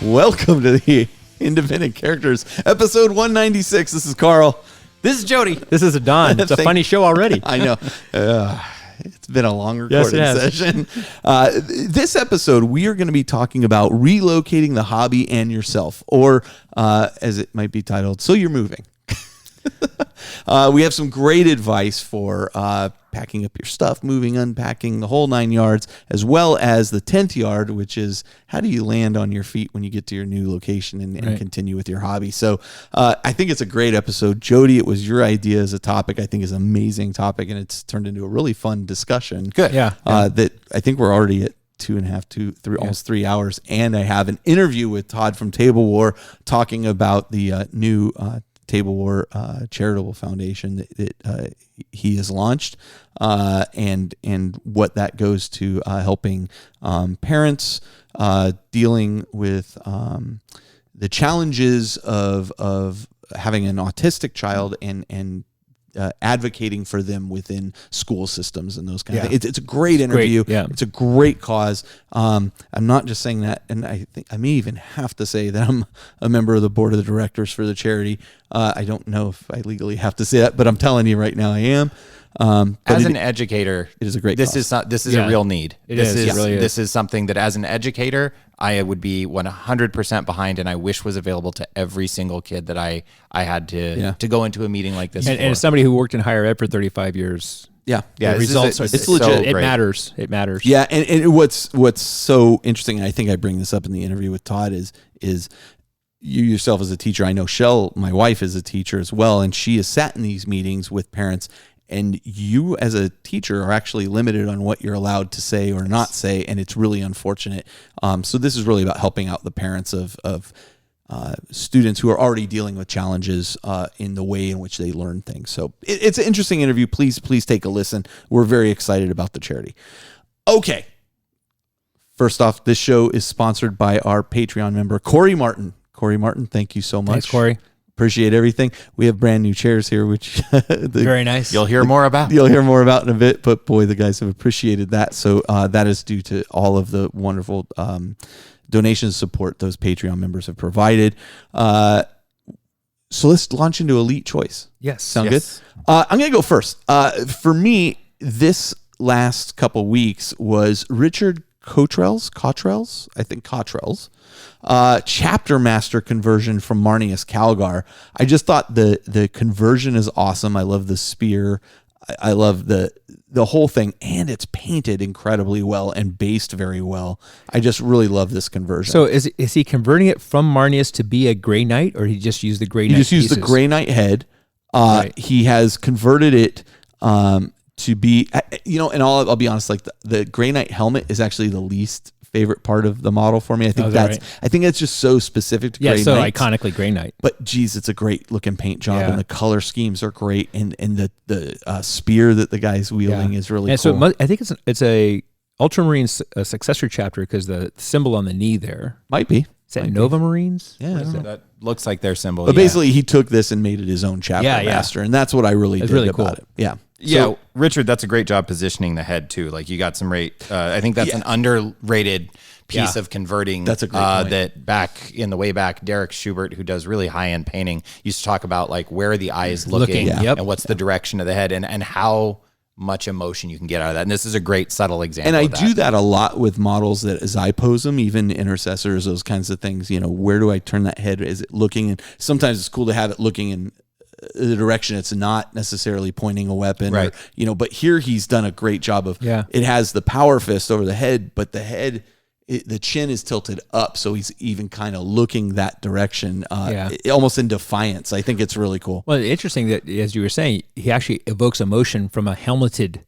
Welcome to the Independent Characters, episode 196. This is Carl. This is Jody. This is a Don. It's a funny show already. I know. It's been a long recording session. This episode, we are going to be talking about relocating the hobby and yourself, or as it might be titled, So You're Moving. We have some great advice for packing up your stuff, moving, unpacking, the whole 9 yards, as well as the 10th yard, which is how do you land on your feet when you get to your new location and continue with your hobby. So I think it's a great episode. Jody, it was your idea as a topic. I think is an amazing topic, and it's turned into a really fun discussion. Good. Yeah. That I think we're already at 2.5, almost 3 hours. And I have an interview with Todd from Tablewar talking about the new Tablewar charitable foundation that he has launched, and what that goes to helping parents dealing with the challenges of having an autistic child and advocating for them within school systems and those kind of things. It's a great interview. It's a great cause. I'm not just saying that, and I think I may even have to say that I'm a member of the board of the directors for the charity. I don't know if I legally have to say that, but I'm telling you right now I am. As an educator, it is a great cause. This is a real need. This is something that as an educator, I would be 100% behind, and I wish was available to every single kid that I had to go into a meeting like this. And as somebody who worked in higher ed for 35 years, the results are it's legit. So it matters. It matters. Yeah, and what's so interesting, and I think I bring this up in the interview with Todd, is you yourself as a teacher. I know Shell, my wife, is a teacher as well, and she has sat in these meetings with parents. And you, as a teacher, are actually limited on what you're allowed to say or not say, and it's really unfortunate. So this is really about helping out the parents of students who are already dealing with challenges in the way in which they learn things. So it's an interesting interview. Please take a listen. We're very excited about the charity. Okay. First off, this show is sponsored by our Patreon member, Corey Martin. Corey Martin, thank you so much. Thanks, Corey. Appreciate everything. We have brand new chairs here, which very nice. You'll hear more about in a bit. But boy, the guys have appreciated that. So that is due to all of the wonderful donations support those Patreon members have provided. So let's launch into Elite Choice. Yes. Sound good? I'm going to go first. For me, this last couple weeks was Richard Cottrell's chapter master conversion from Marneus Calgar. I just thought the conversion is awesome. I love the spear. I love the whole thing, and it's painted incredibly well and based very well. I just really love this conversion. So is he converting it from Marneus to be a Grey Knight, or he just used the Grey Knight? He just used the Grey Knight head. He has converted it to be, and I'll be honest, like the Grey Knight helmet is actually the least favorite part of the model for me. I think I think it's just so specific to Grey Knight. So iconically Grey Knight. But geez, it's a great looking paint job, and the color schemes are great, and the spear that the guy's wielding is really cool. So I think it's a Ultramarine successor chapter, because the symbol on the knee there might be. Is that Nova Marines? Yeah, that looks like their symbol. But basically, he took this and made it his own chapter master, and that's what I really dig about it. Yeah. Yeah, Richard, that's a great job positioning the head too. Like you got some I think that's an underrated piece of converting. That's a great point. That back in the way back, Derek Schubert, who does really high end painting, used to talk about like where the eye is looking and what's the direction of the head and how much emotion you can get out of that. And this is a great subtle example. And I do that a lot with models that as I pose them, even intercessors, those kinds of things. Where do I turn that head? Is it looking? And sometimes it's cool to have it looking in the direction it's not necessarily pointing a weapon, right? But here he's done a great job of. It has the power fist over the head, but the head, the chin is tilted up, so he's even kind of looking that direction, almost in defiance. I think it's really cool. Well, interesting that, as you were saying, he actually evokes emotion from a helmeted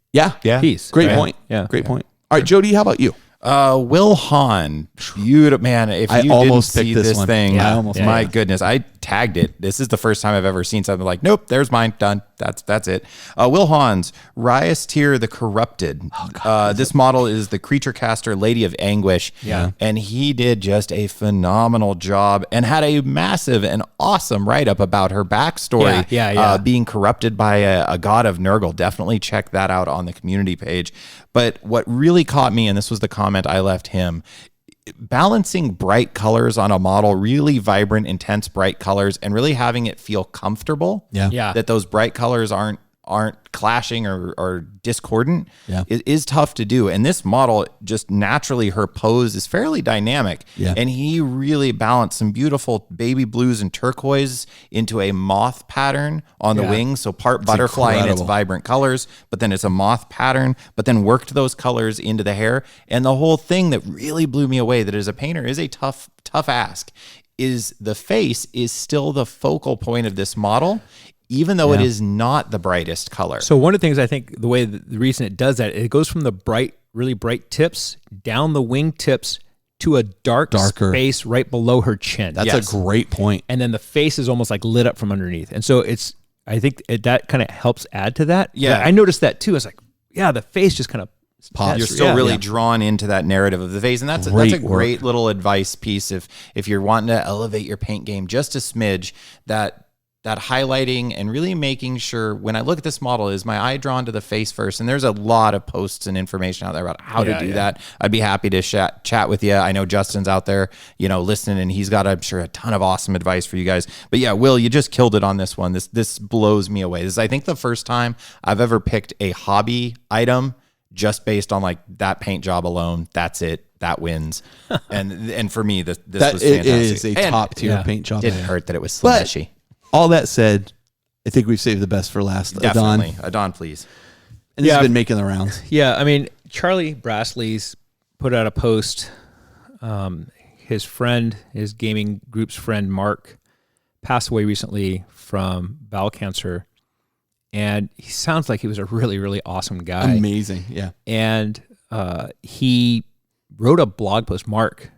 piece. Great point. Yeah, great point. All right, Jody, how about you? Will Hahn, beautiful man. If you didn't see this thing, my goodness, I tagged it. This is the first time I've ever seen something like, nope, there's mine, done. That's it. Will Hahn's Ryastyr the Corrupted. This model is the creature caster Lady of Anguish. Yeah. And he did just a phenomenal job and had a massive and awesome write-up about her backstory. Being corrupted by a god of Nurgle. Definitely check that out on the community page. But what really caught me, and this was the comment I left him, balancing bright colors on a model, really vibrant, intense, bright colors, and really having it feel comfortable. Yeah. That those bright colors aren't clashing or discordant is tough to do. And this model, just naturally, her pose is fairly dynamic. Yeah. And he really balanced some beautiful baby blues and turquoise into a moth pattern on the wings. So part butterfly in its vibrant colors, but then it's a moth pattern, but then worked those colors into the hair. And the whole thing that really blew me away, that as a painter is a tough ask, is the face is still the focal point of this model, even though it is not the brightest color. So one of the things I think, the reason it does that, it goes from the really bright tips down the wing tips to a darker space right below her chin. That's a great point. And then the face is almost like lit up from underneath. And so I think that kind of helps add to that. Yeah. I noticed that too. I was like, the face just kind of pops. You're still really drawn into that narrative of the face. And that's a great little advice piece if you're wanting to elevate your paint game just a smidge, that highlighting and really making sure, when I look at this model, is my eye drawn to the face first? And there's a lot of posts and information out there about how to do that. I'd be happy to chat with you. I know Justin's out there, listening, and he's got, I'm sure, a ton of awesome advice for you guys. But yeah, Will, you just killed it on this one. This blows me away. This is, I think, the first time I've ever picked a hobby item just based on like that paint job alone. That's it. That wins. And for me, this was fantastic. It is a top tier paint job. Didn't hurt that it was slashy. All that said, I think we've saved the best for last. Definitely. Adon, please. And this has been making the rounds. Yeah, I mean, Charlie Brassley's put out a post. His gaming group's friend, Mark, passed away recently from bowel cancer. And he sounds like he was a really, really awesome guy. Amazing, yeah. And he wrote a blog post. Mark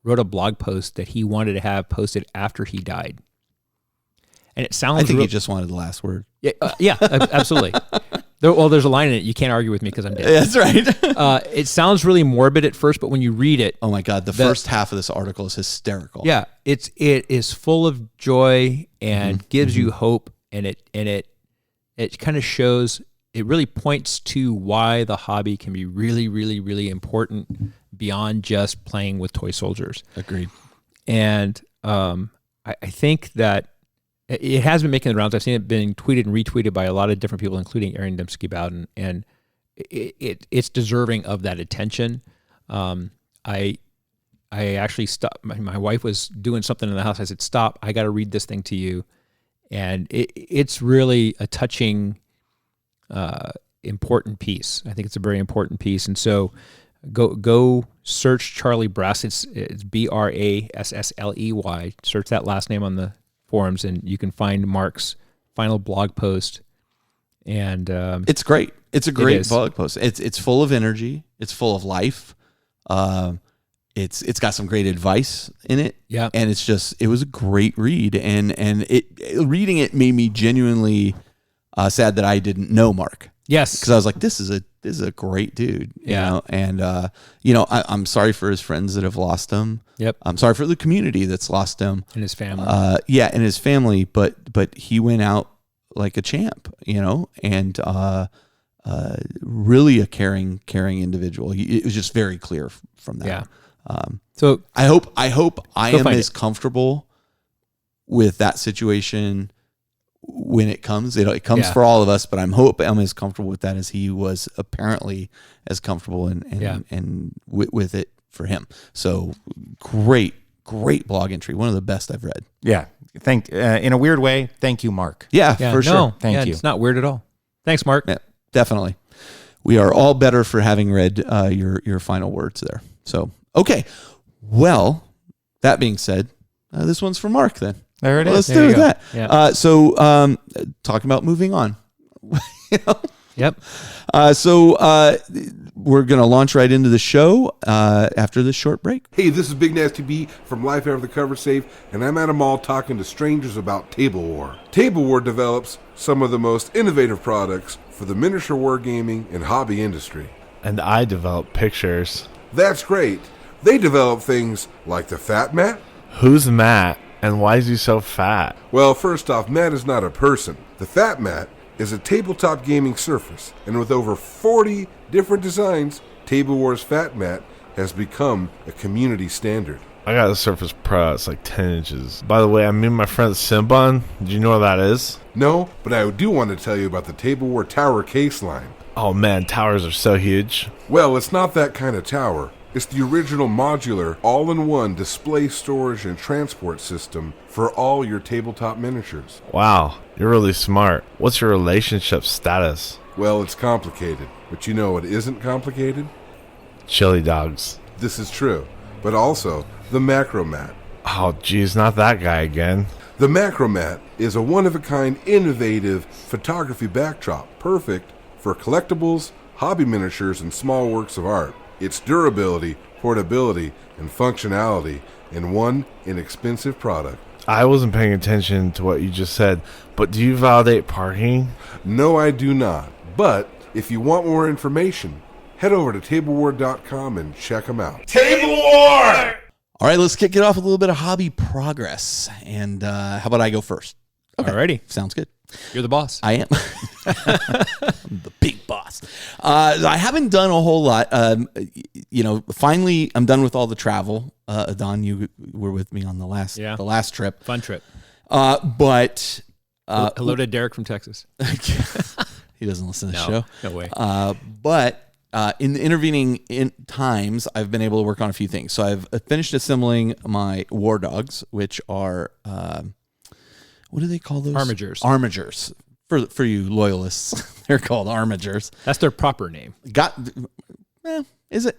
wrote a blog post that he wanted to have posted after he died. And it sounds. I think he just wanted the last word. Yeah, absolutely. There's a line in it. You can't argue with me because I'm dead. That's right. It sounds really morbid at first, but when you read it, oh my God, the first half of this article is hysterical. Yeah, it is full of joy and gives you hope, and it kind of shows. It really points to why the hobby can be really, really, really important beyond just playing with toy soldiers. Agreed. And I think that it has been making the rounds. I've seen it being tweeted and retweeted by a lot of different people, including Aaron Dembski-Bowden, and it's deserving of that attention. I actually stopped. My wife was doing something in the house. I said, "Stop! I got to read this thing to you," and it's really a touching, important piece. I think it's a very important piece, and so go search Charlie Brassley. It's Brassley. Search that last name on the forums, and you can find Mark's final blog post. And it's great. It's a great blog post. It's full of energy. It's full of life. It's got some great advice in it. Yeah, and it was a great read. And reading it made me genuinely sad that I didn't know Mark. Yes, because I was like, this is a great dude. You know? And I'm sorry for his friends that have lost him. Yep. I'm sorry for the community that's lost him and his family. And his family. But he went out like a champ, and really a caring individual. It was just very clear from that. Yeah. So I hope I am as comfortable with that situation when it comes. It comes for all of us, but I'm as comfortable with that as he was apparently as comfortable and with it for him. So great blog entry. One of the best I've read. Yeah. In a weird way, thank you, Mark. Yeah, for sure. Thank you. It's not weird at all. Thanks, Mark. Yeah, definitely. We are all better for having read your final words there. So, okay. Well, that being said, this one's for Mark then. There it is. Let's do that. Yeah. So, talking about moving on. Yep. So we're going to launch right into the show after this short break. Hey, this is Big Nasty B from Life After the Cover Safe, and I'm at a mall talking to strangers about Tablewar. Tablewar develops some of the most innovative products for the miniature wargaming and hobby industry. And I develop pictures. That's great. They develop things like the Fat Mat. Who's Matt, and why is he so fat? Well, first off, Matt is not a person. The Fat Mat is a tabletop gaming surface, and with over 40 different designs, Tablewar's Fat Mat has become a community standard. I got a Surface Pro. It's like 10 inches. By the way, I'm meeting my friend Simban. Did you know what that is? No, but I do want to tell you about the Tablewar Tower case line. Oh man, towers are so huge. Well, it's not that kind of tower. It's the original modular, all-in-one display, storage, and transport system for all your tabletop miniatures. Wow, you're really smart. What's your relationship status? Well, it's complicated, but you know what isn't complicated? Chili dogs. This is true, but also the Macromat. Oh geez, not that guy again. The Macromat is a one-of-a-kind, innovative photography backdrop, perfect for collectibles, hobby miniatures, and small works of art. Its durability, portability, and functionality in one inexpensive product. I wasn't paying attention to what you just said, but do you validate parking? No, I do not. But if you want more information, head over to tablewar.com and check them out. Tablewar! All right, let's kick it off with a little bit of hobby progress. And how about I go first? Okay. Alrighty. Sounds good. You're the boss. I am. I'm the big boss. I haven't done a whole lot. Finally, I'm done with all the travel. Don, you were with me on the last trip. Fun trip. But hello to Derek from Texas. He doesn't listen to the show. No way. But in the intervening times, I've been able to work on a few things. So I've finished assembling my war dogs, which are what do they call those? Armigers. Armigers. For you loyalists, they're called armigers. That's their proper name. Is it?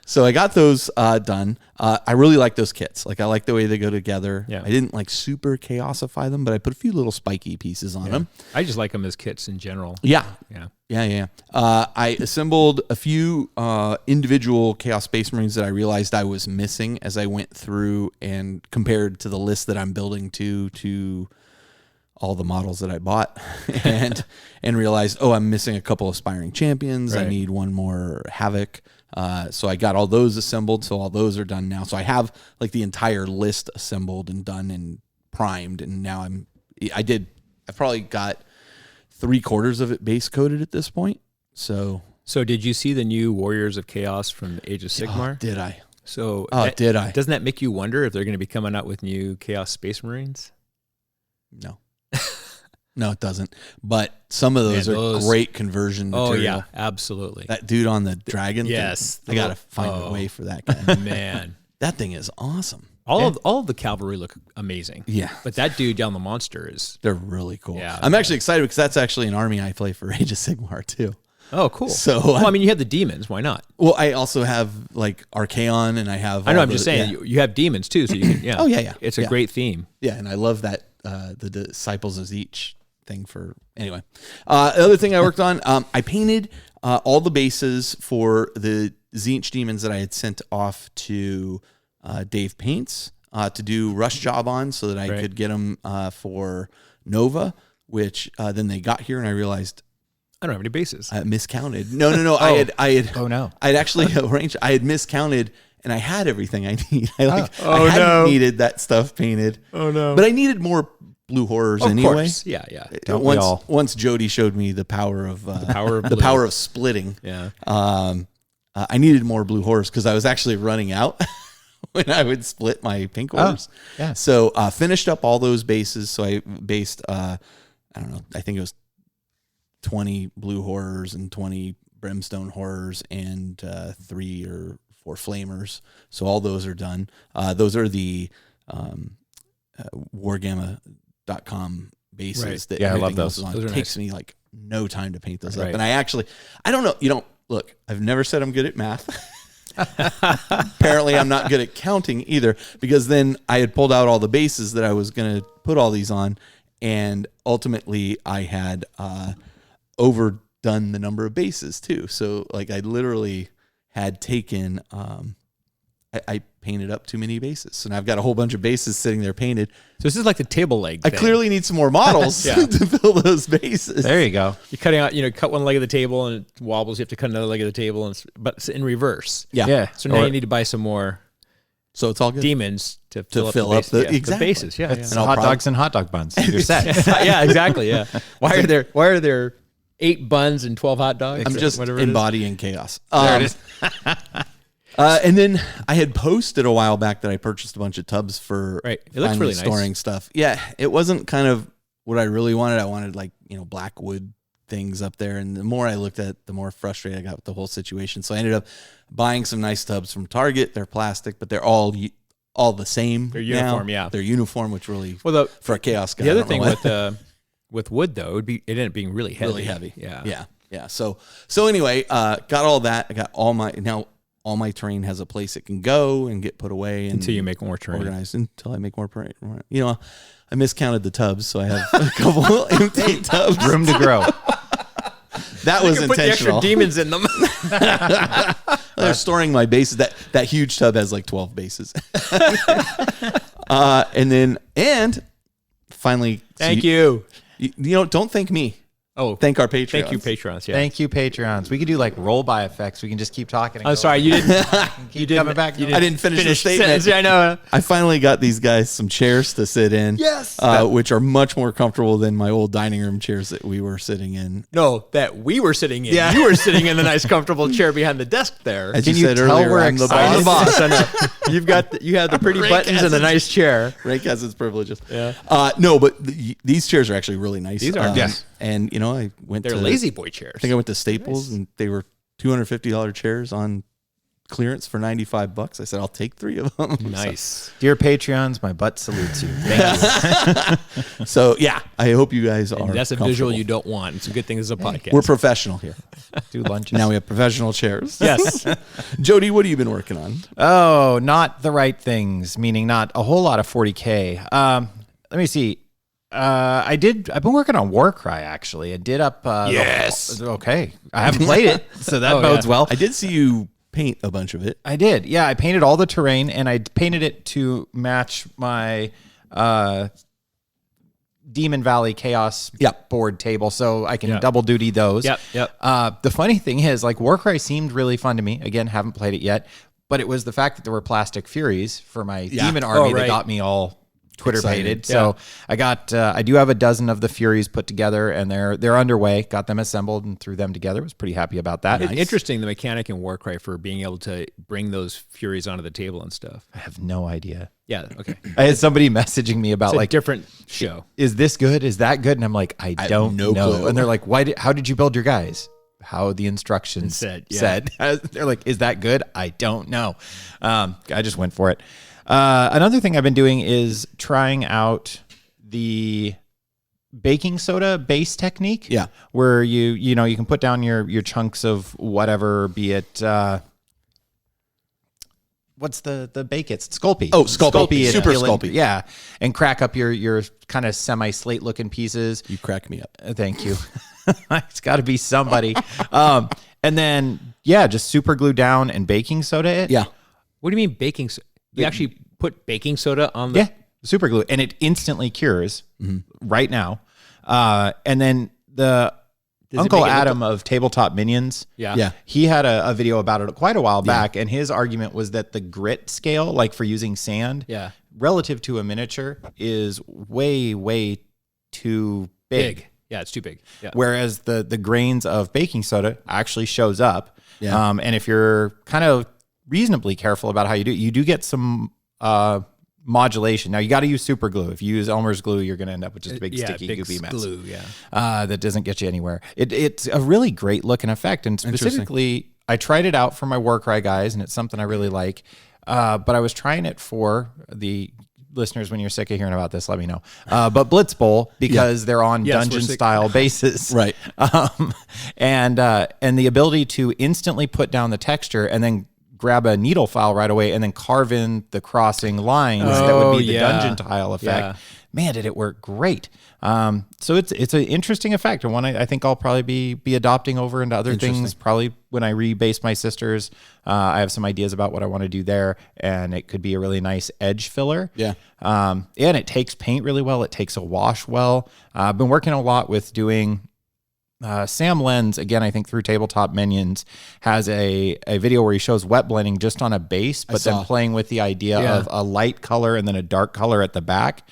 So I got those done. I really like those kits. Like I like the way they go together. Yeah. I didn't like super chaosify them, but I put a few little spiky pieces on them. I just like them as kits in general. Yeah. Yeah. I assembled a few individual Chaos Space Marines that I realized I was missing as I went through and compared to the list that I'm building to all the models that I bought and realized, I'm missing a couple of Aspiring Champions. Right. I need one more Havoc. So I got all those assembled. So all those are done now. So I have like the entire list assembled and done and primed. And now I've probably got 3/4 of it base coated at this point. So did you see the new Warriors of Chaos from Age of Sigmar? Did I? Did I? Doesn't that make you wonder if they're going to be coming out with new Chaos Space Marines? No. No, it doesn't. But some of those are great conversion material. Oh, yeah, absolutely. That dude on the dragon yes, thing, I got to find a way for that guy. Man. That thing is awesome. All of the cavalry look amazing. Yeah. But that dude down the monster they're really cool. Yeah. I'm actually excited because that's actually an army I play for Age of Sigmar too. Oh, cool. So, you have the demons. Why not? Well, I also have like Archaon and I have. I know. I'm just saying you have demons too. So you can, yeah. Oh, yeah. It's a great theme. Yeah. And I love that the Disciples of Zeech thing anyway. The other thing I worked on, I painted all the bases for the Zeech demons that I had sent off to Dave Paints to do rush job on so that I could get them for Nova, which then they got here and I realized I don't have any bases. I miscounted. No. I had. Oh no. I had actually arranged. I had miscounted, and I had everything I need. I hadn't needed that stuff painted. Oh no. But I needed more Blue Horrors anyway. Of course. Yeah. Once Jody showed me the power of the power of splitting. Yeah. I needed more Blue Horrors because I was actually running out when I would split my pink horrors. Yeah. So finished up all those bases. So I based. I don't know. I think it was 20 Blue Horrors and 20 Brimstone Horrors and 3 or 4 Flamers. So all those are done. Those are the wargamma.com bases that I love those. It takes me like no time to paint those up. And I don't know, look, I've never said I'm good at math. Apparently I'm not good at counting either because then I had pulled out all the bases that I was going to put all these on and ultimately I had overdone the number of bases too. So like I literally had taken, I painted up too many bases. So now I've got a whole bunch of bases sitting there painted. So this is like the table leg thing. I clearly need some more models to fill those bases. There you go. You're cutting out, cut one leg of the table and it wobbles. You have to cut another leg of the table, but it's in reverse. Yeah. So now you need to buy some more. So it's all good. Demons to fill up the exactly. bases. Yeah. It's hot dogs and hot dog buns. You're set. Yeah, exactly. Yeah. Why are there 8 buns and 12 hot dogs. I'm just embodying chaos. There it is. And then I had posted a while back that I purchased a bunch of tubs for It looks really storing nice. stuff. Yeah, it wasn't kind of what I really wanted. I wanted like, black wood things up there. And the more I looked at it, the more frustrated I got with the whole situation. So I ended up buying some nice tubs from Target. They're plastic, but they're all the same. They're uniform, now. yeah. They're uniform, which really, for a chaos guy. The other thing with wood though, it ended up being really heavy. Really heavy. Yeah. Yeah. So anyway, got all that. I got all my terrain has a place it can go and get put away until you make more terrain. Organized until I make more terrain. I miscounted the tubs, so I have a couple empty tubs. Room to grow. That was intentional. Put the extra demons in them. They're storing my bases. That huge tub has like 12 bases. And finally, thank you. Don't thank me. Oh, thank our Patreons. Thank you, Patreons. Yeah. Thank you, Patreons. We could do like roll by effects. We can just keep talking. I'm sorry, you didn't. You didn't coming back. I didn't finish the statement. I know. I finally got these guys some chairs to sit in. Yes. Which are much more comfortable than my old dining room chairs that we were sitting in. No, that we were sitting in. Yeah. You were sitting in the nice, comfortable chair behind the desk there. As you said earlier, I'm the boss. I'm the boss. I know. You have the pretty buttons and the nice chair. Rank has its privileges. Yeah. No, but these chairs are actually really nice. These are. Yes. And I went They're to lazy boy chairs. I think I went to Staples and they were $250 chairs on clearance for $95. I said, I'll take 3 of them. Nice. Dear Patreons, my butt salutes you. Thank you. So yeah, I hope you guys are. That's a visual you don't want. It's a good thing this is a podcast. We're professional here. Do lunches. Now we have professional chairs. Yes. Jody, what have you been working on? Oh, not the right things, meaning not a whole lot of 40K. Let me see. I've been working on Warcry actually. I did up. Yes. Okay. I haven't played it, so that bodes well. I did see you paint a bunch of it. I did. Yeah. I painted all the terrain and I painted it to match my, Demon Valley Chaos board table. So I can double duty those. Yep. The funny thing is like Warcry seemed really fun to me. Again, haven't played it yet, but it was the fact that there were plastic Furies for my Demon army that got me all Twitter pated. So I do have a dozen of the Furies put together and they're underway, got them assembled and threw them together. Was pretty happy about that. It's interesting, the mechanic in Warcry for being able to bring those Furies onto the table and stuff. I have no idea. Yeah. Okay. I had somebody messaging me about it's a different show. Is this good? Is that good? And I'm like, I don't know. Clue. And they're like, how did you build your guys? How the instructions said. They're like, is that good? I don't know. I just went for it. Another thing I've been doing is trying out the baking soda base technique. Yeah. Where you can put down your chunks of whatever, be it, what's the bake it's Sculpey. Oh, Sculpey. Super Sculpey. Sculpey. Yeah. And crack up your kind of semi-slate looking pieces. You crack me up. Thank you. It's got to be somebody. And then, just super glue down and baking soda it. Yeah. What do you mean baking soda? You actually put baking soda on the... Yeah, super glue. And it instantly cures right now. And then the Uncle Adam of Tabletop Minions, he had a video about it quite a while back, and his argument was that the grit scale, like for using sand, relative to a miniature, is way, way too big. Yeah, it's too big. Yeah. Whereas the grains of baking soda actually shows up. Yeah. And if you're kind of reasonably careful about how you do get some modulation. Now you got to use super glue. If you use Elmer's glue, you're going to end up with just a big sticky goopy mess. Glue, that doesn't get you anywhere. It's a really great looking effect, and specifically, I tried it out for my Warcry guys, and it's something I really like. But I was trying it for the listeners. When you're sick of hearing about this, let me know. But Blitz Bowl, because they're on dungeon style bases, right? And the ability to instantly put down the texture and then grab a needle file right away and then carve in the crossing lines that would be the dungeon tile effect. Yeah. Man, did it work great. So it's an interesting effect, and one I think I'll probably be adopting over into other things. Probably when I rebase my sisters, I have some ideas about what I want to do there, and it could be a really nice edge filler. Yeah. And it takes paint really well. It takes a wash well. I've been working a lot with doing... Sam Lenz, again, I think through Tabletop Minions, has a video where he shows wet blending just on a base, but then playing with the idea of a light color and then a dark color at the back,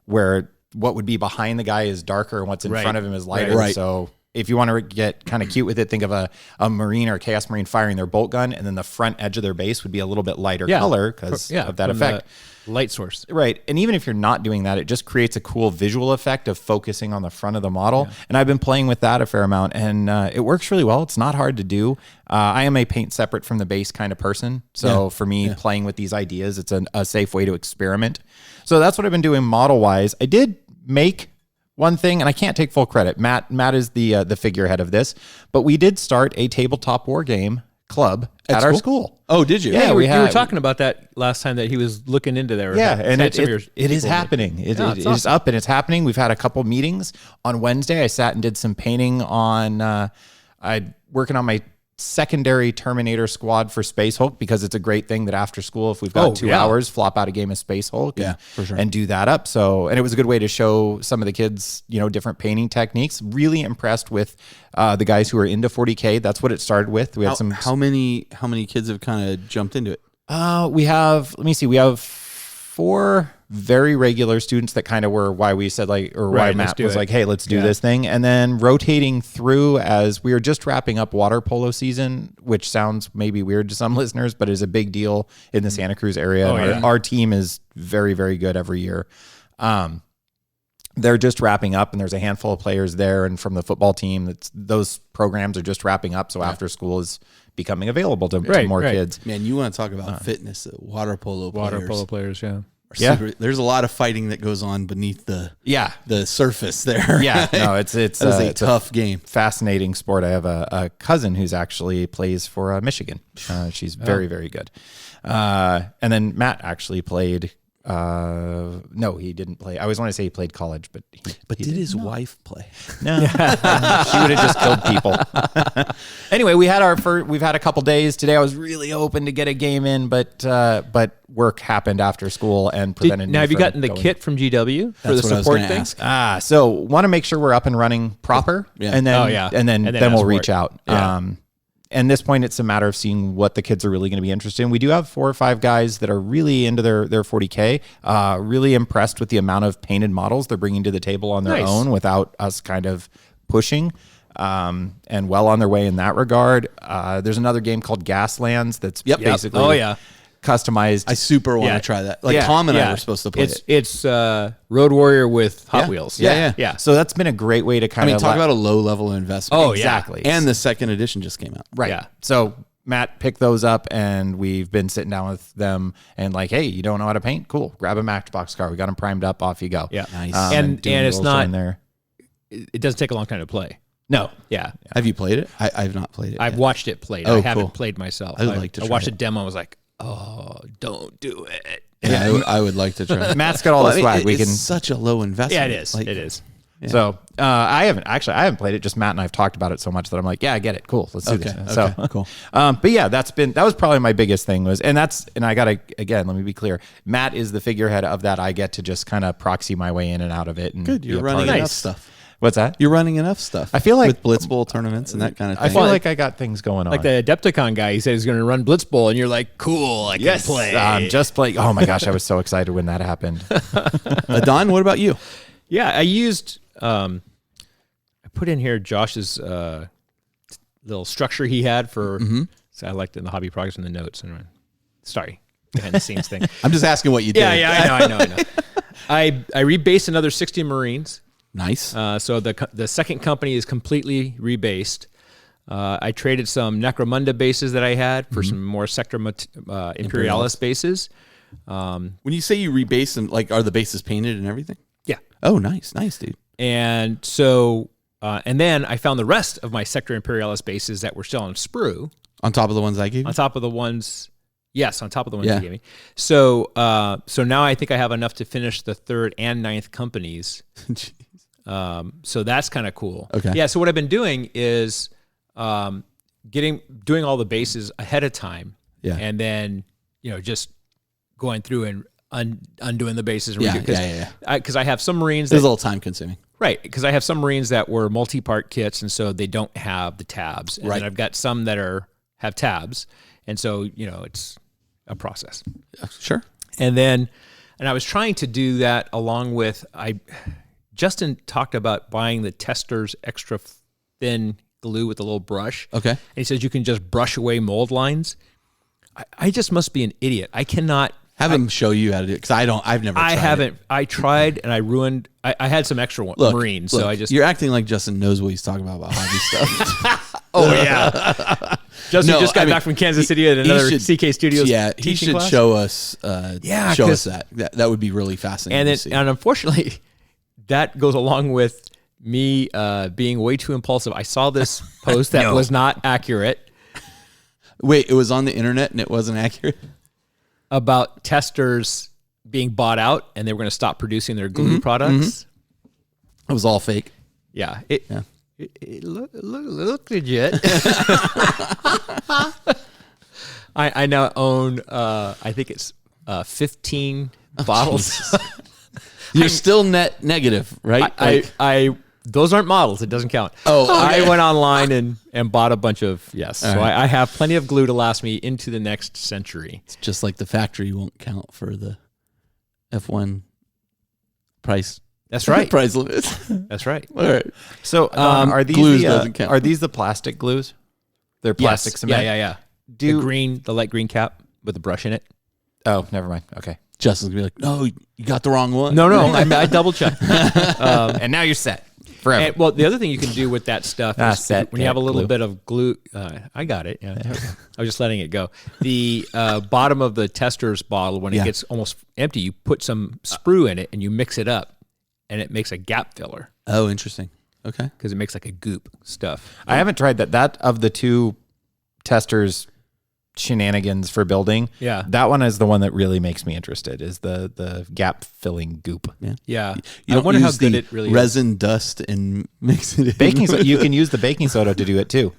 where what would be behind the guy is darker and what's in front of him is lighter. Right. So if you want to get kind of cute with it, think of a Marine or a Chaos Marine firing their bolt gun, and then the front edge of their base would be a little bit lighter color because of that effect. Light source. Right. And even if you're not doing that, it just creates a cool visual effect of focusing on the front of the model. Yeah. And I've been playing with that a fair amount, and it works really well. It's not hard to do. I am a paint separate from the base kind of person. So for me, playing with these ideas, it's a safe way to experiment. So that's what I've been doing model-wise. I did make one thing, and I can't take full credit. Matt is the figurehead of this, but we did start a tabletop war game club at our school. Oh, did you? Yeah, we were talking about that last time that he was looking into there. Yeah, and it is happening. It is up and it's happening. We've had a couple meetings. On Wednesday, I sat and did some painting on, working on my secondary Terminator squad for Space Hulk, because it's a great thing that after school, if we've got 2 hours, flop out a game of Space Hulk and do that up. So, and it was a good way to show some of the kids, different painting techniques. Really impressed with the guys who are into 40K. That's what it started with. We had how many kids have kind of jumped into it? We have 4 very regular students that kind of were why we said why Matt was like, hey, let's do this thing. And then rotating through as we are just wrapping up water polo season, which sounds maybe weird to some listeners, but is a big deal in the Santa Cruz area. Our team is very, very good every year. They're just wrapping up, and there's a handful of players there. And from the football team, those programs are just wrapping up. So after school is becoming available to more kids. Man, you want to talk about fitness, water polo players, there's a lot of fighting that goes on beneath the surface there. Yeah, no, it's a tough game. Fascinating sport. I have a cousin who's actually plays for Michigan. She's very, very good. And then Matt actually played. No, he didn't play. I always want to say he played college, but did his wife play? No, she would have just killed people. Anyway, we've had a couple days today. I was really hoping to get a game in, but work happened after school and prevented me. Now, have you gotten the kit from GW for the support thing? So want to make sure we're up and running proper, and then we'll reach out. And this point, it's a matter of seeing what the kids are really going to be interested in. We do have 4 or 5 guys that are really into their 40K, really impressed with the amount of painted models they're bringing to the table on their own without us kind of pushing, and well on their way in that regard. There's another game called Gaslands that's basically customized. I super want to try that. Tom and I were supposed to play it. It's Road Warrior with Hot Wheels. Yeah. So that's been a great way to kind of talk about a low level investment. Oh, exactly. And the second edition just came out. Right. Yeah. So Matt picked those up, and we've been sitting down with them and like, hey, you don't know how to paint? Cool. Grab a Matchbox car. We got them primed up. Off you go. Yeah. Nice. And it's not there. It doesn't take a long time to play. No. Yeah. Have you played it? I've not played it. I've watched it played. I haven't played myself. I would like to try. I watched a demo. I was like, oh, don't do it. Yeah, I would like to try. Matt's got all the swag. It's such a low investment. Yeah, it is. It is. Yeah. So I haven't played it. Just Matt and I've talked about it so much that I'm like, yeah, I get it. Cool. Let's do this. So cool. But yeah, that was probably my biggest thing and I gotta, again, let me be clear. Matt is the figurehead of that. I get to just kind of proxy my way in and out of it. And good. You're running enough stuff. What's that? You're running enough stuff. I feel like with Blitz Bowl tournaments and that kind of thing. I feel like I got things going on. Like the Adepticon guy, he said he's going to run Blitz Bowl, and you're like, cool, I can play. Just play. Oh my gosh, I was so excited when that happened. Don, what about you? Yeah, I used. I put in here Josh's little structure he had for. So I liked it in the hobby progress in the notes. Anyway, sorry, behind the scenes thing. I'm just asking what you did. Yeah, I know. I rebased another 60 Marines. Nice. So the second company is completely rebased. I traded some Necromunda bases that I had for some more Sector Imperialis bases. When you say you rebase them, are the bases painted and everything? Yeah. Oh, nice, dude. And so, and then I found the rest of my Sector Imperialis bases that were still on sprue. On top of the ones I gave you? On top of the ones... Yes, on top of the ones you gave me. So now I think I have enough to finish the 3rd and 9th companies. So that's kind of cool. Okay. Yeah. So what I've been doing is doing all the bases ahead of time. Yeah. And then just going through and undoing the bases. Because I have some Marines. It's a little time consuming. Right. Because I have some Marines that were multi-part kits, and so they don't have the tabs. And then I've got some that have tabs, and so it's a process. Sure. And I was trying to do that along with Justin talked about buying the Tester's extra thin glue with a little brush. Okay. And he says you can just brush away mold lines. I just must be an idiot. I cannot have him show you how to do it because I've never tried. I haven't. I tried and I ruined. I had some extra marine, so I just. You're acting like Justin knows what he's talking about hobby stuff. Oh yeah. Justin just got back from Kansas City at another CK Studios. Yeah, he should class. show us. Show us that. That would be really fascinating. And unfortunately, that goes along with me being way too impulsive. I saw this post that was not accurate. Wait, it was on the internet and it wasn't accurate? About testers being bought out and they were going to stop producing their glue products. It was all fake. Yeah. It looked legit. I now own, I think it's 15 bottles. You're still net negative, right? Those aren't models. It doesn't count. Oh, okay. I went online and bought a bunch of, So I have plenty of glue to last me into the next century. It's just like the factory won't count for the F1 price. That's right. Price limit. That's right. All right. So are these the plastic glues? They're plastic cement? Yeah. The light green cap with the brush in it. Oh, never mind. Okay. Justin's going to be like, no, you got the wrong one. No, I double checked. And now you're set forever. And, well, the other thing you can do with that stuff is when you have a little bit of glue, I got it. Yeah. I was just letting it go. The bottom of the tester's bottle, when it gets almost empty, you put some sprue in it and you mix it up and it makes a gap filler. Oh, interesting. Okay. Because it makes like a goop stuff. I haven't tried that. That of the two testers shenanigans for building, that one is the one that really makes me interested, is the gap filling goop. Yeah. You don't wonder how good it really resin dust and mix it in. Baking soda, you can use the baking soda to do it too.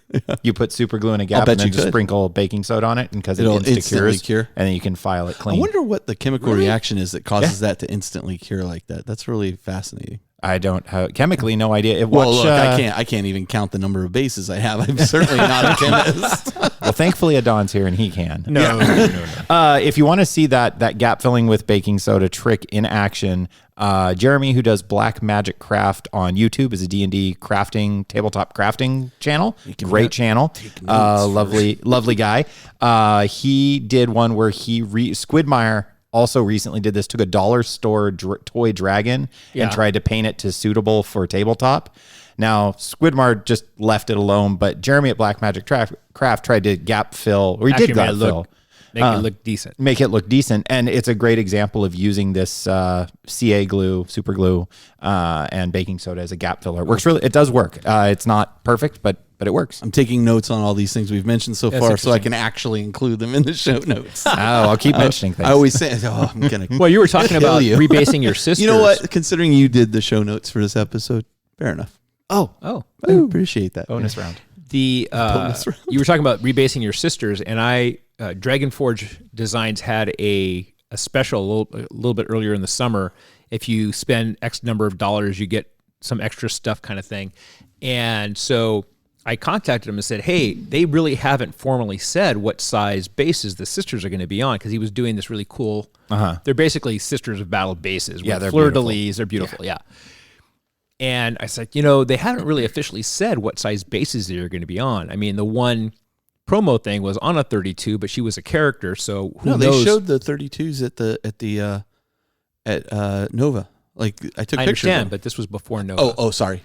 You put super glue in a gap and then just sprinkle baking soda on it, and because it'll instantly cure, and then you can file it clean. I wonder what the chemical reaction is that causes that to instantly cure like that. That's really fascinating. I don't have chemically no idea. Look, I can't even count the number of bases I have. I'm certainly not a chemist. Well, thankfully Adon's here and he can. No. If you want to see that gap filling with baking soda trick in action, Jeremy, who does Black Magic Craft on YouTube, is a D&D crafting, tabletop crafting channel. Great channel. Lovely guy. He did one where Squidmeyer also recently did this, took a dollar store toy dragon and tried to paint it to suitable for tabletop. Now, Squidmar just left it alone, but Jeremy at Black Magic Craft tried to gap fill, or he did gap fill. Make it look decent. Make it look decent. And it's a great example of using this CA glue, super glue, and baking soda as a gap filler. It does work. It's not perfect, but it works. I'm taking notes on all these things we've mentioned so far so I can actually include them in the show notes. I'll keep mentioning things. I always say, I'm going to Well, you were talking about rebasing your sisters. You know what? Considering you did the show notes for this episode, fair enough. Oh. I appreciate that. Bonus round. You were talking about rebasing your sisters, and Dragon Forge Designs had a special a little bit earlier in the summer. If you spend X number of dollars, you get some extra stuff kind of thing. And so I contacted him and said, hey, they really haven't formally said what size bases the sisters are going to be on, because he was doing this really cool. They're basically Sisters of Battle bases. Yeah, they're fleur-de-lis. They're beautiful, yeah. And I said, they haven't really officially said what size bases they're going to be on. I mean, the one promo thing was on a 32, but she was a character, so who knows? They showed the 32s at Nova. Like I took pictures. I understand, but this was before Nova. Oh, sorry.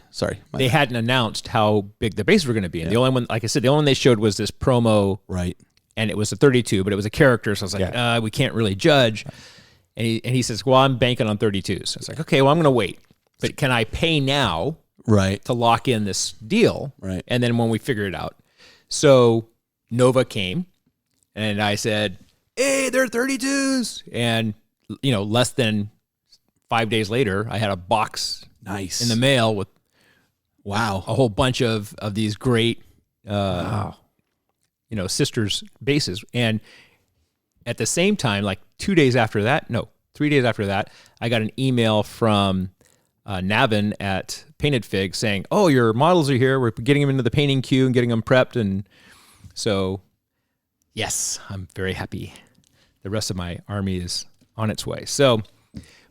They hadn't announced how big the bases were going to be. And the only one, like I said, the only one they showed was this promo. Right. And it was a 32, but it was a character, so I was like, we can't really judge. And he says, well, I'm banking on 32s. So I was like, okay, well, I'm going to wait. But can I pay now to lock in this deal? Right. And then when we figure it out. So Nova came, and I said, hey, they're 32s. And, less than 5 days later, I had a box in the mail with a whole bunch of these great sisters bases. And at the same time, like 3 days after that, I got an email from Navin at Painted Fig saying, oh, your models are here. We're getting them into the painting queue and getting them prepped. And so, yes, I'm very happy. The rest of my army is on its way. So,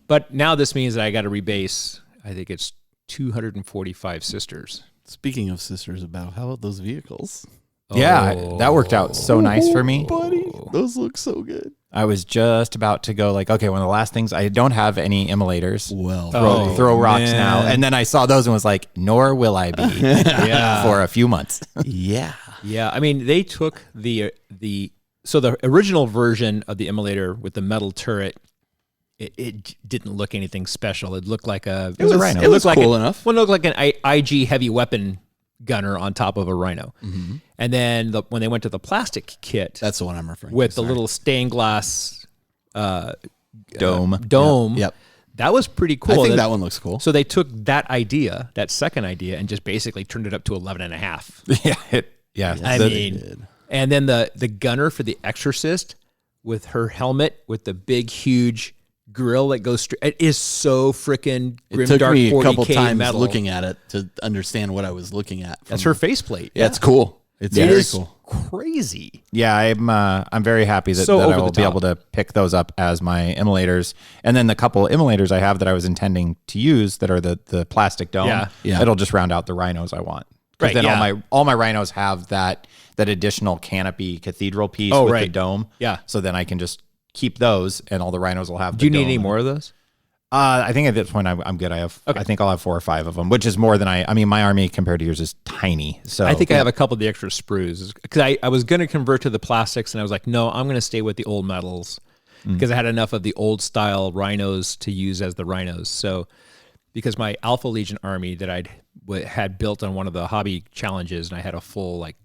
but now this means that I got to rebase, I think it's 245 sisters. Speaking of Sisters of Battle, how about those vehicles? Yeah, that worked out so nice for me. Buddy, those look so good. I was just about to go like, okay, one of the last things, I don't have any immolators. Well, throw rocks now. And then I saw those and was like, nor will I be for a few months. Yeah. Yeah. I mean, they took the original version of the immolator with the metal turret, it didn't look anything special. It looked like a Rhino. It was cool enough. Well, it looked like an IG heavy weapon gunner on top of a Rhino. Mm-hmm. And then when they went to the plastic kit, that's the one I'm referring with to. the little stained glass dome. Yep. That was pretty cool. I think that one looks cool. So they took that idea, that second idea, and just basically turned it up to 11.5. And then the gunner for the Exorcist with her helmet with the big, huge grill that goes straight. It is so freaking grim. It took dark me 40K a couple times metal. looking at it to understand what I was looking at. That's her faceplate. Yeah, it's cool. It's very cool. Crazy. Yeah, I'm very happy that I will be able to pick those up as my immolators. And then the couple immolators I have that I was intending to use that are the plastic dome. Yeah. It'll just round out the rhinos I want. Because then all my rhinos have that additional canopy cathedral piece with the dome. Yeah. So then I can just keep those, and all the rhinos will have. Do you need any more of those? I think at this point I'm good. I think I'll have 4 or 5 of them, which is more than I mean, my army compared to yours is tiny. So I think I have a couple of the extra sprues because I was going to convert to the plastics, and I was like, no, I'm going to stay with the old metals because I had enough of the old style rhinos to use as the rhinos. So because my Alpha Legion army that I had built on one of the hobby challenges, and I had a full like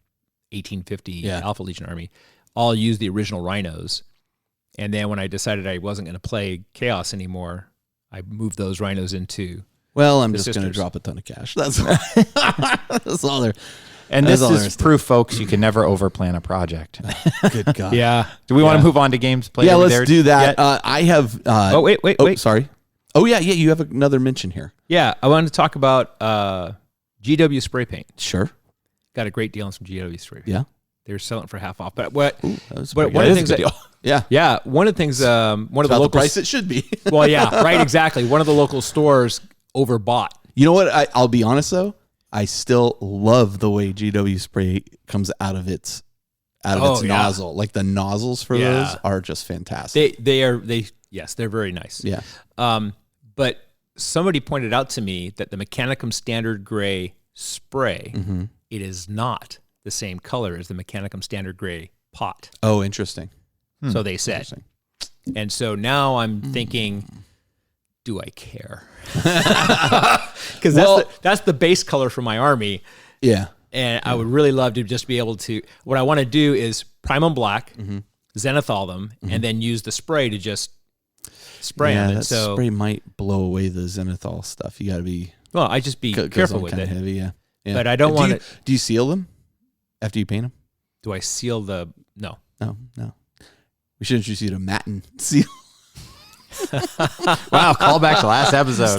1850 Alpha Legion army, all used the original rhinos. And then when I decided I wasn't going to play Chaos anymore, I moved those rhinos into. Well, I'm just going to drop a ton of cash. That's all there. And this is proof, folks, you can never overplan a project. Good God. Yeah. Do we want to move on to games played? Yeah, let's do that. I have. Wait. Sorry. Oh yeah. You have another mention here. Yeah, I wanted to talk about GW spray paint. Sure. Got a great deal on some GW spray paint. Yeah. They're selling for half off. But one of the things one of the things one of the local price it should be. Well, yeah, right, exactly. One of the local stores overbought. You know what? I'll be honest though. I still love the way GW spray comes out of its nozzle. Like the nozzles for those are just fantastic. They're very nice. Yeah. But somebody pointed out to me that the Mechanicum Standard Gray spray, it is not the same color as the Mechanicum Standard Gray pot. Oh, interesting. So they said. And so now I'm thinking, do I care? Because that's the base color for my army. Yeah. And I would really love to just be able to, what I want to do is prime them black, zenithal them, and then use the spray to just spray them. That spray might blow away the zenithal stuff. You got to be... Well, I just be careful with it. Heavy, yeah. But I don't want it... Do you seal them after you paint them? Do I seal the... No. No. We should introduce you to Matten seal. Wow, call back to last episode.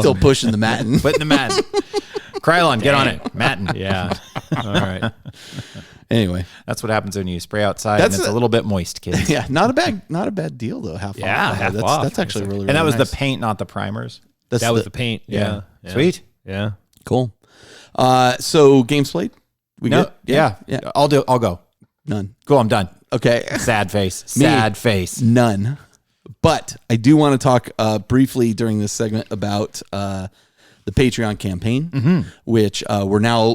Still pushing the Matten. Putting the Matten. Krylon, get on it. Matten. Yeah. All right. Anyway, that's what happens when you spray outside and it's a little bit moist, kids. Yeah, not a bad deal though. Half off. That's actually really and that was nice. the paint, not the primers. That was the paint. Yeah. Sweet. Yeah. Cool. So games played? We good? Yeah. I'll go. None. Cool, I'm done. Okay. Sad face. Sad face. None. But I do want to talk briefly during this segment about the Patreon campaign, which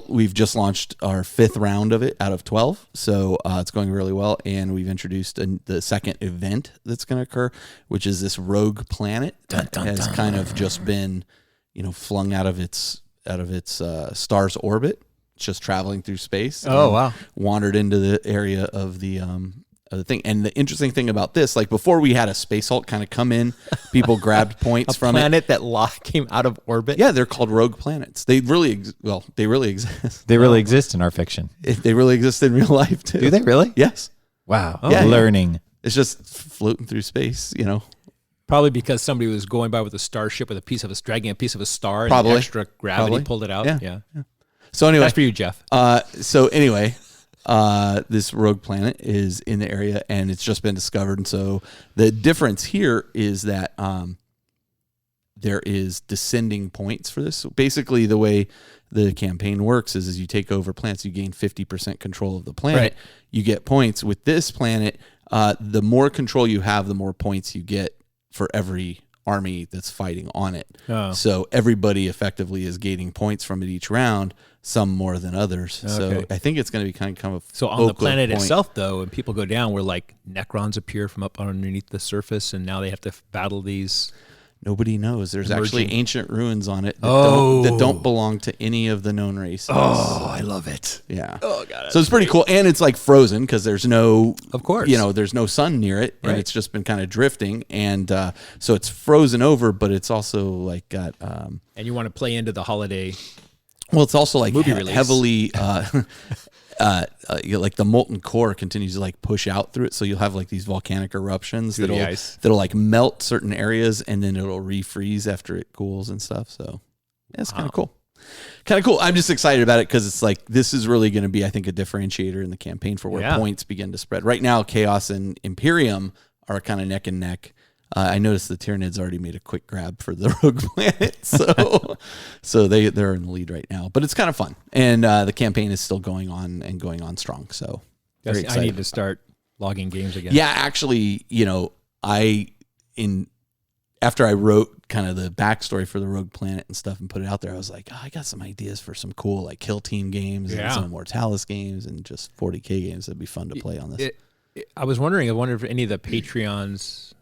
we've just launched our 5th round of it out of 12. So it's going really well. And we've introduced the second event that's going to occur, which is this rogue planet that has kind of just been, flung out of its star's orbit. It's just traveling through space. Oh, wow. Wandered into the area of the thing. And the interesting thing about this, like before we had a space Hulk kind of come in, people grabbed points from it. A planet that came out of orbit? Yeah, they're called rogue planets. They really exist. They really exist in our fiction. They really exist in real life too. Do they really? Yes. Wow. Yeah, learning. It's just floating through space, Probably because somebody was going by with a starship with dragging a piece of a star, Probably. and the extra gravity pulled it out. Yeah. So anyway, that's for you, Jeff. This rogue planet is in the area and it's just been discovered. And so the difference here is that there is descending points for this. So basically, the way the campaign works is you take over planets, you gain 50% control of the planet. Right. You get points. With this planet, the more control you have, the more points you get for every army that's fighting on it. Oh. So everybody effectively is gaining points from it each round, some more than others. Okay. So I think it's going to be kind of so on the planet itself, though, when people go down, where like Necrons appear from up underneath the surface, and now they have to battle these. Nobody knows. There's actually ancient ruins on it that don't belong to any of the known races. Oh, I love it. Yeah. Oh, God. So it's pretty cool. And it's like frozen because there's no, of course, there's no sun near it. And it's just been kind of drifting. And so it's frozen over, but it's also like got. And you want to play into the holiday. Well, it's also like movie release. Heavily. Like the molten core continues to like push out through it, so you'll have like these volcanic eruptions that'll like melt certain areas, and then it'll refreeze after it cools and stuff. So yeah, it's kind of cool. I'm just excited about it because it's like this is really going to be, I think, a differentiator in the campaign for where points begin to spread. Right now, Chaos and Imperium are kind of neck and neck. I noticed the Tyranids already made a quick grab for the rogue planet, so they're in the lead right now. But it's kind of fun, and the campaign is still going on strong. So very excited. I need to start logging games again. Yeah, actually, after I wrote kind of the backstory for the rogue planet and stuff and put it out there, I was like, I got some ideas for some cool like kill team games and some Mortalis games and just 40K games that'd be fun to play on this. I wonder if any of the Patreons.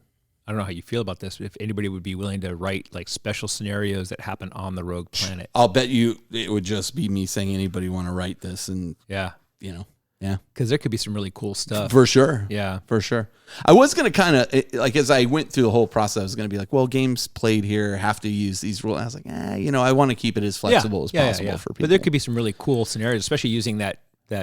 I don't know how you feel about this. If anybody would be willing to write like special scenarios that happen on the rogue planet, I'll bet you it would just be me saying anybody want to write this, and because there could be some really cool stuff for sure. Yeah, for sure. I was gonna kind of like as I went through the whole process, I was gonna be like, well, games played here have to use these rules. I was like, I want to keep it as flexible as possible for people. But there could be some really cool scenarios, especially using that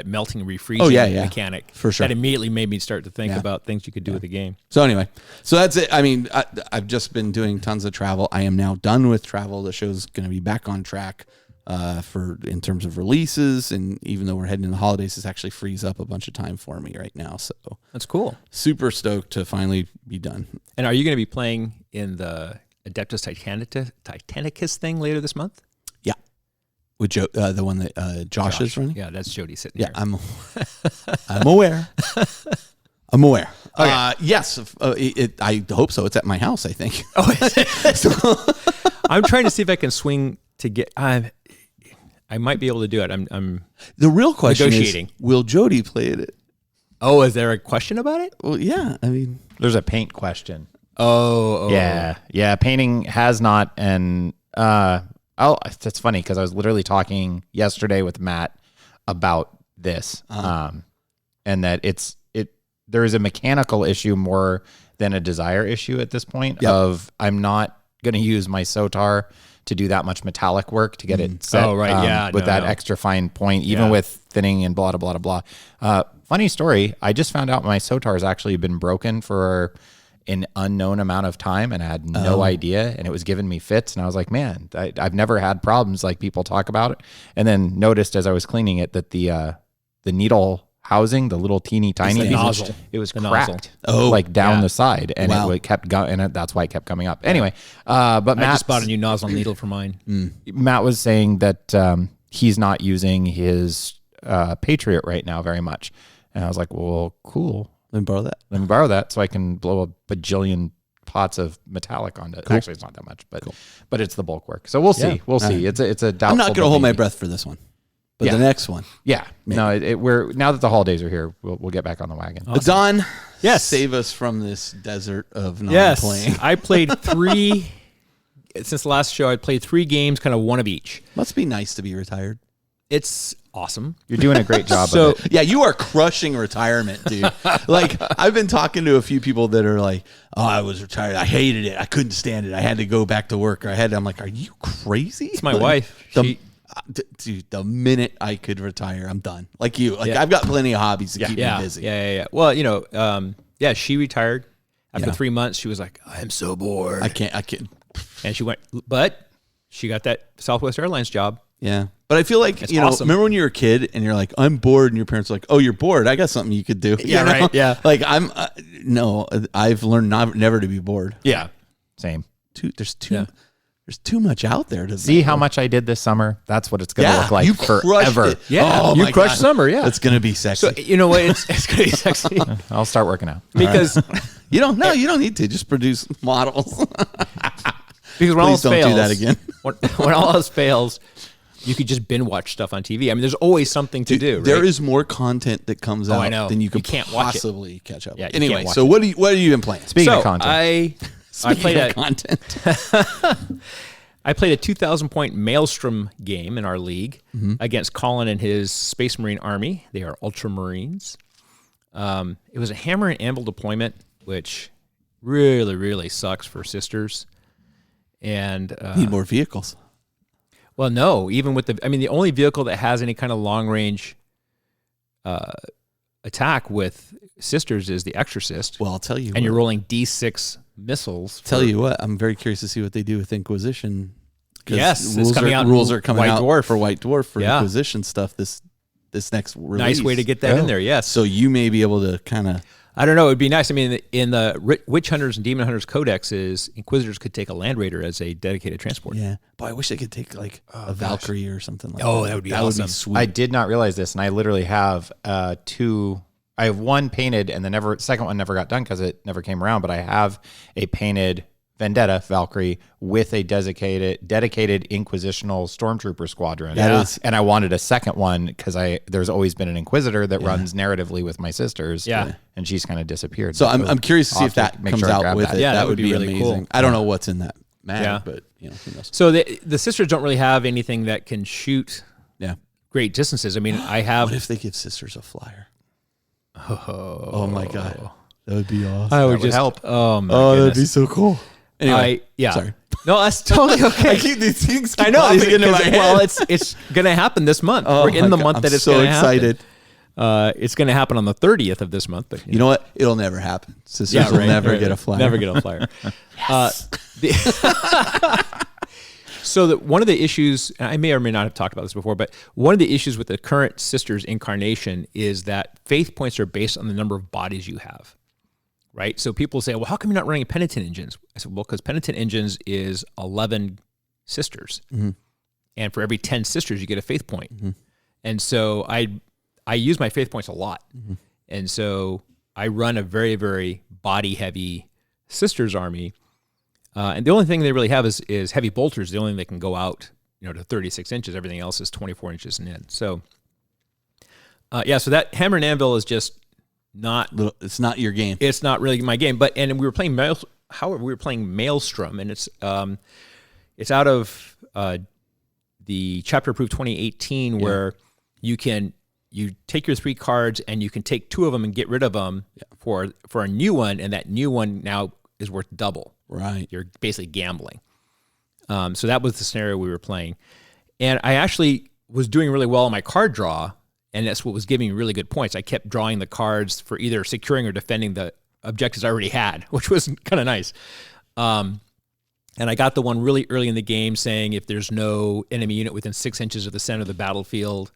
melting refreezing mechanic for sure. That immediately made me start to think about things you could do with the game. So anyway, so that's it. I mean, I've just been doing tons of travel. I am now done with travel. The show's going to be back on track in terms of releases, and even though we're heading into the holidays, this actually frees up a bunch of time for me right now. So that's cool. Super stoked to finally be done. And are you going to be playing in the Adeptus Titanicus thing later this month? With the one that Josh is running? Yeah, that's Jody sitting there. I'm aware. I'm aware. Okay. Yes, I hope so. It's at my house, I think. I'm trying to see if I can swing to get... I might be able to do it. I'm the real question negotiating. Is, will Jody play it? Oh, is there a question about it? Well, yeah. I mean... There's a paint question. Oh. Yeah. Painting has not, and... it's funny because I was literally talking yesterday with Matt about this, and that there is a mechanical issue more than a desire issue at this point. Of I'm not going to use my Sotar to do that much metallic work to get it set. Oh, right, with that extra fine point, even with thinning and blah blah blah blah. Funny story. I just found out my Sotar has actually been broken for an unknown amount of time, and I had no idea, and it was giving me fits, and I was like, man, I've never had problems like people talk about it. And then noticed as I was cleaning it that the needle housing, the little teeny tiny nozzle, it was the cracked, nozzle. like down the side, and it kept going, and that's why it kept coming up. Anyway, but Matt I just bought a new nozzle needle for mine. Matt was saying that he's not using his Patriot right now very much, and I was like, well, cool. Let me borrow that so I can blow a bajillion pots of metallic onto it. Cool. Actually, it's not that much, but it's the bulk work. So we'll see. We'll see. It's a doubtful. I'm not going to hold my breath for this one, but the next one. Yeah. Maybe. No, we're now that the holidays are here, we'll get back on the wagon. Awesome. Don, yes, save us from this desert of not playing. I played 3 since the last show. I played 3 games, kind of one of each. Must be nice to be retired. It's awesome. You're doing a great job of it. Yeah, you are crushing retirement, dude. Like, I've been talking to a few people that are like, oh, I was retired. I hated it. I couldn't stand it. I had to go back to work. I'm like, are you crazy? It's my wife. Dude, the minute I could retire, I'm done. Like you. I've got plenty of hobbies to keep me busy. Yeah. Well, she retired. After 3 months, she was like, I'm so bored. I can't. And she went, but she got that Southwest Airlines job. Yeah. But I feel like, it's awesome. Remember when you were a kid and you're like, I'm bored, and your parents are like, oh, you're bored. I got something you could do. Yeah, right. Yeah. Like no, I've learned never to be bored. Yeah. Same. There's too There's too much out there to see how much I did this summer. That's what it's going to look like you forever. It. Yeah, you crushed summer. Yeah, it's going to be sexy. So you know what? It's going to be sexy. I'll start working out because you don't need to just produce models. Because when all else fails, do that again. when all else fails, you could just binge watch stuff on TV. I mean, there's always something to do. Right? There is more content that comes out than you can't possibly catch up. Yeah, anyway, so what have you been playing? Speaking of content, I played content. I played a 2,000-point Maelstrom game in our league against Colin and his Space Marine Army. They are Ultramarines. It was a hammer and anvil deployment, which really, really sucks for sisters. And need more vehicles. Well, no, even with the only vehicle that has any kind of long range attack with sisters is the Exorcist. Well, I'll tell you. And you're rolling D6 missiles. Tell you what, I'm very curious to see what they do with Inquisition. Yes, rules are coming out Dwarf. for White Dwarf for Inquisition stuff this next release. Nice way to get that in there, yes. So you may be able to kind of... I don't know. It'd be nice. I mean, in the Witch Hunters and Demon Hunters codexes, Inquisitors could take a Land Raider as a dedicated transport. Yeah. Boy, I wish they could take like a Valkyrie or something like that. Oh, that would be awesome. Would be sweet. I did not realize this, and I literally have two. I have one painted, and the second one never got done because it never came around. But I have a painted Vendetta Valkyrie with a dedicated Inquisitional Stormtrooper squadron. And I wanted a second one because there's always been an Inquisitor that runs narratively with my sisters. Yeah. And she's kind of disappeared. So I'm curious to see if that comes out with it. Yeah, that would be really amazing. cool. I don't know what's in that mag, but who knows. So the sisters don't really have anything that can shoot great distances. I mean, I have... What if they give sisters a flyer? Oh my God. That would be awesome. I would just help. Oh my goodness. That'd be so cool. Anyway, sorry. No, that's totally okay. I keep these things. I know. Into my head. Well, it's going to happen this month. We're in the month that it's going to happen. I'm so excited. It's going to happen on the 30th of this month. But, you know what? It'll never happen. Sisters will never get a flyer. Never get a flyer. So one of the issues, and I may or may not have talked about this before, but one of the issues with the current Sisters incarnation is that faith points are based on the number of bodies you have. Right? So people say, well, how come you're not running penitent engines? I said, well, because penitent engines is 11 sisters. Mm-hmm. And for every 10 sisters, you get a faith point. Mm-hmm. And so I use my faith points a lot. Mm-hmm. And so I run a very, very body-heavy sisters army. And the only thing they really have is heavy bolters. The only thing that can go out to 36 inches. Everything else is 24 inches and in. So, so that hammer and anvil is just... it's not your game. It's not really my game. And we were playing Maelstrom, and it's out of the chapter approved 2018 where you take your 3 cards and you can take 2 of them and get rid of them for a new one, and that new one now is worth double. Right. You're basically gambling. So that was the scenario we were playing, and I actually was doing really well on my card draw. And that's what was giving me really good points. I kept drawing the cards for either securing or defending the objectives I already had, which was kind of nice. And I got the one really early in the game saying if there's no enemy unit within 6 inches of the center of the battlefield,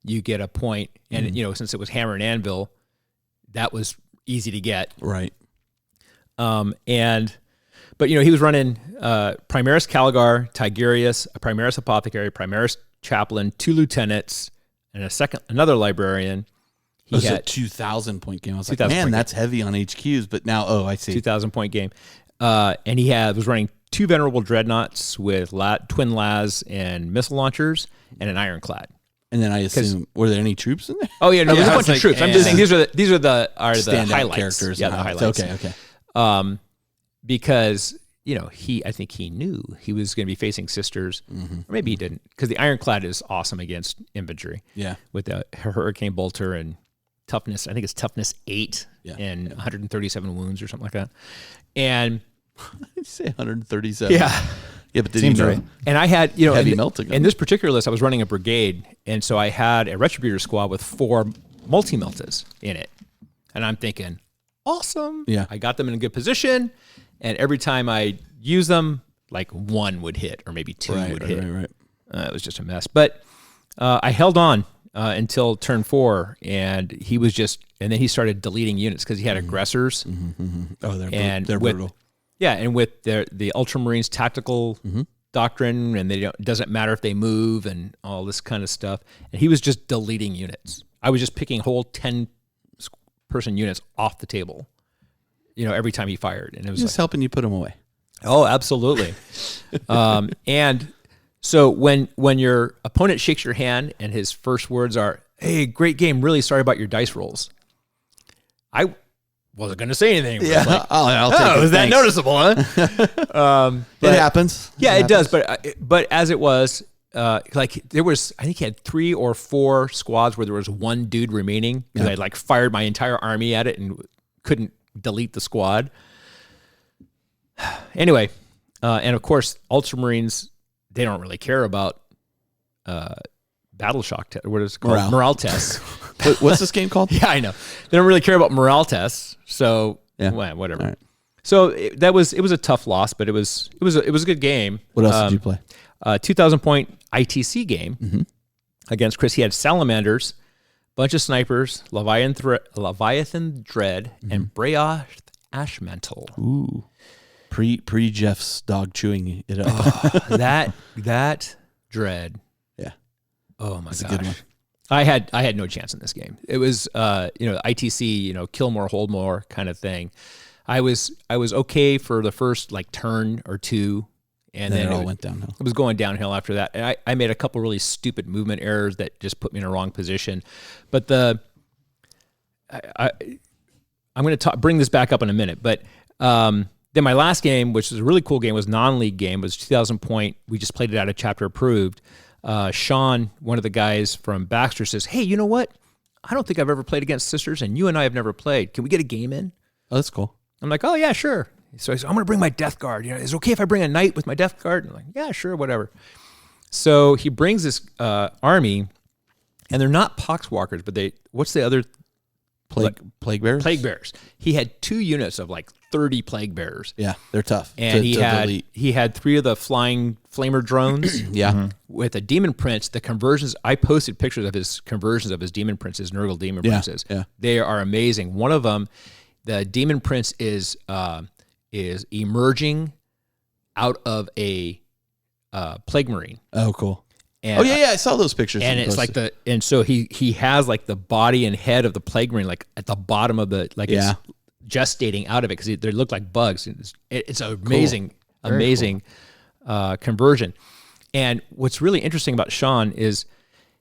you get a point. And, since it was hammer and anvil, that was easy to get. Right. But he was running Primaris Calgar, Tigurius, a Primaris Apothecary, Primaris Chaplain, 2 lieutenants, and another librarian. He had a 2,000-point game. I was like, man, that's heavy on HQs. But now, I see. 2,000-point game. And he was running 2 venerable dreadnoughts with twin las and missile launchers and an ironclad. And then I assume, were there any troops in there? Oh yeah, no, there's a bunch of troops. I'm just saying these are the highlights. Characters. Yeah, the highlights. Okay. Because I think he knew he was going to be facing sisters, or maybe he didn't, because the ironclad is awesome against infantry. Yeah, with the hurricane bolter and toughness. I think it's toughness 8 and 137 wounds or something like that. And I'd say 137. Yeah, but seems right. And I had heavy melting. In this particular list, I was running a brigade, and so I had a retributor squad with 4 multi-meltas in it, and I'm thinking, awesome. Yeah, I got them in a good position. And every time I use them, like 1 would hit, or maybe 2 would hit. Right. It was just a mess. But I held on until turn 4, and he was and then he started deleting units because he had aggressors. Oh, they're brutal. Yeah, and with the Ultramarines tactical doctrine, and it doesn't matter if they move and all this kind of stuff. And he was just deleting units. I was just picking whole 10-person units off the table, every time he fired. And it was just helping you put them away. Oh, absolutely. And so when your opponent shakes your hand and his first words are, "Hey, great game. Really sorry about your dice rolls," I wasn't going to say anything. Yeah, like, I'll take it. Was that noticeable, huh? It happens. Yeah, it does. But as it was, there was, I think he had 3 or 4 squads where there was one dude remaining because I fired my entire army at it and couldn't delete the squad. Anyway, and of course, Ultramarines, they don't really care about battle shock test. What is it called? Morale tests. What's this game called? Yeah, I know. They don't really care about morale tests. So whatever. Right. So it was a tough loss, but it was a good game. What else did you play? 2,000 point ITC game against Chris. He had Salamanders, bunch of snipers, Leviathan Dread, and Brayoth Ashmantle. Ooh. Pre Jeff's dog chewing it up. that Dread. Yeah. Oh my gosh. A good one. I had no chance in this game. It was ITC, kill more, hold more kind of thing. I was okay for the first turn or two, and then it all went downhill. It was going downhill after that. And I made a couple really stupid movement errors that just put me in a wrong position. But I'm going to bring this back up in a minute. But then my last game, which was a really cool game, was non-league game, was 2,000 point. We just played it out of chapter approved. Sean, one of the guys from Baxter, says, "Hey, you know what? I don't think I've ever played against sisters, and you and I have never played. Can we get a game in?" Oh, that's cool. I'm like, "Oh, yeah, sure." So I said, "I'm going to bring my Death Guard. Is it okay if I bring a knight with my Death Guard?" I'm like, "Yeah, sure, whatever." So he brings this army, and they're not Poxwalkers, but what's the other? Plague Bearers? Plague Bearers. He had 2 units of 30 Plague Bearers. Yeah, they're tough. And he had 3 of the flying flamer drones. Yeah. With a Demon Prince, the conversions, I posted pictures of his conversions of his Demon Princes, Nurgle Demon Princes. Yeah. They are amazing. One of them, the Demon Prince is emerging out of a Plague Marine. Oh, cool. And, I saw those pictures. And it's so he has the body and head of the Plague Marine at the bottom of the it's gestating out of it because they look like bugs. It's an amazing conversion. And what's really interesting about Sean is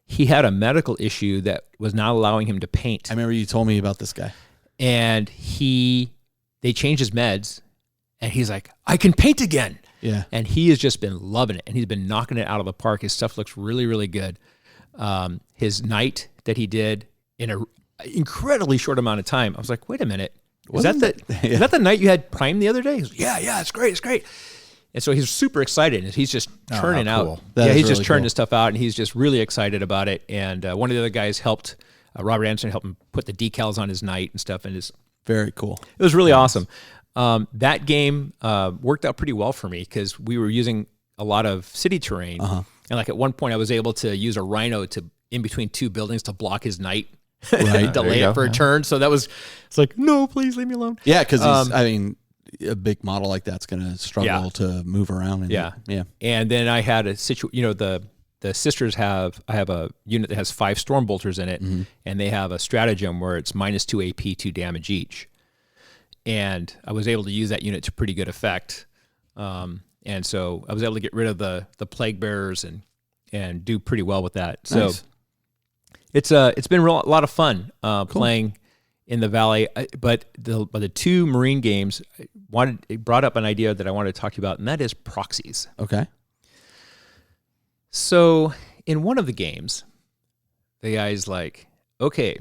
he had a medical issue that was not allowing him to paint. I remember you told me about this guy. And they changed his meds, and he's like, "I can paint again." Yeah. And he has just been loving it, and he's been knocking it out of the park. His stuff looks really, really good. His night that he did in an incredibly short amount of time, I was like, wait a minute. Is that the night you had Prime the other day? He goes, yeah, it's great. And so he's super excited, and he's just churning out. He's just churning his stuff out, and he's just really excited about it. And one of the other guys helped, Robert Anderson helped him put the decals on his night and stuff, and it's very cool. It was really awesome. That game worked out pretty well for me because we were using a lot of city terrain. And at one point I was able to use a rhino in between 2 buildings to block his knight, delay it for a turn. So it's like, no, please leave me alone. Yeah, because a big model like that's going to struggle to move around. And then I had a situation, the sisters I have a unit that has 5 storm bolters in it, and they have a stratagem where it's -2 AP, 2 damage each. And I was able to use that unit to pretty good effect. And so I was able to get rid of the Plague Bearers and do pretty well with that. Nice. So it's been a lot of fun playing in the Valley. But the 2 Marine games, it brought up an idea that I wanted to talk to you about, and that is proxies. Okay. So in one of the games, the guy's like, okay,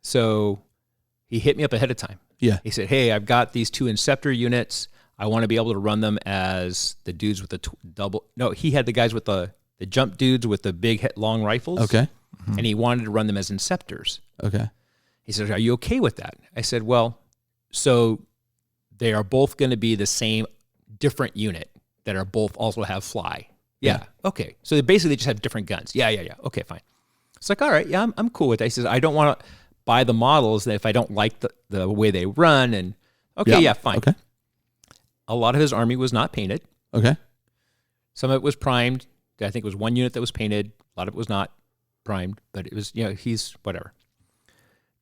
so he hit me up ahead of time. Yeah. He said, hey, I've got these 2 Inceptor units. I want to be able to run them as the dudes with the double. No, he had the guys with the jump dudes with the big long rifles. Okay. And he wanted to run them as Inceptors. Okay. He said, are you okay with that? I said, well, so they are both going to be the same different unit that are both also have fly. Yeah. Okay. So they basically just have different guns. Yeah. Okay, fine. It's like, all right, yeah, I'm cool with that. He says, I don't want to buy the models if I don't like the way they run. And okay, yeah fine. Okay. a lot of his army was not painted. Okay. Some of it was primed. I think it was one unit that was painted. A lot of it was not primed, but it was, he's whatever.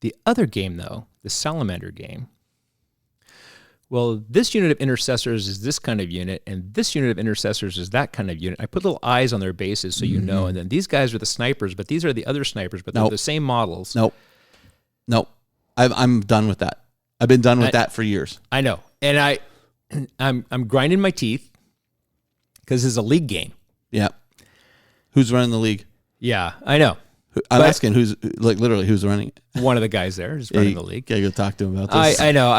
The other game, though, the Salamander game, well, this unit of intercessors is this kind of unit, and this unit of intercessors is that kind of unit. I put little eyes on their bases so you know, and then these guys are the snipers, but these are the other snipers, but they're the same models. Nope. I'm done with that. I've been done with that for years. I know. And I'm grinding my teeth because it's a league game. Yeah. Who's running the league? Yeah, I know. I'm asking who's running it. One of the guys there is running the league. Gotta go talk to him about this. I know.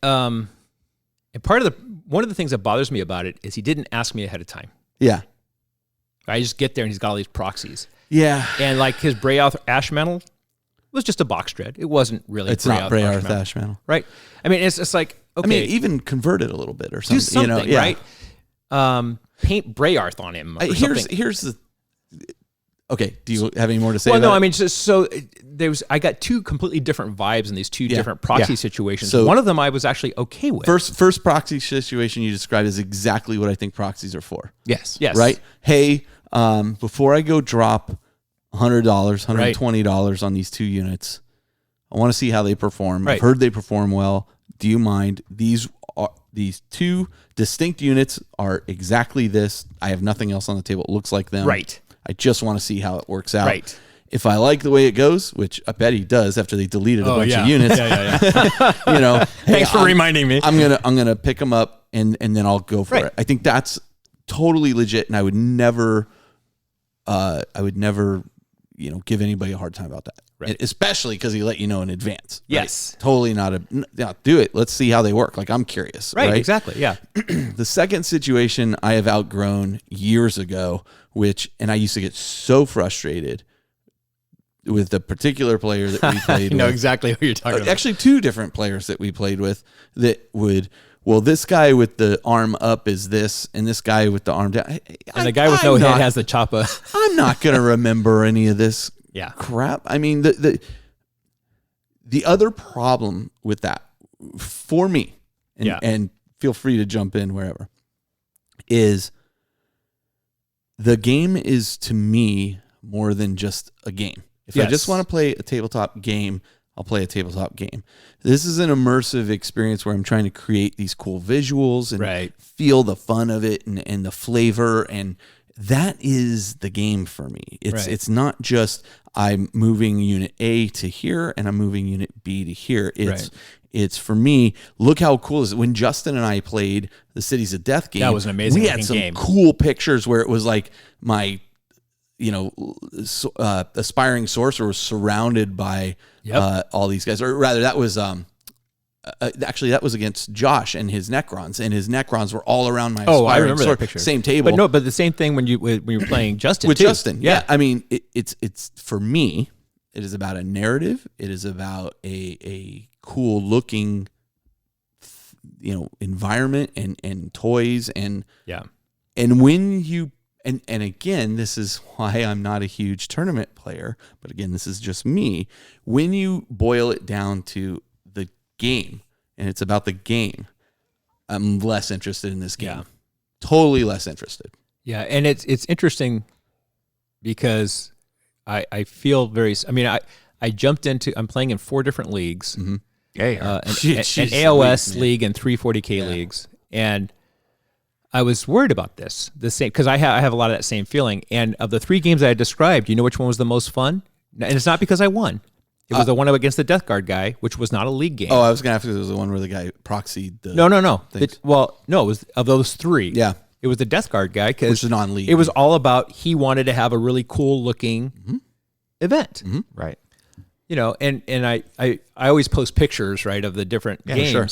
And one of the things that bothers me about it is he didn't ask me ahead of time. Yeah. I just get there and he's got all these proxies. Yeah. And like his Braearth Ash Mantle was just a box dread. It wasn't really It's not Braearth Ash Mantle. Right. I mean, it's like, okay. I mean, even convert it a little bit or something. Do something, right? Paint Braearth on him or something. Here's the... Okay, do you have any more to say? Well, about no, it? I mean, I got two completely different vibes in these two different proxy situations. So one of them I was actually okay with. First proxy situation you described is exactly what I think proxies are for. Yes. Right? Hey, before I go drop $100, $120 on these two units, I want to see how they perform. Right. I've heard they perform well. Do you mind? These two distinct units are exactly this. I have nothing else on the table. It looks like them. Right. I just want to see how it works out. Right. If I like the way it goes, which I bet he does after they deleted a bunch of units, hey, Thanks for reminding me. I'm gonna pick them up and then I'll go for it. I think that's totally legit, and I would never, give anybody a hard time about that. Right. Especially because he let you know in advance. Yes. Right? Totally do it. Let's see how they work. Like, I'm curious. Right. Exactly. Yeah. The second situation I have outgrown years ago, and I used to get so frustrated with the particular player that we played with. I know exactly who you're talking about. Actually, two different players that we played with that would, this guy with the arm up is this, and this guy with the arm down. And the guy with no head has the choppa. I'm not going to remember any of this crap. I mean, the other problem with that for me, and feel free to jump in wherever, is the game is, to me, more than just a game. If I just want to play a tabletop game, I'll play a tabletop game. This is an immersive experience where I'm trying to create these cool visuals and feel the fun of it and the flavor, and that is the game for me. It's not just I'm moving unit A to here and I'm moving unit B to here. It's for me, look how cool is it. When Justin and I played the Cities of Death game, that was an amazing game. We had some cool pictures where it was like my aspiring sorcerer was surrounded by all these guys, or rather that was actually that was against Josh and his Necrons, and his Necrons were all around my aspiring I remember sword. that picture. Same table. But the same thing when you were playing Justin with too. Justin. Yeah. I mean, it's for me, it is about a narrative. It is about a cool looking environment and toys and when you and again, this is why I'm not a huge tournament player, but again, this is just me. When you boil it down to the game and it's about the game, I'm less interested in this game. Yeah. Totally less interested. Yeah, and it's interesting because I feel very. I mean, I jumped into. I'm playing in 4 different leagues. Mm-hmm. An AOS league and 3 40K leagues, and I was worried about this. The same because I have a lot of that same feeling. And of the 3 games I described, you know which one was the most fun? And it's not because I won. It was the one against the Death Guard guy, which was not a league game. Oh, I was going to ask if it was the one where the guy proxied the... No. It was of those 3. Yeah. It was the Death Guard guy because... Which is non-league. It was all about he wanted to have a really cool-looking event. Mm-hmm. Right. And I always post pictures, right, of the different games. Sure.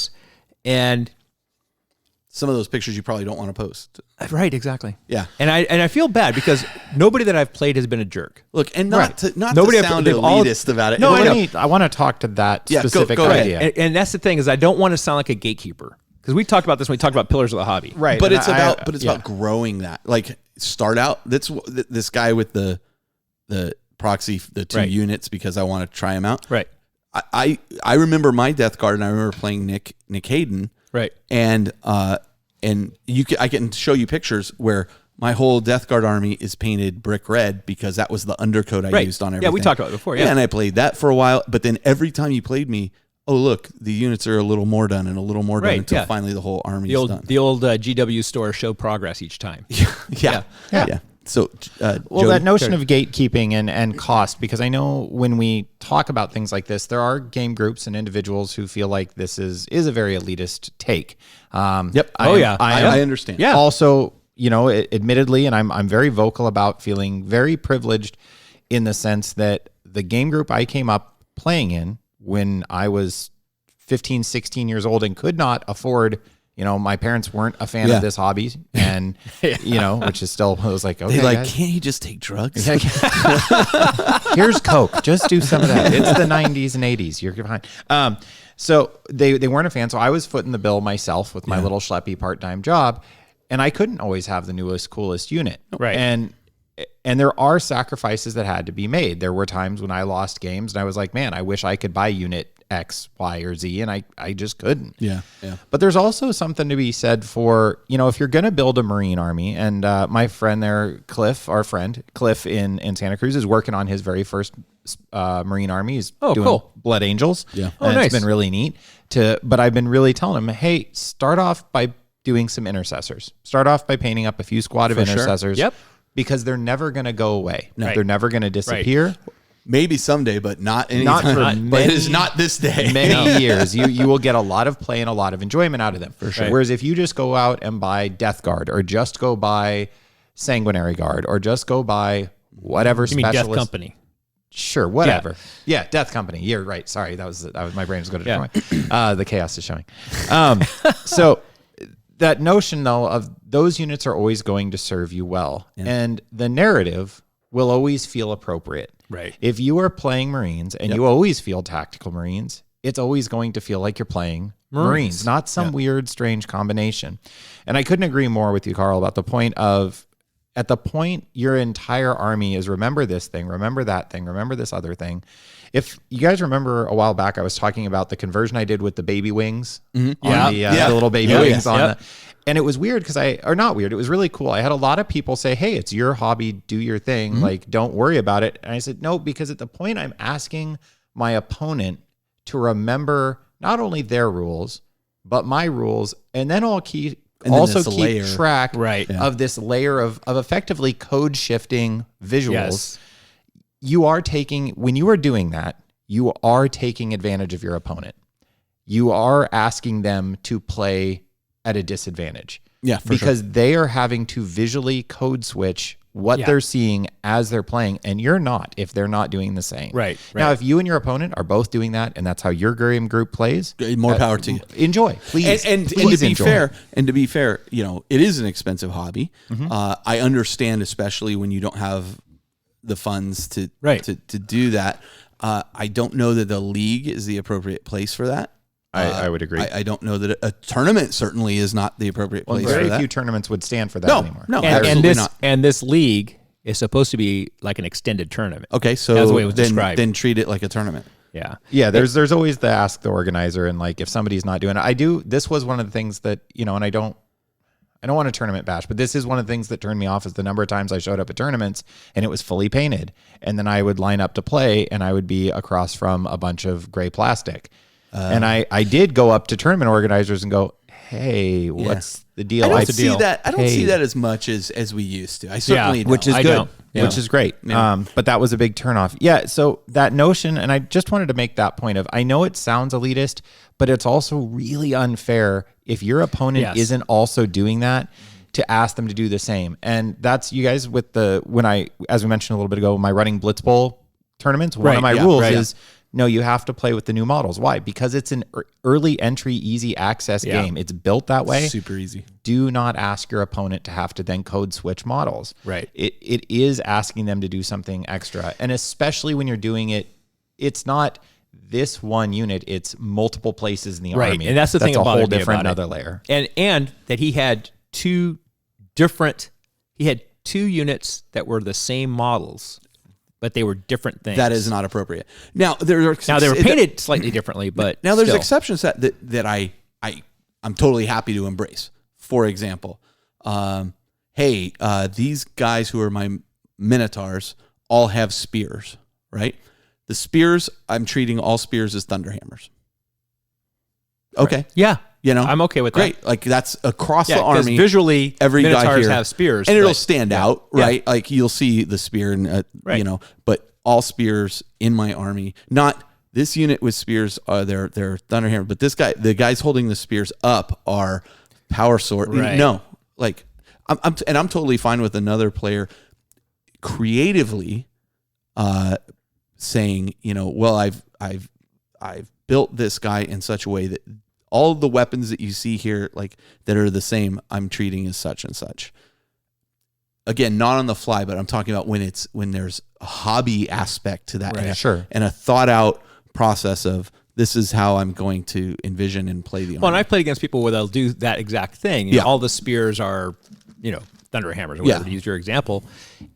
And... some of those pictures you probably don't want to post. Right, exactly. Yeah. And I feel bad because nobody that I've played has been a jerk. Look, and not to sound elitist about it. No, I want to talk to that specific go idea. And that's the thing is I don't want to sound like a gatekeeper. Because we talked about this when we talked about Pillars of the Hobby. Right. But it's about growing that. Like, start out, that's this guy with the proxy, the 2 units, because I want to try them out. Right. I remember my Death Guard, and I remember playing Nick Hayden. Right. And I can show you pictures where my whole Death Guard army is painted brick red because that was the undercoat I used on everything. Yeah, we talked about it before. Yeah, and I played that for a while. But then every time you played me, oh look, the units are a little more done and a little more done until finally the whole army is done. The old GW store show progress each time. Yeah. So, that notion of gatekeeping and cost, because I know when we talk about things like this, there are game groups and individuals who feel like this is a very elitist take. Yep. I understand. Yeah. Also, admittedly, and I'm very vocal about feeling very privileged in the sense that the game group I came up playing in when I was 15, 16 years old and could not afford, my parents weren't a fan of this hobby, and, which is still, I was like, okay, guys, can't you just take drugs? Here's Coke. Just do some of that. It's the 90s and 80s. You're fine. So they weren't a fan. So I was footing the bill myself with my little schleppy part-time job, and I couldn't always have the newest, coolest unit. Right. And there are sacrifices that had to be made. There were times when I lost games and I was like, man, I wish I could buy unit X, Y, or Z, and I just couldn't. Yeah. But there's also something to be said for, if you're going to build a Marine army, and my friend there, Cliff in Santa Cruz is working on his very first Marine army. He's doing cool. Blood Angels. Yeah. And nice. It's been really neat. But I've been really telling him, hey, start off by doing some intercessors. Start off by painting up a few squad of intercessors. Yep. Because they're never going to go away. No. They're never going to disappear. Maybe someday, but not anytime. Not for but it is not this day. Many years. You will get a lot of play and a lot of enjoyment out of them. For sure. Right. Whereas if you just go out and buy Death Guard, or just go buy Sanguinary Guard, or just go buy whatever specialist. You mean Death Company? Sure, whatever. Yeah, Death Company. You're right. Sorry, that was my brain was going to destroy. The chaos is showing. So that notion, though, of those units are always going to serve you well, and the narrative will always feel appropriate. Right. If you are playing Marines and you always feel tactical Marines, it's always going to feel like you're playing Marines, not some weird, strange combination. And I couldn't agree more with you, Carl, about the point of, at the point your entire army is remember this thing, remember that thing, remember this other thing. If you guys remember a while back, I was talking about the conversion I did with the baby wings on the little baby wings on the. And it was weird because not weird. It was really cool. I had a lot of people say, hey, it's your hobby. Do your thing. Like, don't worry about it. And I said, no, because at the point I'm asking my opponent to remember not only their rules, but my rules. And then I'll keep track of this layer of effectively code shifting visuals. Yes. You are when you are doing that, you are taking advantage of your opponent. You are asking them to play at a disadvantage. Yeah, because they are having to visually code switch what they're seeing as they're playing, and you're not if they're not doing the same. Right. Now, if you and your opponent are both doing that, and that's how your game group plays, more power to you. Enjoy, please. And to be fair, it is an expensive hobby. I understand, especially when you don't have the funds to do that. I don't know that the league is the appropriate place for that. I would agree. I don't know that a tournament certainly is not the appropriate place for that. Very few tournaments would stand for that anymore. No, absolutely not. And this league is supposed to be like an extended tournament. Okay, so that's the way it was described. Then treat it like a tournament. Yeah. There's always the ask the organizer, and like if somebody's not doing it, this was one of the things that and I don't want a tournament bash, but this is one of the things that turned me off is the number of times I showed up at tournaments and it was fully painted, and then I would line up to play and I would be across from a bunch of gray plastic. And I did go up to tournament organizers and go, hey, what's the deal? I don't see that as much as we used to. I certainly don't. Which is good. Which is great. Yeah. But that was a big turnoff. Yeah. So that notion, and I just wanted to make that point of, I know it sounds elitist, but it's also really unfair if your opponent isn't also doing that to ask them to do the same. And that's you guys with as we mentioned a little bit ago, my running Blitz Bowl tournaments, one of my rules is, no, you have to play with the new models. Why? Because it's an early entry, easy access game. It's built that way. Super easy. Do not ask your opponent to have to then code switch models. Right. It is asking them to do something extra. And especially when you're doing it, it's not this one unit, it's multiple places in the army. And that's the thing about a whole different another layer. And that he had two units that were the same models, but they were different things. That is not appropriate. Now they were painted slightly differently, but now there's exceptions that I I'm totally happy to embrace. For example, these guys who are my Minotaurs all have spears, right? The spears, I'm treating all spears as Thunderhammers. Okay. Right. Yeah. You know, I'm okay with that. Great. Like that's across the army. Visually, every Minotaurs guy here have spears. and it'll stand out, right? Yeah. Like you'll see the spear and, you know, but all spears in my army, not this unit with spears, they're Thunderhammer, but the guys holding the spears up are power sword. Right. No, like I'm totally fine with another player creatively saying, you know, well, I've built this guy in such a way that all of the weapons that you see here, like that are the same, I'm treating as such and such. Again, not on the fly, but I'm talking about when there's a hobby aspect to that, and a thought out process of this is how I'm going to envision and play the army. Well, and I've played against people where they'll do that exact thing. You know, all the spears are, you know, Thunderhammers or whatever, to use your example.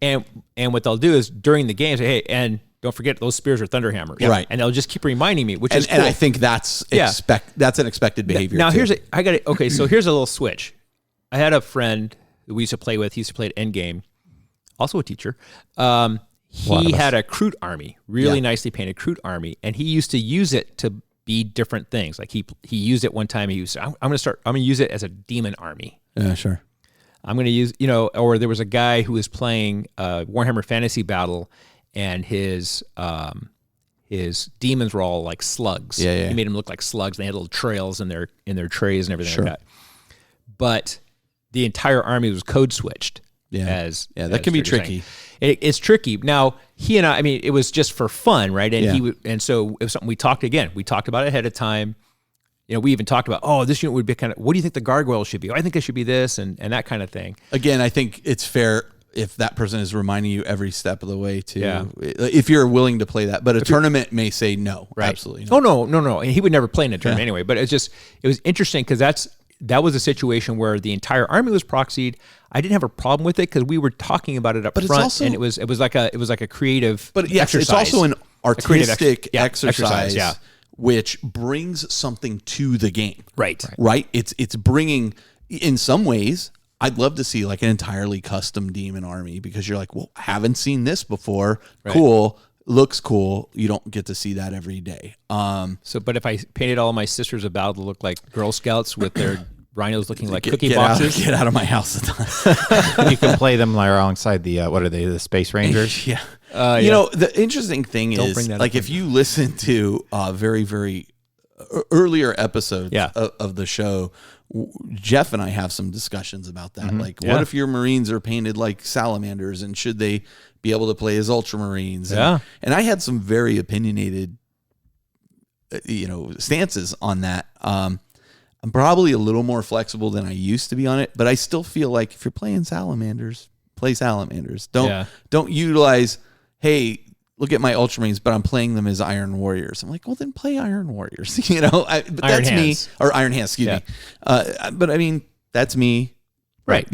And what they'll do is during the game say, hey, and don't forget those spears are Thunderhammers. Right. And they'll just keep reminding me, which is cool. And I think that's an expected behavior. Now so here's a little switch. I had a friend that we used to play with. He used to play at Endgame, also a teacher. He had a Kroot army, really nicely painted Kroot army, and he used to use it to be different things. Like he used it one time. He used, I'm going to use it as a demon army. Yeah, sure. I'm going to use, you know, or there was a guy who was playing Warhammer Fantasy Battle, and his demons were all like slugs. Yeah. He made them look like slugs. They had little trails in their trays and everything like that. But the entire army was code switched. Yeah, that can be tricky. It's tricky. Now he and I mean, it was just for fun, right? And so it was something we talked about it ahead of time. You know, we even talked about, this unit would be kind of, what do you think the gargoyle should be? I think it should be this and that kind of thing. Again, I think it's fair if that person is reminding you every step of the way if you're willing to play that. But a tournament may say no, absolutely not. No. And he would never play in a tournament anyway. But it was interesting because that was a situation where the entire army was proxied. I didn't have a problem with it because we were talking about it up front, and it was like a creative. But yes, it's also an artistic exercise, which brings something to the game. Right. It's bringing, in some ways, I'd love to see like an entirely custom demon army because you're like, well, I haven't seen this before. Right. Cool. Looks cool. You don't get to see that every day. But if I painted all my sisters of battle to look like Girl Scouts with their rhinos looking like cookie boxes, get out of my house. You can play them alongside the what are they? The Space Rangers. You know, the interesting thing is, like, if you listen to very, very earlier episodes of the show, Jeff and I have some discussions about that. Mm-hmm. Like, what if your Marines are painted like salamanders, and should they be able to play as Ultramarines? And I had some very opinionated, stances on that. I'm probably a little more flexible than I used to be on it, but I still feel like if you're playing salamanders, play salamanders. Don't utilize, hey, look at my Ultramarines, but I'm playing them as Iron Warriors. I'm like, well, then play Iron Warriors. But that's me. Or Iron Hands, excuse me. But I mean, that's me. Right.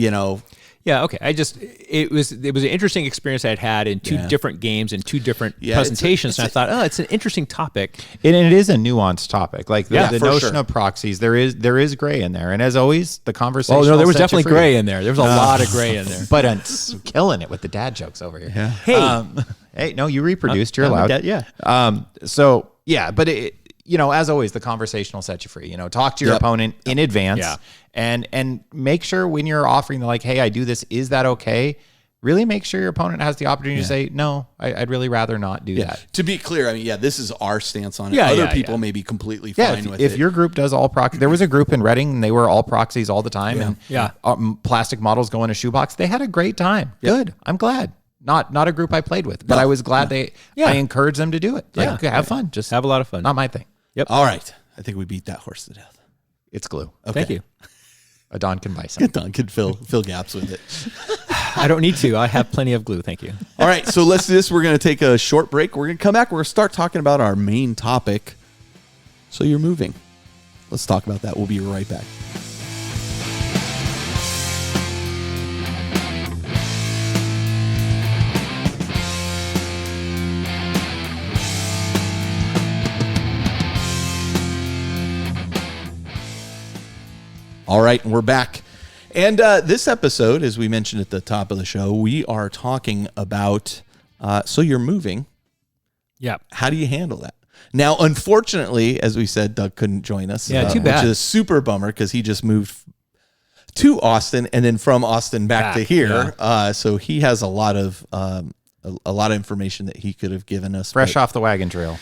Yeah, okay. It was an interesting experience I'd had in two different games and two different presentations. And I thought, it's an interesting topic. And it is a nuanced topic. Like the notion of proxies, there is gray in there. And as always, the conversation. Oh, no, there was definitely gray in there. There was a lot of gray in there. But killing it with the dad jokes over here. Yeah. Hey, no, you reproduced. You're allowed. But as always, the conversation will set you free. Talk to your opponent in advance. Yeah. And make sure when you're offering, like, hey, I do this, is that okay? Really make sure your opponent has the opportunity to say, no, I'd really rather not do that. To be clear, I mean, this is our stance on it. Other people may be completely fine with it. If your group does all proxies, there was a group in Reading, and they were all proxies all the time. And plastic models go in a shoebox. They had a great time. Good. I'm glad. Not a group I played with, but I was glad I encouraged them to do it. Like, have fun. Just have a lot of fun. Not my thing. Yep. All right. I think we beat that horse to death. It's glue. Okay. Thank you. Don can buy some. Don can fill gaps with it. I don't need to. I have plenty of glue. Thank you. All right. So let's do this. We're going to take a short break. We're going to come back. We're going to start talking about our main topic. So you're moving. Let's talk about that. We'll be right back. All right, and we're back. And this episode, as we mentioned at the top of the show, we are talking about, so you're moving. Yeah. How do you handle that? Now, unfortunately, as we said, Doug couldn't join us. Yeah, too bad. Which is a super bummer because he just moved to Austin and then from Austin back to here. Yeah. So he has a lot of information that he could have given us. Fresh off the wagon trail.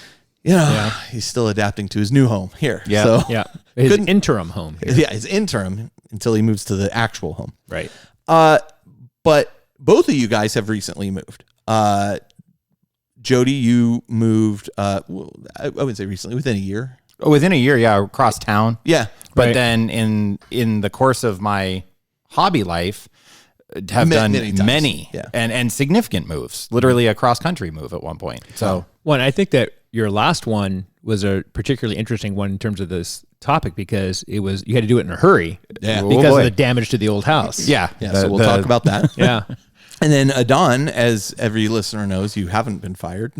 He's still adapting to his new home here. Yeah. So his interim home here. Yeah, his interim until he moves to the actual home. Right. But both of you guys have recently moved. Jody, you moved, I wouldn't say recently, within a year. Oh, within a year, yeah, across town. Yeah. But then in the course of my hobby life, have done many and significant moves, literally a cross-country move at one point. So, well, I think that your last one was a particularly interesting one in terms of this topic because you had to do it in a hurry because of the damage to the old house. Yeah. So we'll talk about that. Yeah. And then Adon, as every listener knows, you haven't been fired.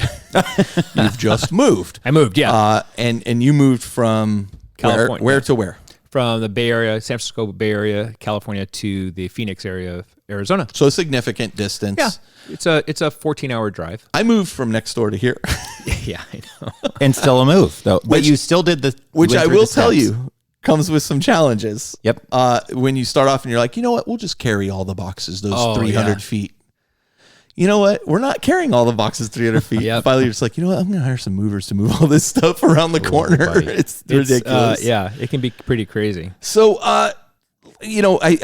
You've just moved. I moved, yeah. And you moved from California. Where to where? From the Bay Area, San Francisco Bay Area, California to the Phoenix area of Arizona. So a significant distance. Yeah. It's a 14-hour drive. I moved from next door to here. Yeah, I know. And still a move, though. But you still did which I will tell you comes with some challenges. Yep. When you start off and you're like, you know what, we'll just carry all the boxes, those 300 feet. You know what? We're not carrying all the boxes 300 feet. Yep. Finally, you're just like, you know what? I'm going to hire some movers to move all this stuff around the corner. It's ridiculous. It can be pretty crazy. So, I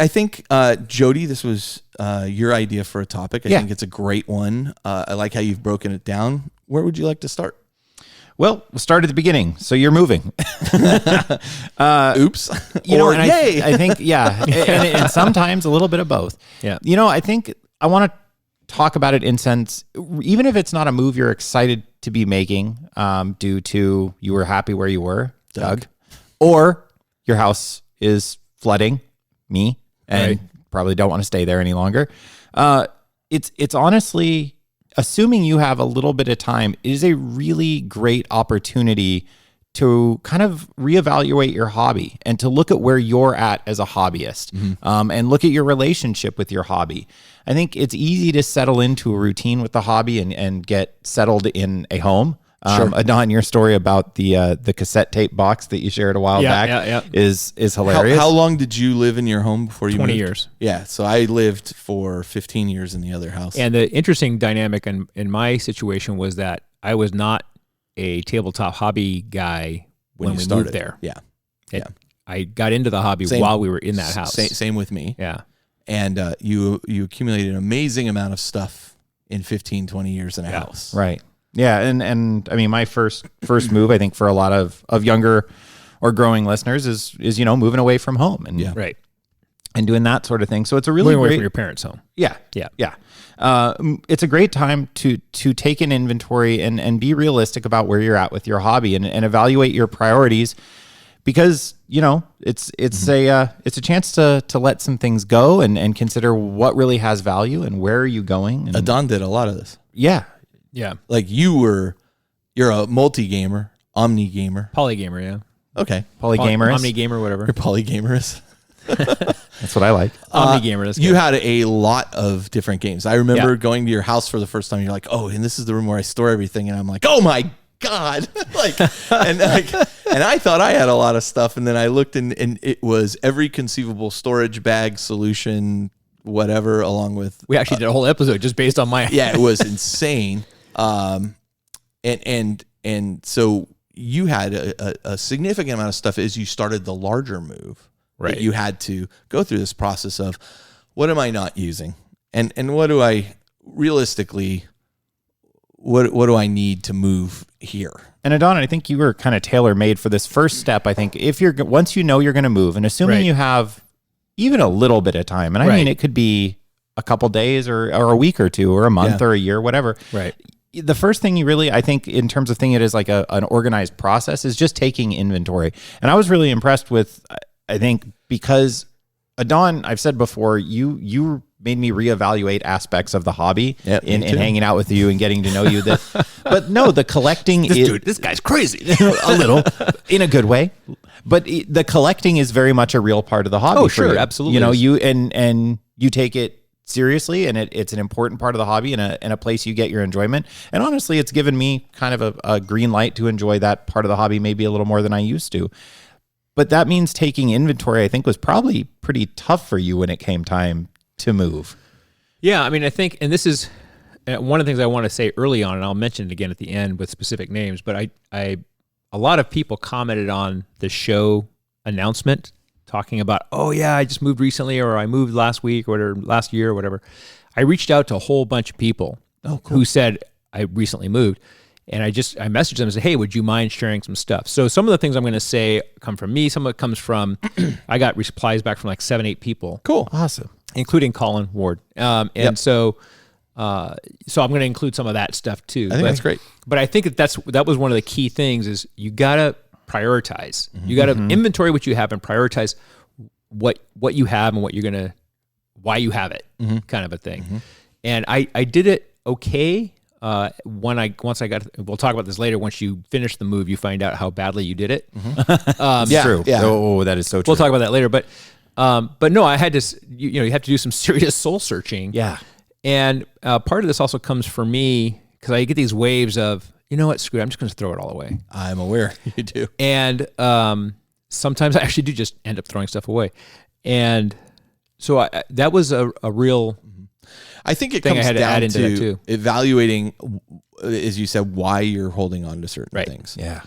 think, Jody, this was your idea for a topic. I think it's a great one. I like how you've broken it down. Where would you like to start? Well, we'll start at the beginning. So you're moving. Oops. Yay. I think, and sometimes a little bit of both. Yeah. I think I want to talk about it in sense, even if it's not a move you're excited to be making due to you were happy where you were, Doug, or your house is flooding, me, and probably don't want to stay there any longer. It's honestly, assuming you have a little bit of time, it is a really great opportunity to kind of reevaluate your hobby and to look at where you're at as a hobbyist, and look at your relationship with your hobby. I think it's easy to settle into a routine with the hobby and get settled in a home. Sure. Adon, your story about the cassette tape box that you shared a while back is hilarious. How long did you live in your home before you moved? 20 years. Yeah, so I lived for 15 years in the other house. And the interesting dynamic in my situation was that I was not a tabletop hobby guy when we moved there. Yeah. I got into the hobby while we were in that house. Same with me. Yeah. And you accumulated an amazing amount of stuff in 15, 20 years in a house. Right. Yeah. And I mean, my first move, I think for a lot of younger or growing listeners is moving away from home and right. And doing that sort of thing. So it's a really moving away great, from your parents' home. Yeah. It's a great time to take an inventory and be realistic about where you're at with your hobby and evaluate your priorities, because it's a chance to let some things go and consider what really has value and where are you going. And Adon did a lot of this. Yeah. Like you're a multi-gamer, omni-gamer. Polygamer, yeah. Okay. Polygamerous. Omni-gamer, whatever. You're polygamerous. That's what I like. Omni-gamer. That's good. You had a lot of different games. I remember going to your house for the first time. You're like, oh, and this is the room where I store everything. And I'm like, oh my God. And I thought I had a lot of stuff. And then I looked and it was every conceivable storage bag solution, whatever, along with. We actually did a whole episode just based on my. Yeah, it was insane. And so you had a significant amount of stuff as you started the larger move. Right. You had to go through this process of what am I not using? And what do I realistically, what do I need to move here? And Adon, I think you were kind of tailor-made for this first step. I think once you know you're going to move, and assuming you have even a little bit of time, and I mean, it could be a couple days or a week or two or a month or a year, whatever. Right. The first thing you really, I think, in terms of thinking it as like an organized process is just taking inventory. And I was really impressed with, I think, because Adon, I've said before, you made me reevaluate aspects of the hobby in hanging out with you and getting to know you. But no, the collecting this guy's crazy. A little, in a good way. But the collecting is very much a real part of the hobby. Oh, for sure, you. absolutely. You know, you take it seriously, and it's an important part of the hobby and a place you get your enjoyment. And honestly, it's given me kind of a green light to enjoy that part of the hobby maybe a little more than I used to. But that means taking inventory, I think, was probably pretty tough for you when it came time to move. Yeah, I mean, I think, and this is one of the things I want to say early on, and I'll mention it again at the end with specific names, but a lot of people commented on the show announcement talking about, oh yeah, I just moved recently, or I moved last week, or last year, or whatever. I reached out to a whole bunch of people who said I recently moved, and I messaged them and said, hey, would you mind sharing some stuff? So some of the things I'm going to say come from me. Some of it comes from, I got replies back from like 7-8 people. Cool. Awesome. Including Colin Ward. So I'm going to include some of that stuff too. I think that's great. But I think that was one of the key things is you got to prioritize. You got to inventory what you have and prioritize what you have and why you have it, kind of a thing. And I did it okay. We'll talk about this later. Once you finish the move, you find out how badly you did it. True. Yeah. Oh, that is so true. We'll talk about that later. But no, I had to, you have to do some serious soul searching. Yeah. And part of this also comes for me because I get these waves of, you know what, screw it, I'm just going to throw it all away. I'm aware you do. And sometimes I actually do just end up throwing stuff away. And so that was a real I think it thing comes I had down to add into that too. Evaluating, as you said, why you're holding on to certain things. Yeah.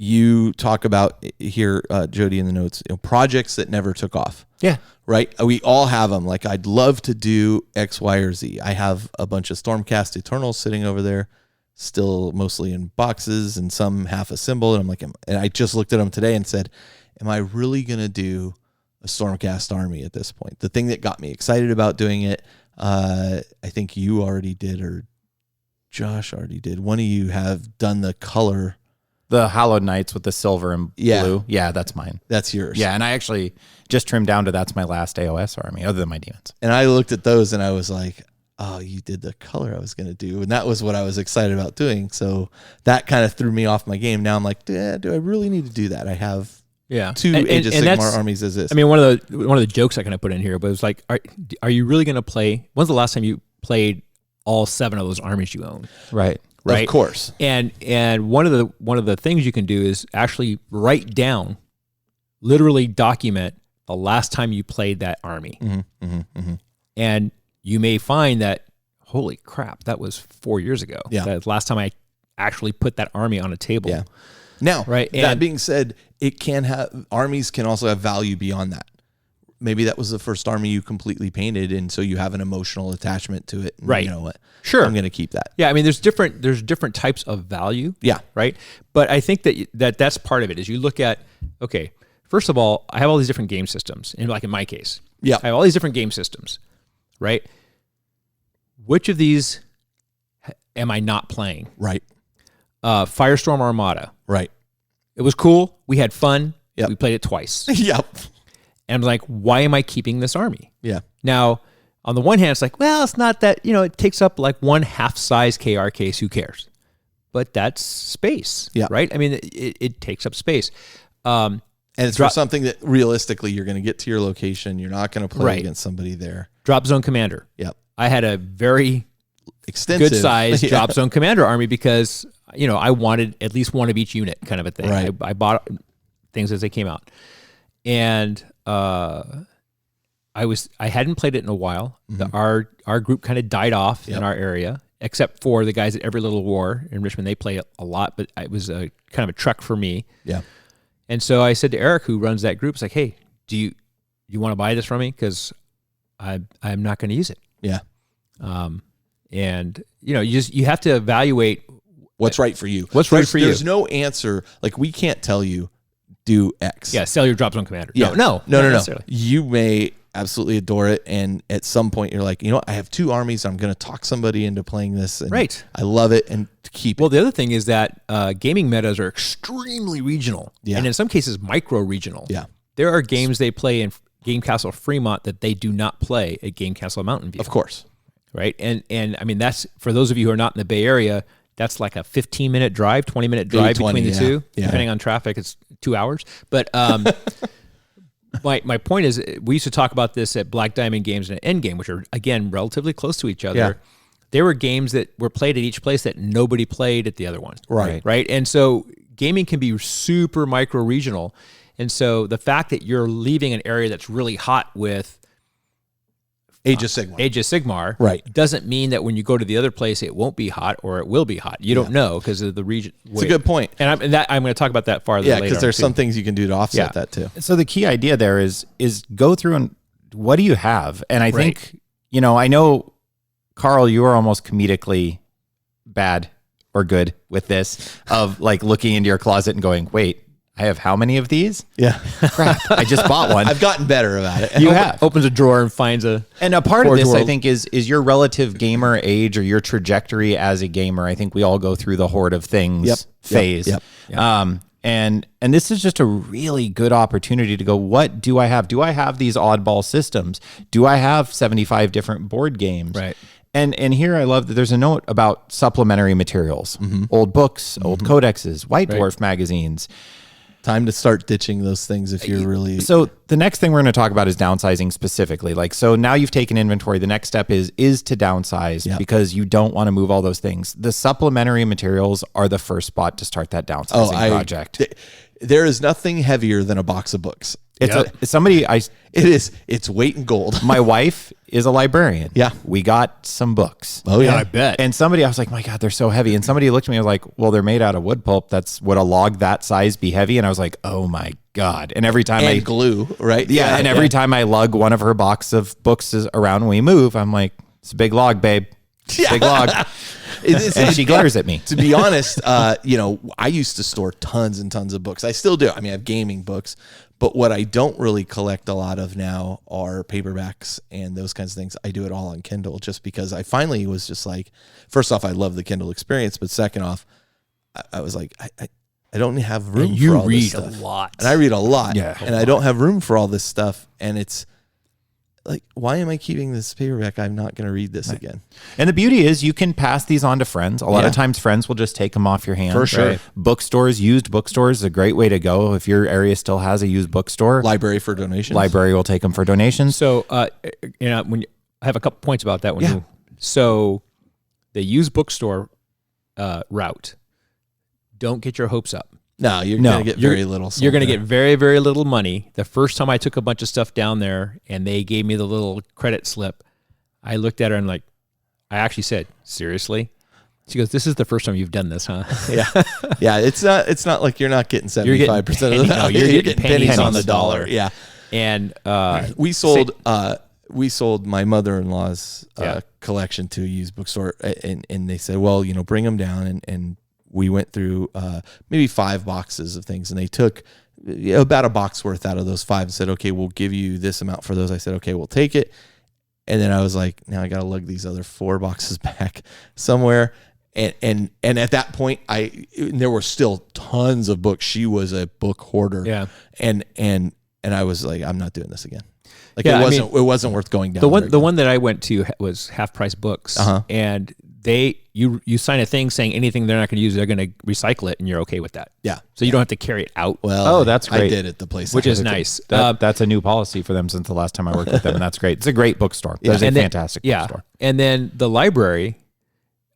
You talk about here, Jody, in the notes, projects that never took off. Yeah. Right. We all have them. Like, I'd love to do X, Y, or Z. I have a bunch of Stormcast Eternals sitting over there, still mostly in boxes and some half assembled. And I'm like, and I just looked at them today and said, am I really going to do a Stormcast army at this point? The thing that got me excited about doing it, I think you already did, or Josh already did. One of you have done the color. The Hallowed Knights with the silver and blue. Yeah, that's mine. That's yours. Yeah, and I actually just trimmed down to that's my last AOS army, other than my demons. And I looked at those and I was like, oh, you did the color I was going to do. And that was what I was excited about doing. So that kind of threw me off my game. Now I'm like, do I really need to do that? I have two Age of Sigmar armies as this. I mean, one of the jokes I kind of put in here, but it was like, are you really going to play? When's the last time you all 7 of those armies you own? Right. Of course. And one of the things you can do is actually write down, literally document the last time you played that army. And you may find that, holy crap, that was 4 years ago. Yeah. That's the last time I actually put that army on a table. Yeah. Now, right. That being said, armies can also have value beyond that. Maybe that was the first army you completely painted, and so you have an emotional attachment to it. And right. You know what? Sure. I'm going to keep that. Yeah. I mean, there's different types of value. Yeah. Right. But I think that's part of it. Is you look at, okay, first of all, I have all these different game systems, and like in my case, I have all these different game systems. Right. Which of these am I not playing? Right. Firestorm Armada. Right. It was cool. We had fun. Yep. We played it twice. Yep. And I'm like, why am I keeping this army? Yeah. Now, on the one hand, it's like, well, it's not that, it takes up like one half-size KR case. Who cares? But that's space. Yeah. Right? I mean, it takes up space. And it's for something that realistically you're going to get to your location. You're not going to play against somebody there. Drop Zone Commander. Yep. I had a very extensive, good-sized Drop Zone Commander army because, I wanted at least one of each unit kind of a thing. Right. I bought things as they came out. And I hadn't played it in a while. Our group kind of died off in our area, except for the guys at Every Little War in Richmond. They play a lot, but it was a kind of a trek for me. Yeah. And so I said to Eric, who runs that group, it's like, hey, do you want to buy this from me? Because I'm not going to use it. Yeah. And you have to evaluate what's right for you. There's no answer. Like, we can't tell you do X. Yeah, sell your Drop Zone Commander. Yeah. No. You may absolutely adore it, and at some point you're like, I have 2 armies. I'm going to talk somebody into playing this. And right. I love it, and keep it. Well, the other thing is that gaming metas are extremely regional, and in some cases micro-regional. Yeah. There are games they play in Game Castle Fremont that they do not play at Game Castle Mountain View. Of course. Right. And I mean, that's for those of you who are not in the Bay Area, that's like a 15-minute drive, 20-minute drive between the two. Yeah. Depending on traffic, it's 2 hours. But my point is, we used to talk about this at Black Diamond Games and Endgame, which are, again, relatively close to each other. Yeah. There were games that were played at each place that nobody played at the other one. Right. Right. And so gaming can be super micro-regional. And so the fact that you're leaving an area that's really hot with Age of Sigmar, right, doesn't mean that when you go to the other place it won't be hot or it will be hot. You don't know because of the region. It's a good point, and I'm going to talk about that farther. Yeah, because there's some things you can do to offset that too. So the key idea there is go through and what do you have? And I think I know, Carl, you are almost comedically bad or good with this of like looking into your closet and going, wait, I have how many of these? Yeah. Crap. I just bought one. I've gotten better about it. You have. Opens a drawer and finds a... And a part of this, I think, is your relative gamer age or your trajectory as a gamer. I think we all go through the hoard of things phase. Yep. And this is just a really good opportunity to go, what do I have? Do I have these oddball systems? Do I have 75 different board games? Right. And here I love that there's a note about supplementary materials, old books, old codexes, White Dwarf magazines. Time to start ditching those things if you're really... So the next thing we're going to talk about is downsizing specifically. Like, so now you've taken inventory. The next step is to downsize because you don't want to move all those things. The supplementary materials are the first spot to start that downsizing project. There is nothing heavier than a box of books. It's weight in gold. My wife is a librarian. Yeah. We got some books. Oh yeah, I bet. And I was like, my God, they're so heavy. And somebody looked at me and was like, well, they're made out of wood pulp. Would a log that size be heavy? And I was like, oh my God. And every time glue, right? Yeah. And every time I lug one of her box of books around when we move, I'm like, it's a big log, babe. It's a big log. And she glares at me. To be honest, I used to store tons and tons of books. I still do. I mean, I have gaming books, but what I don't really collect a lot of now are paperbacks and those kinds of things. I do it all on Kindle just because I finally was just like, first off, I love the Kindle experience, but second off, I was like, I don't have room for all this stuff. You read a lot. And I read a lot. Yeah, and I don't have room for all this stuff. And it's like, why am I keeping this paperback? I'm not going to read this again. And the beauty is you can pass these on to friends. A lot of times friends will just take them off your hands. For sure. Right? Bookstores, used bookstores is a great way to go. If your area still has a used bookstore. Library for donations. Library will take them for donations. So, when I have a couple points about that one. So the used bookstore route, don't get your hopes up. No, you're going to get very little. You're going to get very, very little money. The first time I took a bunch of stuff down there and they gave me the little credit slip, I looked at her and I actually said, seriously? She goes, this is the first time you've done this, huh? Yeah. It's not like you're not getting 75% of the value. You're getting pennies on the dollar. Yeah. And we sold my mother-in-law's collection to a used bookstore, and they said, well, bring them down, and we went through maybe 5 boxes of things, and they took about a box worth out of those 5 and said, okay, we'll give you this amount for those. I said, okay, we'll take it. And then I was like, now I got to lug these other 4 boxes back somewhere. And at that point, there were still tons of books. She was a book hoarder. Yeah. And I was like, I'm not doing this again. Like it wasn't worth going down. The one that I went to was Half Price Books, and you sign a thing saying anything they're not going to use, they're going to recycle it, and you're okay with that. Yeah. So you don't have to carry it out. Well, that's great. I did at the place, which is nice. That's a new policy for them since the last time I worked with them, and that's great. It's a great bookstore. It's a fantastic bookstore. And then the library,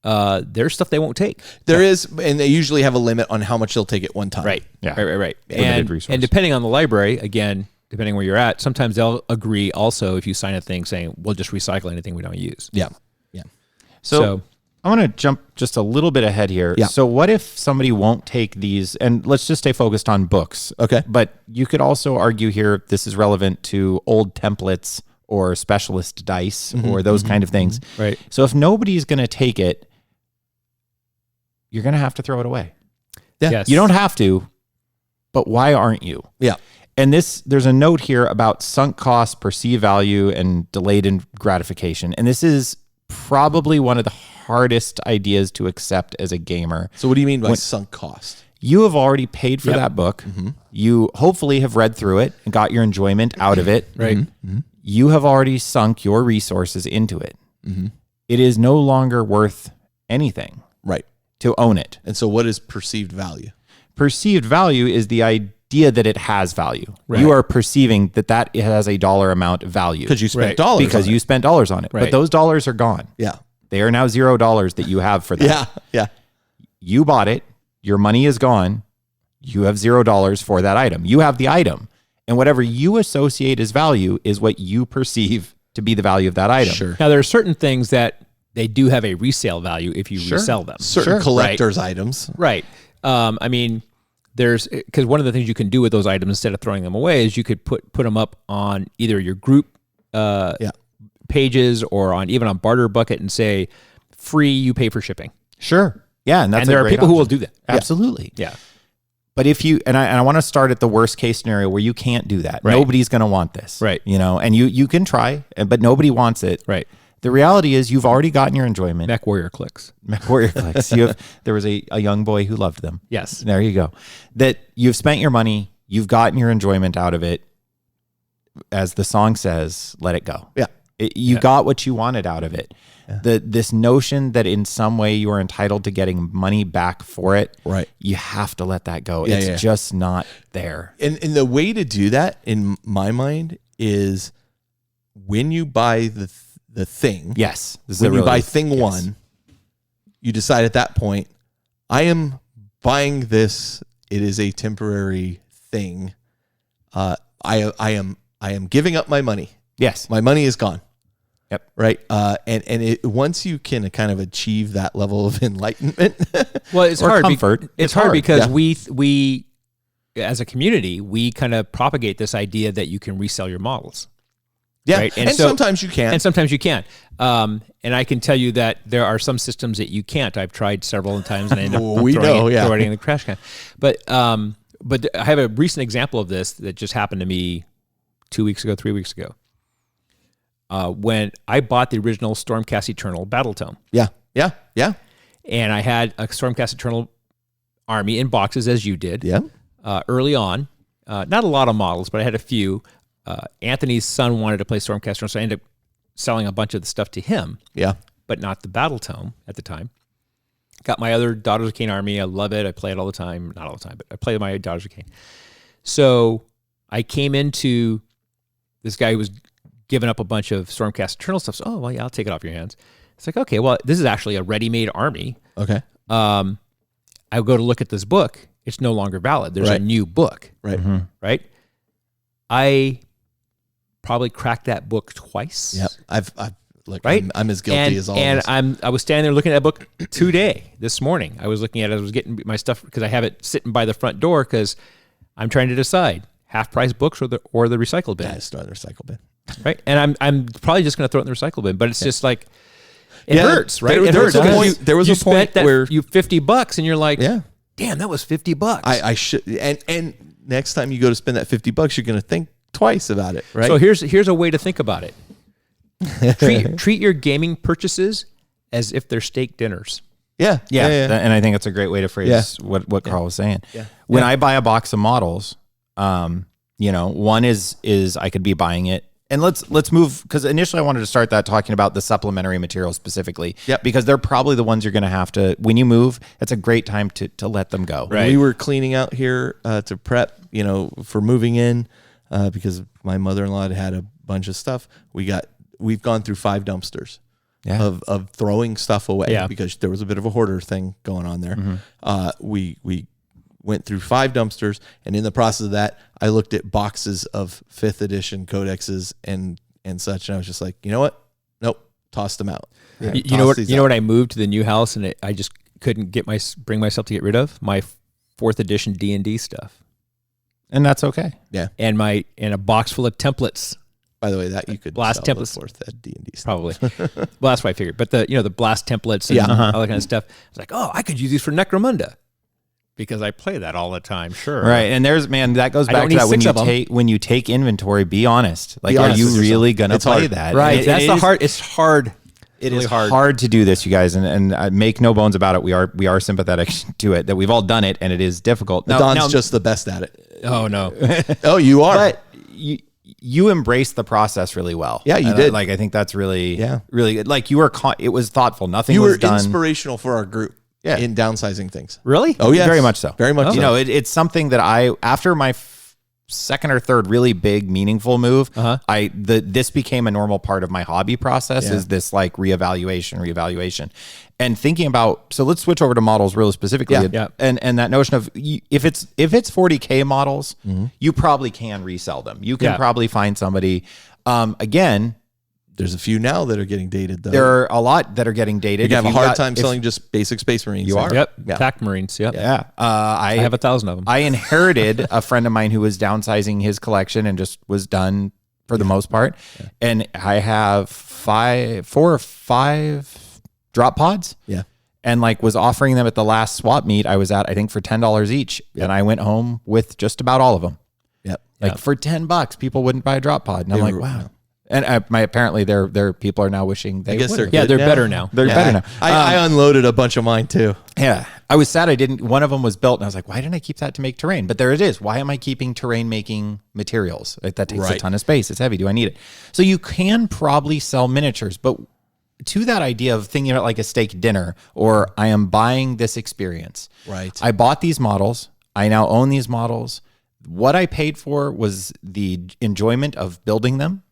there's stuff they won't take. There is, and they usually have a limit on how much they'll take at one time. Right. Yeah. Right. And depending on the library, again, depending where you're at, sometimes they'll agree also if you sign a thing saying, we'll just recycle anything we don't use. Yeah. So I want to jump just a little bit ahead here. Yeah. So what if somebody won't take these, and let's just stay focused on books. Okay. But you could also argue here, this is relevant to old templates or specialist dice or those kind of things. Right. So if nobody's going to take it, you're going to have to throw it away. Yeah. Yes. You don't have to, but why aren't you? Yeah. And there's a note here about sunk cost, perceived value, and delayed in gratification. And this is probably one of the hardest ideas to accept as a gamer. So what do you mean by sunk cost? You have already paid for that book. Mm-hmm. You hopefully have read through it and got your enjoyment out of it. Right. Mm-hmm. You have already sunk your resources into it. Mm-hmm. It is no longer worth anything. Right. To own it. And so what is perceived value? Perceived value is the idea that it has value. Right. You are perceiving that it has a dollar amount of value. Because you spent dollars Because you spent dollars on it. Right. But those dollars are gone. Yeah. They are now $0 that you have for that. Yeah. Yeah. You bought it. Your money is gone. You have $0 for that item. You have the item. And whatever you associate as value is what you perceive to be the value of that item. Sure. Now, there are certain things that they do have a resale value if you resell them. Certain collector's items. Right. I mean, because one of the things you can do with those items instead of throwing them away is you could put them up on either your group pages or even on Barter Bucket and say, free, you pay for shipping. Sure. Yeah. And there are people who will do that. Absolutely. Yeah. But if you, and I want to start at the worst case scenario where you can't do that. Right. Nobody's going to want this. Right. And you can try, but nobody wants it. Right. The reality is you've already gotten your enjoyment. Mech Warrior clicks. There was a young boy who loved them. Yes. There you go. That you've spent your money, you've gotten your enjoyment out of it. As the song says, let it go. Yeah. You got what you wanted out of it. Yeah. This notion that in some way you are entitled to getting money back for it, right? You have to let that go. Yeah, it's just not there. And the way to do that, in my mind, is when you buy the thing. Yes. When you buy thing one, you decide at that point, I am buying this. It is a temporary thing. I am giving up my money. Yes. My money is gone. Yep. Right. And once you can kind of achieve that level of enlightenment, well, it's hard. Comfort. It's hard because we, as a community, we kind of propagate this idea that you can resell your models. Yeah. Right? And sometimes you can. And sometimes you can't. And I can tell you that there are some systems that you can't. I've tried several times and I end up throwing it in the trash can. But I have a recent example of this that just happened to me 3 weeks ago. When I bought the original Stormcast Eternal Battle Tome. Yeah. And I had a Stormcast Eternal army in boxes, as you did. Yeah. Early on. Not a lot of models, but I had a few. Anthony's son wanted to play Stormcast Eternal, so I ended up selling a bunch of the stuff to him. Yeah. But not the Battle Tome at the time. Got my other Daughters of Cain army. I love it. I play it all the time. Not all the time, but I play my Daughters of Cain. So I came into this guy who was giving up a bunch of Stormcast Eternal stuff. So, well, yeah, I'll take it off your hands. It's like, okay, well, this is actually a ready-made army. Okay. I go to look at this book. It's no longer valid. There's a new book. Right. Mm-hmm. Right. I probably cracked that book twice. Yep. I'm as guilty as all of us. And I was standing there looking at that book today, this morning. I was looking at it. I was getting my stuff because I have it sitting by the front door because I'm trying to decide half-price books or the recycle bin. Yeah, just throw it in the recycle bin. Right. And I'm probably just going to throw it in the recycle bin, but it's just like, it hurts, right? There was a point where you $50 and you're like, yeah, damn, that was $50. I should, and next time you go to spend that $50, you're going to think twice about it, right? So here's a way to think about it. treat your gaming purchases as if they're steak dinners. Yeah. And I think that's a great way to phrase what Carl was saying. Yeah. When I buy a box of models, one is I could be buying it. And let's move, because initially I wanted to start that talking about the supplementary materials specifically. Yep. Because they're probably the ones you're going to have to, when you move, it's a great time to let them go. Right. We were cleaning out here to prep, for moving in because my mother-in-law had a bunch of stuff. We've gone through 5 dumpsters of throwing stuff away because there was a bit of a hoarder thing going on there. Mm-hmm. We went through 5 dumpsters, and in the process of that, I looked at boxes of 5th edition codexes and such, and I was just like, you know what? Nope, tossed them out. Yeah. You know what? I moved to the new house, and I just couldn't bring myself to get rid of my 4th edition D&D stuff, and that's okay. Yeah, and a box full of templates. By the way, that you could blast sell templates for that D&D stuff. Probably. Well, that's what I figured. But the blast templates and all that kind of stuff. I was like, oh, I could use these for Necromunda. Because I play that all the time, sure. Right, and that goes back to that when you take inventory, be honest. Like, are you really gonna play that? Right, it's hard. It is hard to do this, you guys, and make no bones about it. We are sympathetic to it, that we've all done it, and it is difficult. Don's just the best at it. Oh, no. Oh, you are. But you embraced the process really well. Yeah, you did. Like, I think that's really good. Like, you were, it was thoughtful. Nothing was done. You were inspirational for our group in downsizing things. Really? Oh, yeah. Very much so. Very much so. You know, it's something that after my second or third really big, meaningful move, this became a normal part of my hobby process, is this like reevaluation. And thinking about, so let's switch over to models really specifically. And that notion of, if it's 40K models, you probably can resell them. You can probably find somebody, again, there's a few now that are getting dated, though. There are a lot that are getting dated. You have a hard time selling just basic Space Marines. You are? Yep. Tac Marines. Yep. Yeah. I have 1,000 of them. I inherited a friend of mine who was downsizing his collection and just was done for the most part. Yeah. And I have 4 or 5 drop pods. Yeah. And like was offering them at the last swap meet I was at, I think for $10 each. Yep. And I went home with just about all of them. Yep. Like for $10, people wouldn't buy a drop pod. And I'm like, wow. And apparently their people are now wishing they would. They're better now. They're better now. I unloaded a bunch of mine too. Yeah. I was sad one of them was built and I was like, why didn't I keep that to make terrain? But there it is. Why am I keeping terrain making materials? Like, that takes a ton of space. It's heavy. Do I need it? So you can probably sell miniatures, but to that idea of thinking about like a steak dinner, or I am buying this experience. Right. I bought these models. I now own these models. What I paid for was the enjoyment of building them,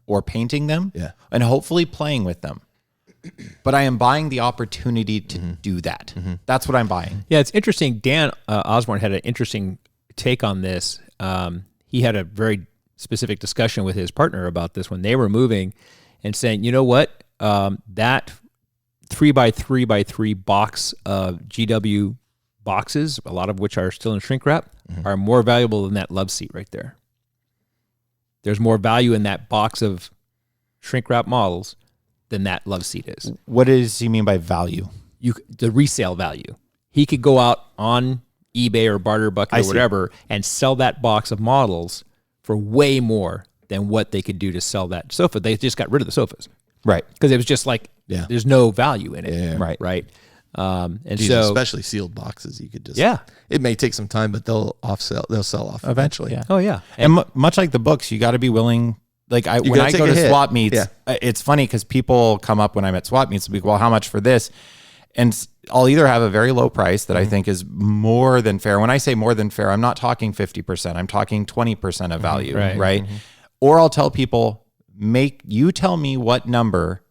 or painting them, and hopefully playing with them. But I am buying the opportunity to do that. That's what I'm buying. Yeah, it's interesting. Dan Osborne had an interesting take on this. He had a very specific discussion with his partner about this when they were moving, and saying, you know what, that 3x3x3 box of GW boxes, a lot of which are still in shrink wrap, are more valuable than that love seat right there. There's more value in that box of shrink wrap models than that love seat is. What does he mean by value? The resale value. He could go out on eBay or Barter Bucket or whatever and sell that box of models for way more than what they could do to sell that sofa. They just got rid of the sofas. Right. Because it was just like, there's no value in it. Yeah. Right. And these especially sealed boxes, you could just it may take some time, but they'll sell off eventually. Yeah. Oh yeah. And much like the books, you got to be willing. Like when I go to swap meets, it's funny because people come up when I'm at swap meets and be, well, how much for this? And I'll either have a very low price that I think is more than fair. When I say more than fair, I'm not talking 50%. I'm talking 20% of value, right? Or I'll tell people, you tell me what number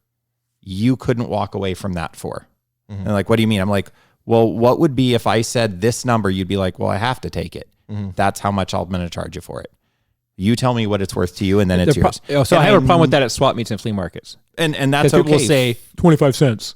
you couldn't walk away from that for. And like, what do you mean? I'm like, well, what would be if I said this number? You'd be like, well, I have to take it. That's how much I'm going to charge you for it. You tell me what it's worth to you, and then it's yours. So I have a problem with that at swap meets and flea markets. And that's okay. People will say 25 cents.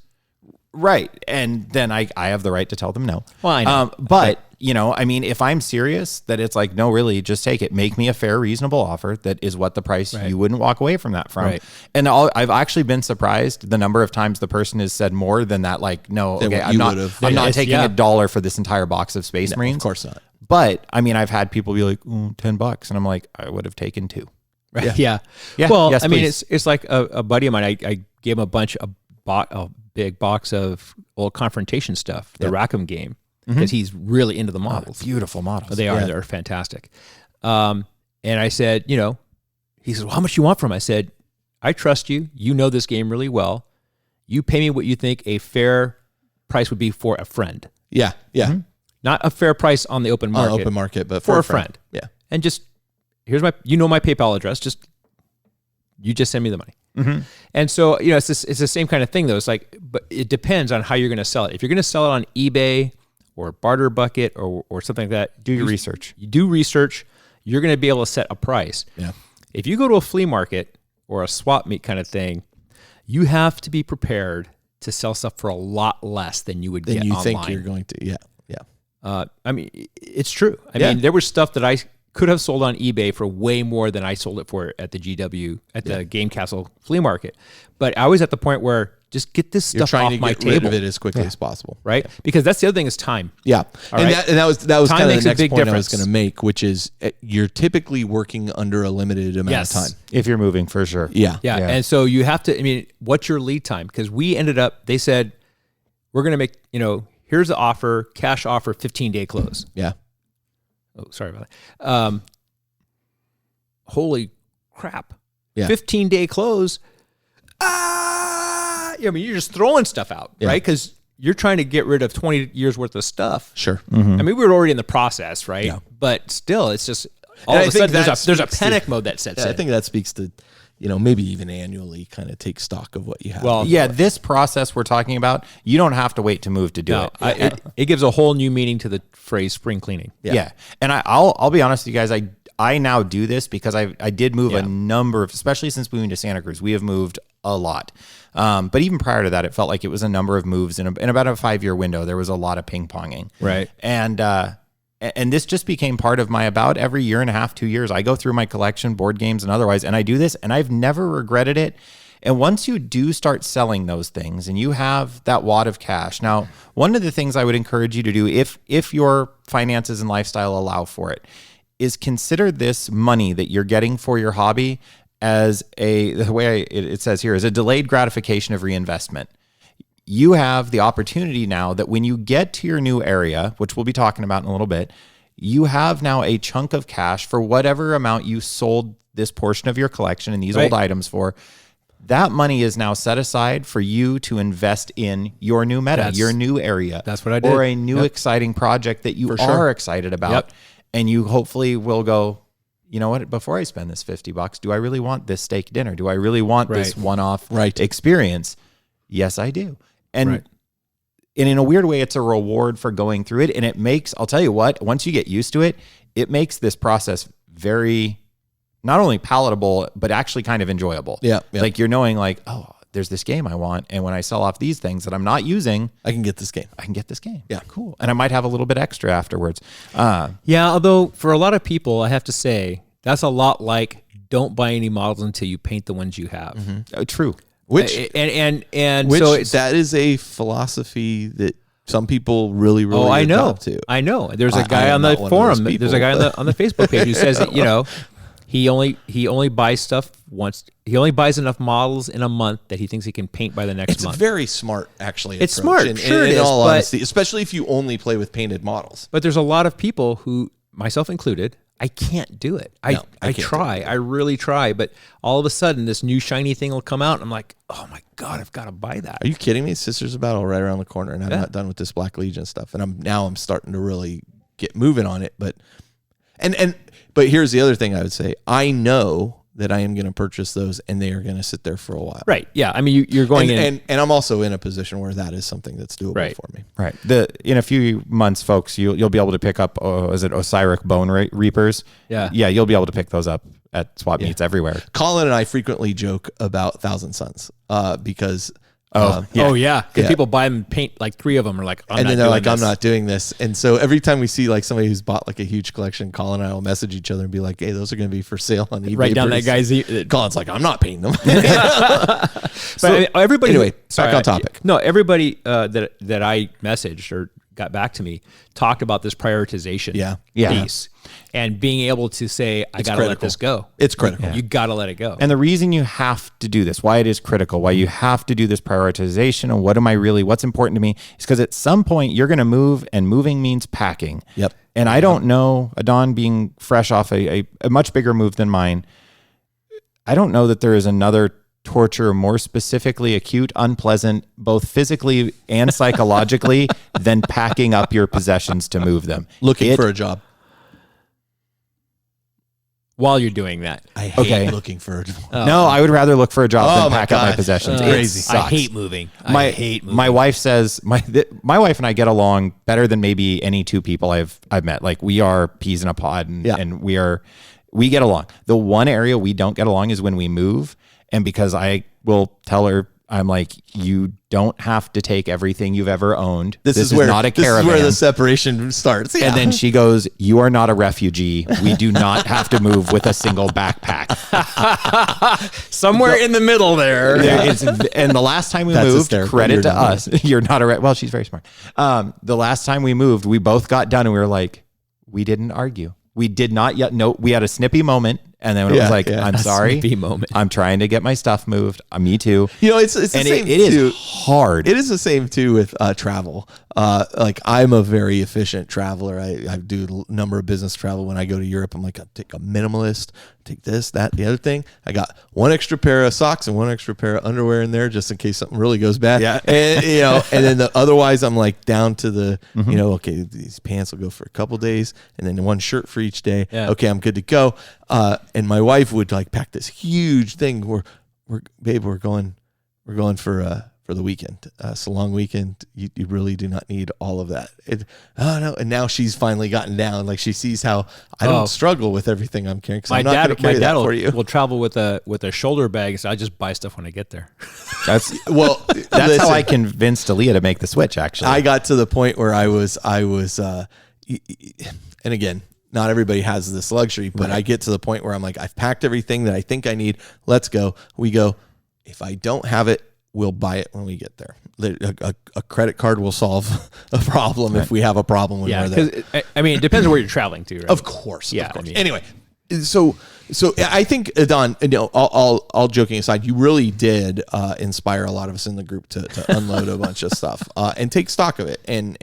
Right. And then I have the right to tell them no. Well, I know. But, I mean, if I'm serious that it's like, no, really, just take it. Make me a fair, reasonable offer that is what the price you wouldn't walk away from that from. Right. And I've actually been surprised the number of times the person has said more than that. Like, no, okay, I'm not taking $1 for this entire box of Space Marines. Of course not. But I mean, I've had people be like, $10. And I'm like, I would have taken 2. Right. Yeah. Well, yes, I mean, it's like a buddy of mine. I gave him a big box of old Confrontation stuff, the Rackham game, because he's really into the models. Beautiful models. They are. They're fantastic. And I said, he says, well, how much you want from? I said, I trust you. You know this game really well. You pay me what you think a fair price would be for a friend. Yeah. Yeah. Mm-hmm. Not a fair price on the open market. But for a friend. Yeah. And just, here's my PayPal address. You just send me the money. And so, it's the same kind of thing though. It's like, but it depends on how you're going to sell it. If you're going to sell it on eBay or Barter Bucket or something like that, do your research. You do research. You're going to be able to set a price. Yeah. If you go to a flea market or a swap meet kind of thing, you have to be prepared to sell stuff for a lot less than you would get online. Think you're going to. Yeah. Yeah. I mean, it's true. I mean, there was stuff that I could have sold on eBay for way more than I sold it for at the GW, at the Game Castle flea market. But I was at the point where just get this You're stuff trying off to my get table. rid of it as quickly as possible. Right? Because that's the other thing is time. Yeah. All and right? that was Time kind of makes the a next big point I was difference. going to make, which is you're typically working under a limited amount of time. If you're moving, for sure. Yeah. Yeah. And so you have to, I mean, what's your lead time? Because we ended up, they said, we're going to make, here's the offer, cash offer, 15-day close. Yeah. Oh, sorry about that. Holy crap. Yeah. 15-day close. I mean, you're just throwing stuff out, right? Because you're trying to get rid of 20 years worth of stuff. Sure. I mean, we were already in the process, right? Yeah. But still, it's just all And of I a think sudden that there's a speaks panic to- mode that sets Yeah, I in. think that speaks to, maybe even annually kind of take stock of what you have. Well, Yeah, this process we're talking about, you don't have to wait to move to do No, it. it gives a whole new meaning to the phrase spring cleaning. Yeah. And I'll be honest with you guys, I now do this because I did move a number of, especially since moving to Santa Cruz, we have moved a lot. But even prior to that, it felt like it was a number of moves in about a 5-year window. There was a lot of ping ponging. Right. And this just became part of my about every year and a half, 2 years. I go through my collection, board games and otherwise, and I do this, and I've never regretted it. And once you do start selling those things and you have that wad of cash, now, one of the things I would encourage you to do if your finances and lifestyle allow for it is consider this money that you're getting for your hobby as the way it says here, is a delayed gratification of reinvestment. You have the opportunity now that when you get to your new area, which we'll be talking about in a little bit, you have now a chunk of cash for whatever amount you sold this portion of your collection and these old items for. That money is now set aside for you to invest in your new meta, your new area. That's what I did. Or a new exciting project that you are excited about. Yep. And you hopefully will go, you know what, before I spend this $50, do I really want this steak dinner? Do I really want this one-off experience? Yes, I do. And in a weird way, it's a reward for going through it. And it makes, I'll tell you what, once you get used to it, it makes this process very, not only palatable, but actually kind of enjoyable. Yeah. Like you're knowing like, oh, there's this game I want. And when I sell off these things that I'm not using, I can get this game. I can get this game. Yeah. Cool. And I might have a little bit extra afterwards. Yeah, although for a lot of people, I have to say, that's a lot like don't buy any models until you paint the ones you have. True. Which so it's, that is a philosophy that some people really I know. adopt to. I know. There's a I guy am on the not one of forum. those There's a guy on the Facebook page who says that, he only buys stuff once. He only buys enough models in a month that he thinks he can paint by the next month. It's very smart, actually. It's approach. smart, sure it in is, all but- honesty, especially if you only play with painted models. But there's a lot of people who, myself included, I can't do it. I can't try. I really try. But all of a sudden, this new shiny thing will come out, and I'm like, oh my God, I've got to buy that. Are you kidding me? Sisters of Battle right around the corner, and I'm not done with this Black Legion stuff. And I'm starting to really get moving on it. But here's the other thing I would say. I know that I am going to purchase those, and they are going to sit there for a while. Right. Yeah. I mean, you're going in. And I'm also in a position where that is something that's doable for me. Right. In a few months, folks, you'll be able to pick up, is it Osiris Bone Reapers? Yeah. Yeah, you'll be able to pick those up at swap meets everywhere. Colin and I frequently joke about Thousand Suns because... Because people buy them and paint like 3 of them are like, and then they're like, I'm not doing this. And so every time we see like somebody who's bought like a huge collection, Colin and I will message each other and be like, hey, those are going to be for sale on eBay. Write down that guy's. Colin's like, I'm not painting them. But everybody. Anyway, back on topic. No, everybody that I messaged or got back to me talked about this prioritization piece and being able to say, I got to let this go. It's critical. You got to let it go. And the reason you have to do this, why it is critical, why you have to do this prioritization and what's important to me is because at some point you're going to move, and moving means packing. Yep. And I don't know, Adon being fresh off a much bigger move than mine, I don't know that there is another torture more specifically acute, unpleasant, both physically and psychologically than packing up your possessions to move them. Looking for a job. While you're doing that. I hate looking for a job. No, I would rather look for a job than pack up my possessions. It's crazy. I hate moving. I hate moving. My wife says my wife and I get along better than maybe any 2 people I've met. Like we are peas in a pod, and we get along. The one area we don't get along is when we move, and because I will tell her I'm like, you don't have to take everything you've ever owned. This is not a caravan. This is where the separation starts. Yeah. And then she goes, you are not a refugee. We do not have to move with a single backpack. Somewhere in the middle there. And the last time we moved, credit to us. You're not a well, she's very smart. The last time we moved, we both got done and we were like, we didn't argue. We did not yet. No, we had a snippy moment. And then it was like, I'm sorry. I'm trying to get my stuff moved. Me too. It's the same. It is hard. It is the same too with travel. Like I'm a very efficient traveler. I do a number of business travel. When I go to Europe, I'm like, I'll take a minimalist, take this, that, the other thing. I got one extra pair of socks and one extra pair of underwear in there just in case something really goes bad. Yeah. And, and then otherwise I'm like down to the, okay, these pants will go for a couple days and then one shirt for each day. Yeah. Okay, I'm good to go. And my wife would like pack this huge thing. We're going for the weekend. It's a long weekend. You really do not need all of that. No. And now she's finally gotten down. Like she sees how I don't struggle with everything I'm carrying. My dad will travel with a shoulder bag. So I just buy stuff when I get there. That's how I convinced Aaliyah to make the switch. Actually, I got to the point where I was, and again, not everybody has this luxury, but right. I get to the point where I'm like, I've packed everything that I think I need. Let's go. We go. If I don't have it, we'll buy it when we get there. A credit card will solve a problem if we have a problem when we're there. It depends on where you're traveling to, right? Of course. Yeah. Of course. Anyway, so I think, Don, all joking aside, you really did inspire a lot of us in the group to unload a bunch of stuff and take stock of it. And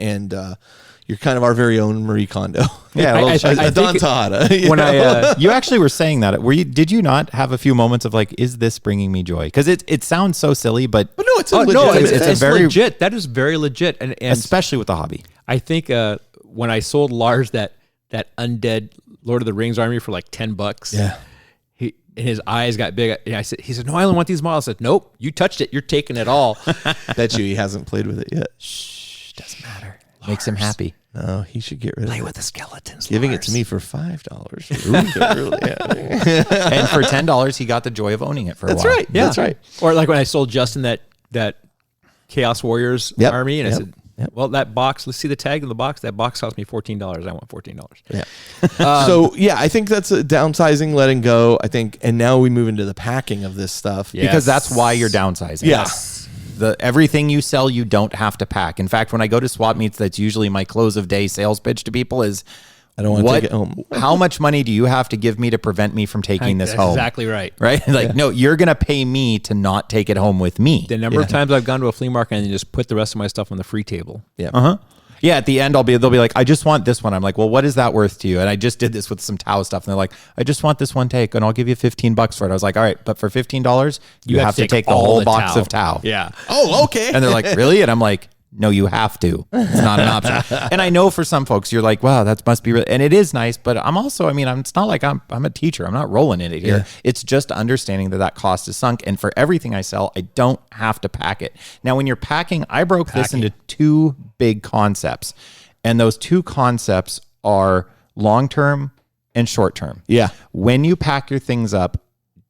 you're kind of our very own Marie Kondo. Yeah, Don Todd. You actually were saying that. Did you not have a few moments of like, is this bringing me joy? Because it sounds so silly, but no, it's legit. It's very legit. That is very legit, and especially with the hobby. I think when I sold Lars that undead Lord of the Rings army for like $10, yeah, his eyes got big. He said, "No, I don't want these models." I said, "Nope, you touched it. You're taking it all." Bet you he hasn't played with it yet. Shh, doesn't matter. Makes him happy. No, he should get rid of it. Play with the skeletons. Giving Lars. it to me for $5. And for $10, he got the joy of owning it for a while. That's right. Yeah. That's right. Or like when I sold Justin that Chaos Warriors army, and I said, well, that box, let's see the tag in the box. That box cost me $14. I want $14. Yeah. I think that's a downsizing, letting go. I think, and now we move into the packing of this stuff. Yes. Because that's why you're downsizing. Yes. Everything you sell, you don't have to pack. In fact, when I go to swap meets, that's usually my close of day sales pitch to people is, I don't want to take it home. How much money do you have to give me to prevent me from taking this home? Exactly right. Right? Like, no, you're going to pay me to not take it home with me. The number of times I've gone to a flea market and just put the rest of my stuff on the free table. Yeah. Uh-huh. Yeah, at the end, they'll be like, I just want this one. I'm like, well, what is that worth to you? And I just did this with some Tao stuff. And they're like, I just want this one take and I'll give you $15 for it. I was like, all right, but for $15, you have to take the whole box of Tao. Yeah. Oh, okay. And they're like, really? And I'm like, no, you have to. It's not an option. And I know for some folks, you're like, wow, that must be really, and it is nice, but I'm also, it's not like I'm a teacher. I'm not rolling in it here. Yeah. It's just understanding that cost is sunk. And for everything I sell, I don't have to pack it. Now, when you're packing, I broke this into two big concepts. And those two concepts are long-term and short-term. Yeah. When you pack your things up,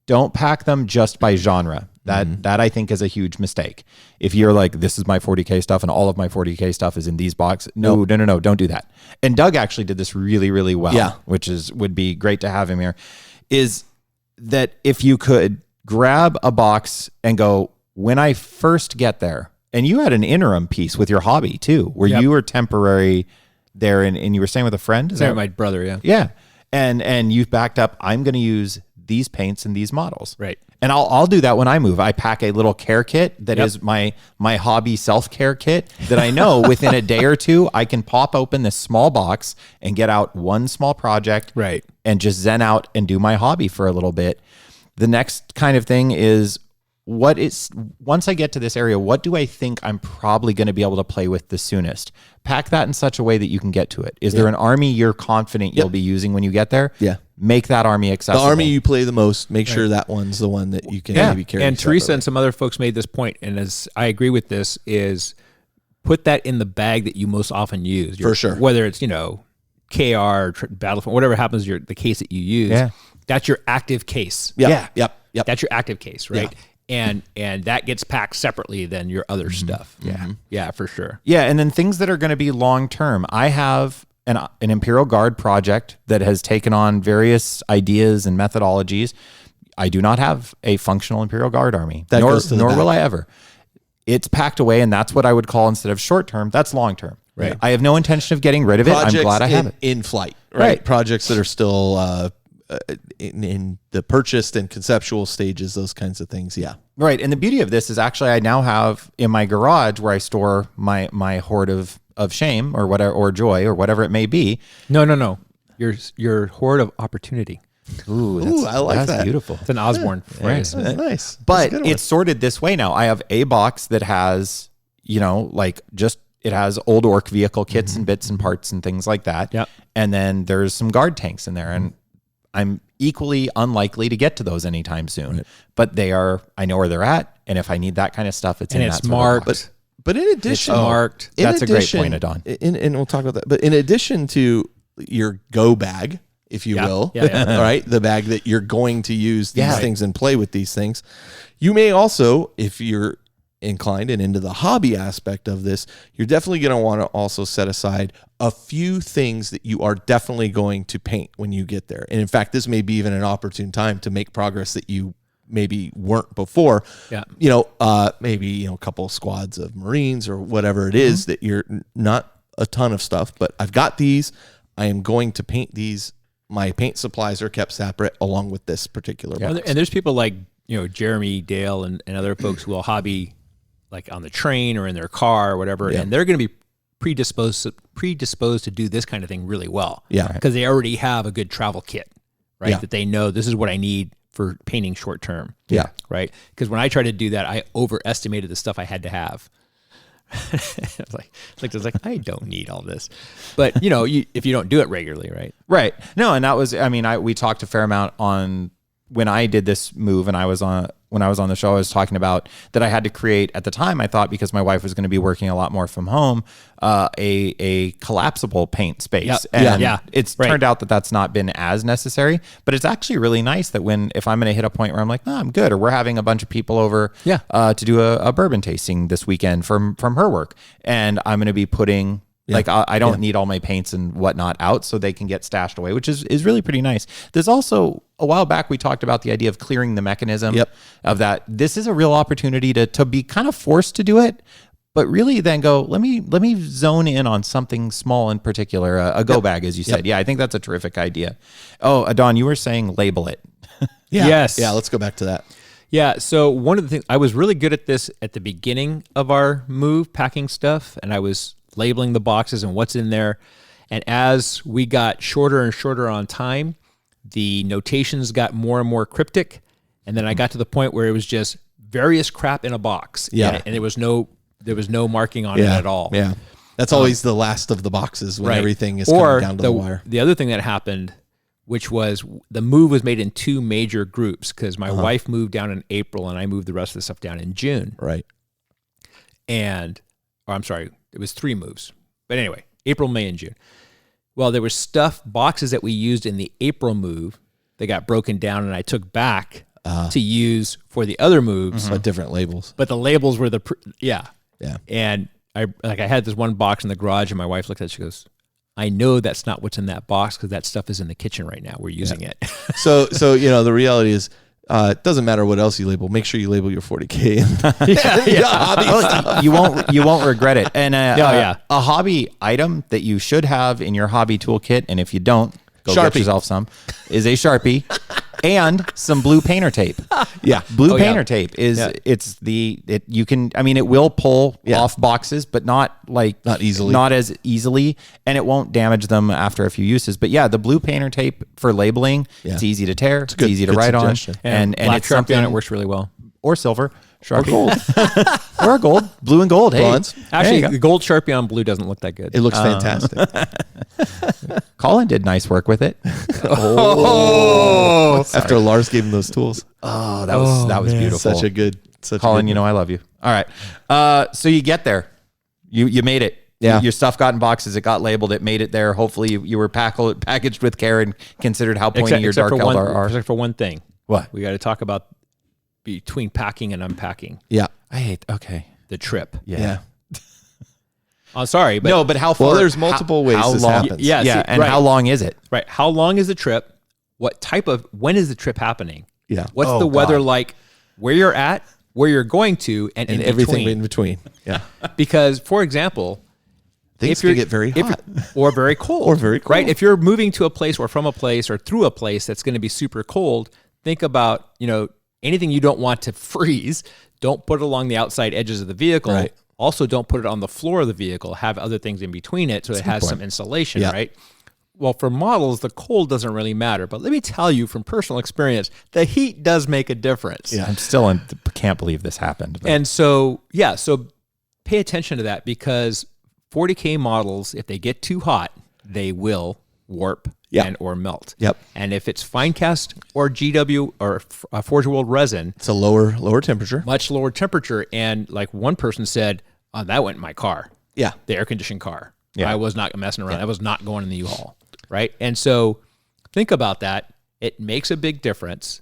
don't pack them just by genre. That I think is a huge mistake. If you're like, this is my 40K stuff and all of my 40K stuff is in these boxes. No, don't do that. And Doug actually did this really, really well, which would be great to have him here, is that if you could grab a box and go, when I first get there, and you had an interim piece with your hobby too, where you were temporary there and you were staying with a friend? Is that my brother, yeah. Yeah. And you've backed up, I'm going to use these paints and these models. Right. And I'll do that when I move. I pack a little care kit that is my hobby self-care kit that I know within a day or two, I can pop open this small box and get out one small project and just zen out and do my hobby for a little bit. The next kind of thing is, once I get to this area, what do I think I'm probably going to be able to play with the soonest? Pack that in such a way that you can get to it. Is there an army you're confident you'll be using when you get there? Yeah. Make that army accessible. The army you play the most, make sure that one's the one that you can maybe carry. And Teresa and some other folks made this point, and as I agree with this, is put that in the bag that you most often use. For sure. Whether it's, KR, Battlefront, whatever happens, the case that you use, that's your active case. Yep. That's your active case, right? Yeah. And that gets packed separately than your other stuff. Yeah. Yeah, for sure. Yeah. And then things that are going to be long-term. I have an Imperial Guard project that has taken on various ideas and methodologies. I do not have a functional Imperial Guard army, nor will I ever. It's packed away, and that's what I would call, instead of short-term, that's long-term. Right. I have no intention of getting rid of it. I'm glad I have it. In flight, right? Projects that are still in the purchased and conceptual stages, those kinds of things. Yeah. Right. And the beauty of this is actually I now have in my garage where I store my hoard of shame or whatever, or joy or whatever it may be. No. Your hoard of opportunity. Ooh, I like that. Beautiful. It's an Osborne phrase. That's nice. But it's sorted this way now. I have a box that has, it has old orc vehicle kits and bits and parts and things like that. Yeah. And then there's some guard tanks in there. And I'm equally unlikely to get to those anytime soon. Right. But I know where they're at. And if I need that kind of stuff, it's marked. But in addition, marked. That's a great point, Adon. And we'll talk about that. But in addition to your go bag, if you will, all right, the bag that you're going to use these things and play with these things, you may also, if you're inclined and into the hobby aspect of this, you're definitely going to want to also set aside a few things that you are definitely going to paint when you get there. And in fact, this may be even an opportune time to make progress that you maybe weren't before. Yeah. Maybe a couple squads of Marines or whatever it is that you're not a ton of stuff, but I've got these. I am going to paint these. My paint supplies are kept separate along with this particular box. And there's people like, Jeremy, Dale, and other folks who will hobby like on the train or in their car or whatever, and they're going to be predisposed to do this kind of thing really well. Yeah. Because they already have a good travel kit, right? Yeah. That they know this is what I need for painting short term. Yeah. Right? Because when I tried to do that, I overestimated the stuff I had to have. It's like I don't need all this, but if you don't do it regularly, right? No, and that was, we talked a fair amount on when I did this move, and when I was on the show, I was talking about that I had to create at the time. I thought because my wife was going to be working a lot more from home, a collapsible paint space, it's turned out that that's not been as necessary. But it's actually really nice that if I'm going to hit a point where I'm like, no, I'm good, or we're having a bunch of people over, to do a bourbon tasting this weekend from her work, and I'm going to be putting. I don't need all my paints and whatnot out, so they can get stashed away, which is really pretty nice. There's also, a while back, we talked about the idea of clearing the mechanism of that. This is a real opportunity to be kind of forced to do it, but really then go, let me zone in on something small in particular, a go bag, as you said. Yeah, I think that's a terrific idea. Oh, Adon, you were saying label it. Yes. Yeah, let's go back to that. Yeah, so one of the things, I was really good at this at the beginning of our move, packing stuff, and I was labeling the boxes and what's in there. And as we got shorter and shorter on time, the notations got more and more cryptic. And then I got to the point where it was just various crap in a box. Yeah. And there was no marking on it at all. Yeah. That's always the last of the boxes when everything is coming down to the wire. The other thing that happened, which was the move was made in two major groups, because my wife moved down in April and I moved the rest of the stuff down in June. Right. It was 3 moves. But anyway, April, May, and June. Well, there was boxes that we used in the April move that got broken down and I took back to use for the other moves. But different labels. But the labels were Yeah. And I had this one box in the garage and my wife looked at it, she goes, I know that's not what's in that box because that stuff is in the kitchen right now. We're using it. So the reality is, it doesn't matter what else you label. Make sure you label your 40K. You won't regret it. And a hobby item that you should have in your hobby toolkit, and if you don't, go get yourself some, is a Sharpie and some blue painter tape. Yeah, blue painter tape is it will pull off boxes, but not as easily, and it won't damage them after a few uses. But the blue painter tape for labeling, it's easy to tear, it's easy to write suggestion. on, and it's something that works really well. Or silver. Sharpie. Or gold. Blue and gold. Hey. Actually, the gold Sharpie on blue doesn't look that good. It looks fantastic. Colin did nice work with it. After Lars gave him those tools. Oh, that was beautiful. Such a good Colin, I love you. All right. So you get there. You made it. Yeah. Your stuff got in boxes. It got labeled. It made it there. Hopefully you were packaged with care and considered how pointy your dark Eldar are. Except for one thing. What? We got to talk about, between packing and unpacking. Yeah. The trip. Yeah. Oh, sorry, but no, but how far? Well, there's multiple ways this happens. Yeah, yeah, and how long is it? Right. How long is the trip? When is the trip happening? Yeah. What's the weather like where you're at, where you're going to, and in everything between. in between. Yeah. Because, for example, things can get very hot. Or very cold. Or very cold. Right? If you're moving to a place or from a place or through a place that's going to be super cold, think about, anything you don't want to freeze, don't put it along the outside edges of the vehicle. Right. Also, don't put it on the floor of the vehicle. Have other things in between it so it has some insulation, right? Well, for models, the cold doesn't really matter. But let me tell you from personal experience, the heat does make a difference. Yeah, I'm still can't believe this happened. But. And so pay attention to that, because 40K models, if they get too hot, they will warp or melt. Yep. And if it's fine cast or GW or Forge World resin, it's a lower temperature. Much lower temperature. And like one person said, that went in my car. Yeah. The air-conditioned car. Yeah. I was not messing around. I was not going in the U-Haul. Right? And so think about that. It makes a big difference.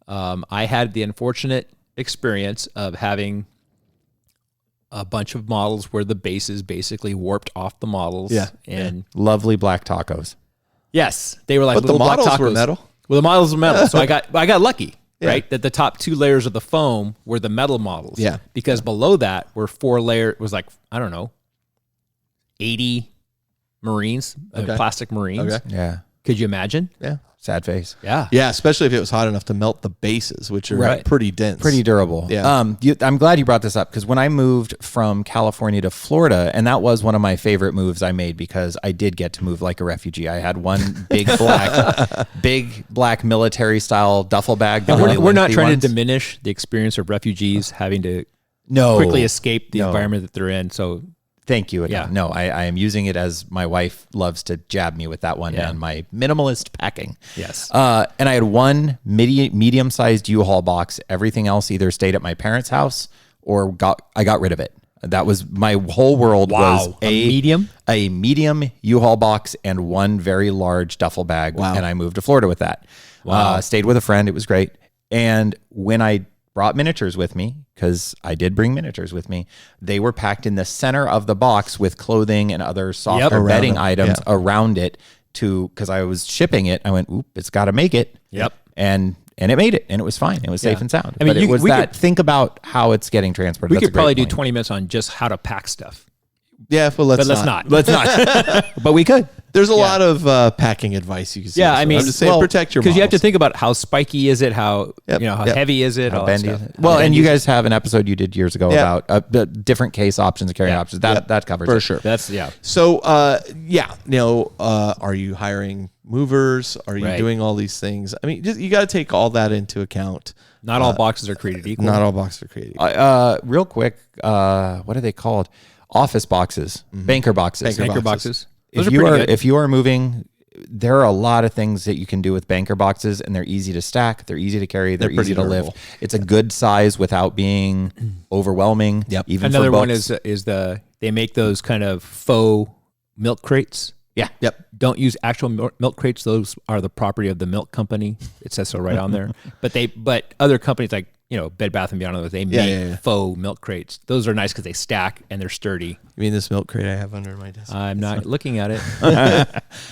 I had the unfortunate experience of having a bunch of models where the bases basically warped off the models. Yeah. And lovely black tacos. Yes. They were like but little the models black tacos. were metal. Well, the models were metal. So I got lucky. Yeah. Right? That the top 2 layers of the foam were the metal models. Yeah. Because below that were 4 layers. It was like, I don't know, 80 Marines, plastic Marines. Okay. Yeah. Could you imagine? Yeah. Sad face. Yeah. Yeah, especially if it was hot enough to melt the bases, which are pretty dense. Pretty durable. Yeah. I'm glad you brought this up, because when I moved from California to Florida, and that was one of my favorite moves I made, because I did get to move like a refugee. I had one big black military style duffel bag. We're not trying to diminish the experience of refugees having to quickly escape the environment that they're in. So thank you. Yeah. No, I am using it as my wife loves to jab me with that one and my minimalist packing. Yes. And I had one medium-sized U-Haul box. Everything else either stayed at my parents' house or I got rid of it. That was my whole world. Was a medium U-Haul box and one very large duffel bag. Wow. And I moved to Florida with that. Wow. Stayed with a friend. It was great. And when I brought miniatures with me, because I did bring miniatures with me, they were packed in the center of the box with clothing and other softer bedding items around it, because I was shipping it. I went, oop, it's got to make it. Yep. And it made it, and it was fine. It was safe and sound. I mean, but it was think about how it's getting transported. We could probably do 20 minutes on just how to pack stuff. Yeah, but let's not. Let's not. But we could. There's a lot of packing advice you can see. Yeah, I mean, I'm just saying, protect your models. Because you have to think about how spiky is it, how how heavy is it, how bendy is it. Well, and you guys have an episode you did years ago about different case options and carrying options. That covers for it. sure. That's So are you hiring movers? Are you doing all these things? I mean, you got to take all that into account. Not all boxes are created equal. Not all boxes are created equal. Real quick, what are they called? Office boxes, banker boxes. Banker boxes. If you are moving, there are a lot of things that you can do with banker boxes, and they're easy to stack, they're easy to carry, they're easy to lift. It's a good size without being overwhelming. Yep. Even another for books. one is they make those kind of faux milk crates. Yeah. Yep. Don't use actual milk crates. Those are the property of the milk company. It says so right on there. But other companies like Bed Bath & Beyond, they make faux milk crates. Those are nice because they stack and they're sturdy. You mean this milk crate I have under my desk? I'm not looking at it.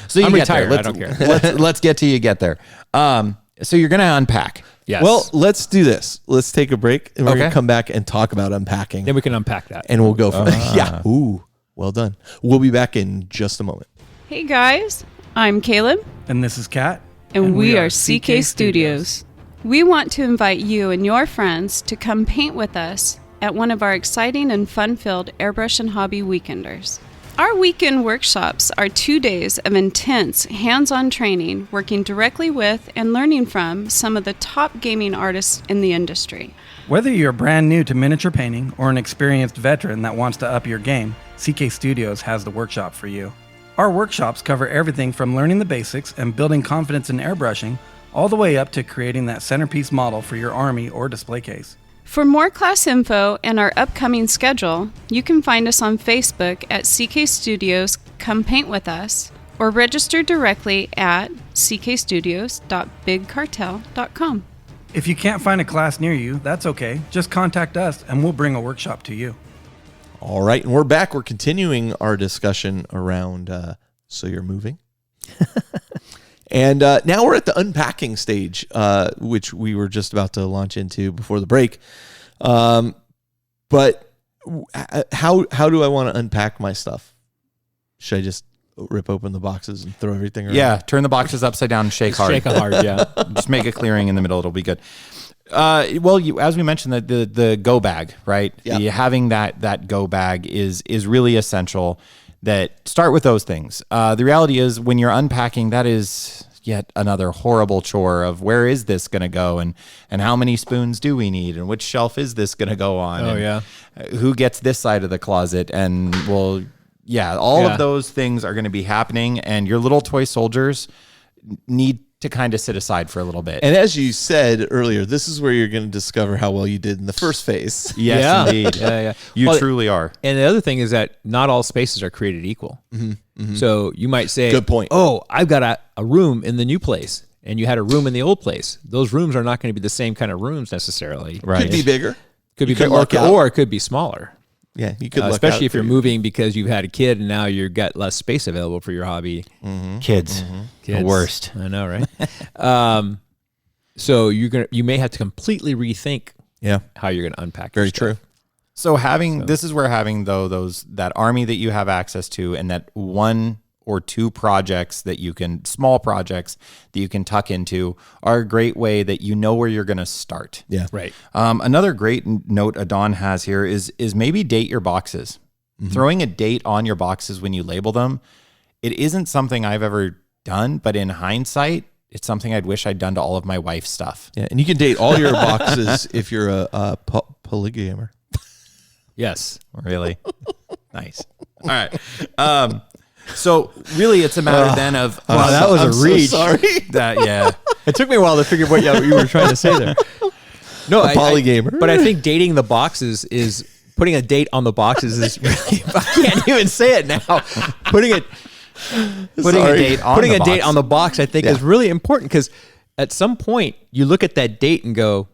So I'm retired. I don't care. Let's get to you get there. So you're going to unpack. Yes. Well, let's do this. Let's take a break and we're going to come back and talk about unpacking. Then we can unpack that. And we'll go from there. Yeah. Ooh, well done. We'll be back in just a moment. Hey guys, I'm Caleb. And this is Kat. And we are CK Studios. We want to invite you and your friends to come paint with us at one of our exciting and fun-filled airbrush and hobby weekenders. Our weekend workshops are 2 days of intense hands-on training, working directly with and learning from some of the top gaming artists in the industry. Whether you're brand new to miniature painting or an experienced veteran that wants to up your game, CK Studios has the workshop for you. Our workshops cover everything from learning the basics and building confidence in airbrushing, all the way up to creating that centerpiece model for your army or display case. For more class info and our upcoming schedule, you can find us on Facebook at CK Studios Come Paint With Us, or register directly at ckstudios.bigcartel.com. If you can't find a class near you, that's okay. Just contact us and we'll bring a workshop to you. All right, and we're back. We're continuing our discussion around So You're Moving. And now we're at the unpacking stage, which we were just about to launch into before the break. But how do I want to unpack my stuff? Should I just rip open the boxes and throw everything around? Yeah, turn the boxes upside down and shake hard. Shake it hard, yeah. Just make a clearing in the middle. It'll be good. Well, as we mentioned, the go bag, right? Yeah. Having that go bag is really essential. That start with those things. The reality is when you're unpacking, that is yet another horrible chore of where is this going to go and how many spoons do we need and which shelf is this going to go on? Oh, and yeah. Who gets this side of the closet? And all of those things are going to be happening, and your little toy soldiers need to kind of sit aside for a little bit. And as you said earlier, this is where you're going to discover how well you did in the first phase. Yes, indeed. Yeah. You truly are. And the other thing is that not all spaces are created equal. So you might say, Good point. Oh, I've got a room in the new place, and you had a room in the old place. Those rooms are not going to be the same kind of rooms necessarily. Right. Could be bigger. Could be could bigger, luck out. or it could be smaller. Yeah, you could especially if you're moving because you've had a kid and now you've got less space available for your hobby. Kids. The worst. I know, right? So you may have to completely rethink how you're going to unpack. Very your stuff. true. So this is where having that army that you have access to, and that one or two projects small projects that you can tuck into, are a great way that you know where you're going to start. Yeah. Right. Another great note Adon has here is maybe date your boxes. Throwing a date on your boxes when you label them. It isn't something I've ever done, but in hindsight, it's something I'd wish I'd done to all of my wife's stuff. Yeah, and you can date all your boxes if you're a polygamer. Yes. Really? Nice. All right. So really, it's a matter then of wow, that was a reach. So sorry. It took me a while to figure out what you were trying to say there. No, polygamer. But I think dating the boxes is putting a date on the boxes is really. I can't even say it now. Putting a date on the box, I think, is really important because at some point you look at that date and go,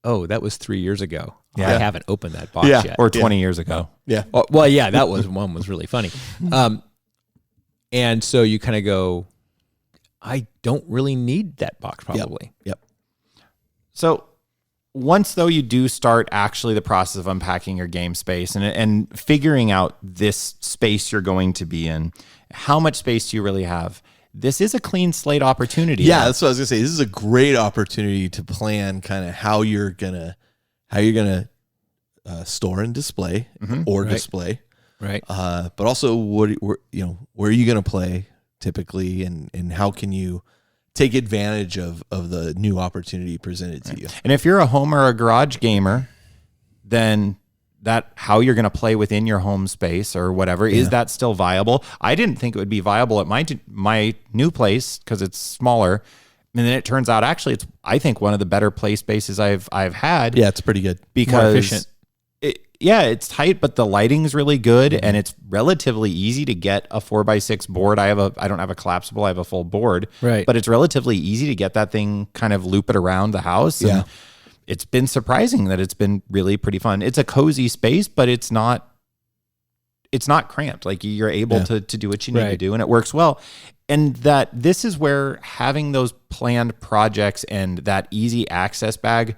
"Oh, that was 3 years ago. I haven't opened that box yet." Or 20 years ago. Yeah. Well, yeah, that was really funny. And so you kind of go, I don't really need that box probably. Yep. So once though you do start actually the process of unpacking your game space and figuring out this space you're going to be in, how much space do you really have? This is a clean slate opportunity. Yeah, that's what I was gonna say. This is a great opportunity to plan kind of how you're gonna store and display display. Right. But also where are you going to play typically and how can you take advantage of the new opportunity presented to you? And if you're a home or a garage gamer, then how you're going to play within your home space or whatever, is that still viable? I didn't think it would be viable at my new place because it's smaller. And then it turns out actually it's, I think, one of the better play spaces I've had. Yeah, it's pretty good. Because more efficient. It's tight, but the lighting's really good, and it's relatively easy to get a 4x6 board. I don't have a collapsible; I have a full board. Right. But it's relatively easy to get that thing kind of loop it around the house. And it's been surprising that it's been really pretty fun. It's a cozy space, but it's not cramped. Like you're able to do what you need to do, and it works well. And that this is where having those planned projects and that easy access bag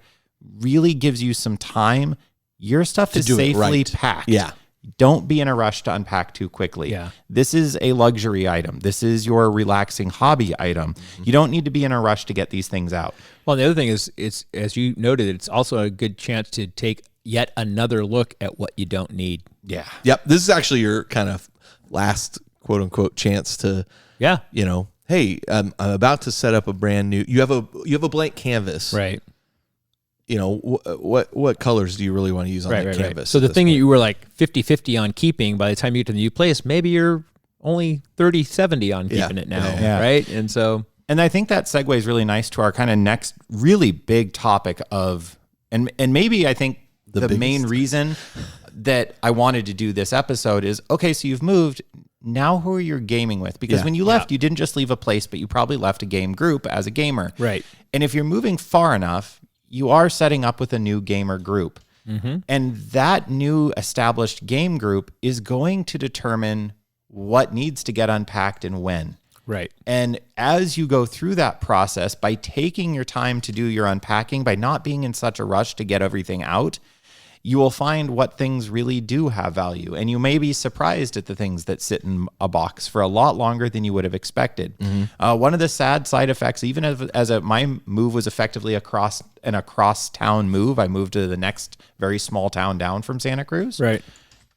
really gives you some time. Your stuff is safely packed. Yeah. Don't be in a rush to unpack too quickly. Yeah. This is a luxury item. This is your relaxing hobby item. You don't need to be in a rush to get these things out. Well, the other thing is, it's as you noted, it's also a good chance to take yet another look at what you don't need. Yeah. Yep. This is actually your kind of last quote unquote chance to, hey, I'm about to set up a brand new, you have a blank canvas. Right. What colors do you really want to use on that canvas? Right. So the thing that you were like 50-50 on keeping, by the time you get to the new place, maybe you're only 30-70 on keeping it now, right? And so... And I think that segues really nice to our kind of next really big topic of, and maybe I think the main reason that I wanted to do this episode is, okay, so you've moved, now who are you gaming with? Because when you left, you didn't just leave a place, but you probably left a game group as a gamer. Right. And if you're moving far enough, you are setting up with a new gamer group. Mm-hmm. And that new established game group is going to determine what needs to get unpacked and when. Right. And as you go through that process, by taking your time to do your unpacking, by not being in such a rush to get everything out, you will find what things really do have value. And you may be surprised at the things that sit in a box for a lot longer than you would have expected. Mm-hmm. One of the sad side effects, even as my move was effectively an across-town move, I moved to the next very small town down from Santa Cruz. Right.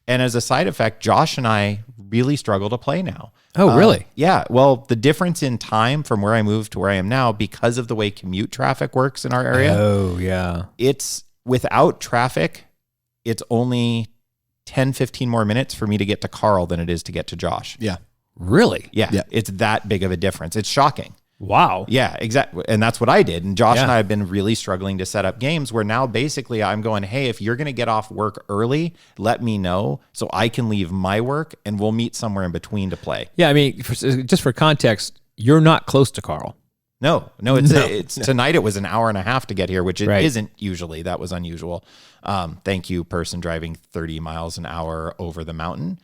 And as a side effect, Josh and I really struggle to play now. Oh, really? Yeah. Well, the difference in time from where I moved to where I am now, because of the way commute traffic works in our area. Oh, yeah. It's without traffic, it's only 10, 15 more minutes for me to get to Carl than it is to get to Josh. Yeah. Really? Yeah. It's that big of a difference. It's shocking. Wow. Yeah, exactly. And that's what I did. And Josh and I have been really struggling to set up games where now basically I'm going, hey, if you're going to get off work early, let me know so I can leave my work and we'll meet somewhere in between to play. Yeah, I mean, just for context, you're not close to Carl. No, it's tonight it was an hour and a half to get here, which it isn't usually. That was unusual. Thank you, person driving 30 miles an hour over the mountain.